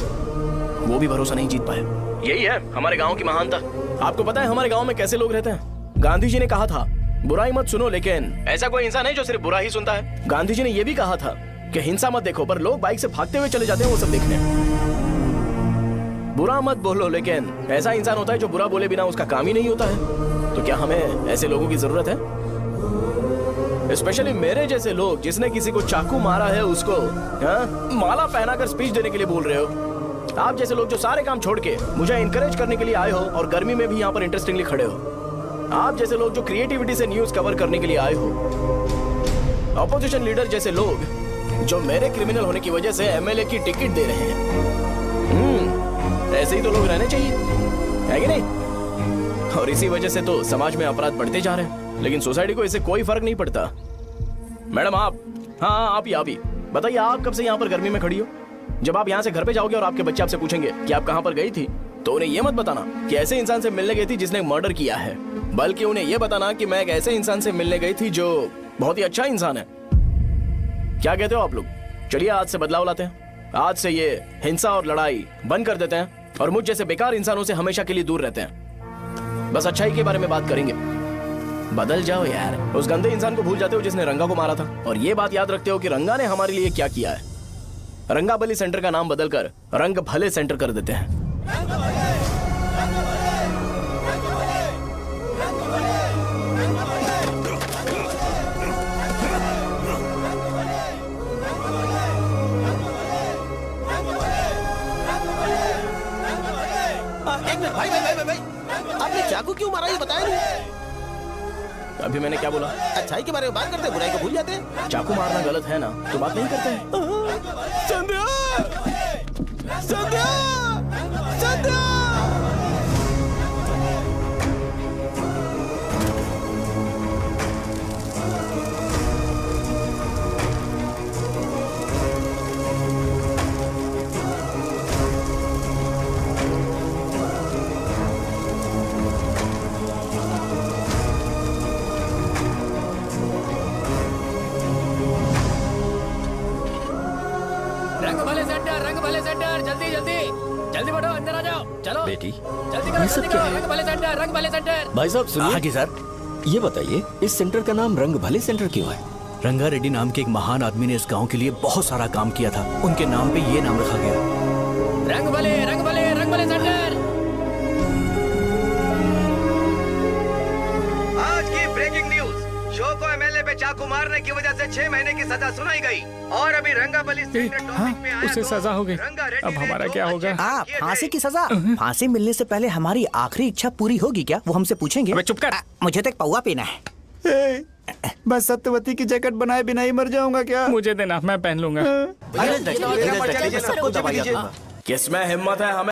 वो भी भरोसा नहीं जीत पाए। यही है हमारे गांव की महानता। आपको पता है हमारे गांव में कैसे लोग रहते हैं? गांधी जी ने कहा था बुराई मत सुनो, लेकिन ऐसा कोई इंसान है जो सिर्फ बुरा ही सुनता है। गांधी जी ने यह भी कहा था कि हिंसा मत देखो, पर लोग बाइक से भागते हुए चले जाते हैं वो सब देखने। बुरा मत बोलो, लेकिन ऐसा इंसान होता है जो बुरा बोले बिना उसका काम ही नहीं होता है। तो क्या हमें ऐसे लोगों की जरूरत है? स्पेशली मेरे जैसे लोग जिसने किसी को चाकू मारा है उसको माला पहनाकर स्पीच देने के लिए बोल रहे हो। आप जैसे लोग जो सारे काम छोड़ के मुझे इंकरेज करने के लिए आए हो और गर्मी में भी यहाँ पर इंटरेस्टिंगली खड़े हो। आप जैसे लोग जो क्रिएटिविटी से न्यूज कवर करने के लिए आए हो। ऑपोजिशन लीडर जैसे लोग जो मेरे क्रिमिनल होने की वजह से एमएलए की टिकट दे रहे हैं। ऐसे ही तो लोग रहने चाहिए, है कि नहीं? और इसी वजह से तो समाज में अपराध बढ़ते जा रहे हैं, लेकिन सोसाइटी को इससे कोई फर्क नहीं पड़ता। मैडम आप, हाँ आप ही बताइए, आप कब से यहाँ पर गर्मी में खड़ी हो? जब आप यहाँ से घर पे जाओगे और आपके बच्चे आपसे पूछेंगे कि आप कहाँ पर गई थी, तो उन्हें यह मत बताना कि ऐसे इंसान से मिलने गई थी जिसने मर्डर किया है, बल्कि उन्हें यह बताना कि मैं एक ऐसे इंसान से मिलने गई थी जो बहुत ही अच्छा इंसान है। क्या कहते हो आप लोग? चलिए आज से बदलाव लाते हैं। आज से ये हिंसा और लड़ाई बंद कर देते हैं और मुझ जैसे बेकार इंसानों से हमेशा के लिए दूर रहते हैं। बस अच्छाई के बारे में बात करेंगे। बदल जाओ यार, उस गंदे इंसान को भूल जाते हो जिसने रंगा को मारा था, और ये बात याद रखते हो कि रंगा ने हमारे लिए क्या किया है। रंगाबली सेंटर का नाम बदलकर रंग भले सेंटर कर देते हैं। एक मिनट भाई, आपने चाकू क्यों मारा ये बताया नहीं? अभी मैंने क्या बोला? अच्छाई के बारे में बात करते हैं, बुराई को भूल जाते हैं। चाकू मारना गलत है ना, तो बात नहीं करते हैं। संध्या! संध्या! संध्या! रंग भले सेंटर, जल्दी जल्दी जल्दी बढ़ो, अंदर आ जाओ। चलो बेटी, जल्दी करो, जल्दी करो। रंग भले सेंटर, रंग भले सेंटर। भाई साहब सुनिए। हाँ जी सर। ये बताइए इस सेंटर का नाम रंग भले सेंटर क्यों है? रंगा रेड्डी नाम के एक महान आदमी ने इस गांव के लिए बहुत सारा काम किया था, उनके नाम पे ये नाम रखा गया। रंग भले, रंग भले, रंग भले सेंटर। आज की ब्रेकिंग न्यूज, शो को एमएलए पे चाकू मारने की वजह से 6 महीने की सजा सुनाई गई और अभी रंगाबली उसे सजा हो गई। अब हमारा क्या होगा? फांसी की सजा? फांसी मिलने से पहले हमारी आखिरी इच्छा पूरी होगी क्या, वो हमसे पूछेंगे? अबे चुप कर। मुझे तो एक पौवा पीना है। मैं सत्यवती की जैकेट बनाए बिना ही मर जाऊंगा क्या? मुझे देना, मैं पहन लूंगा। किसमें हिम्मत है हमें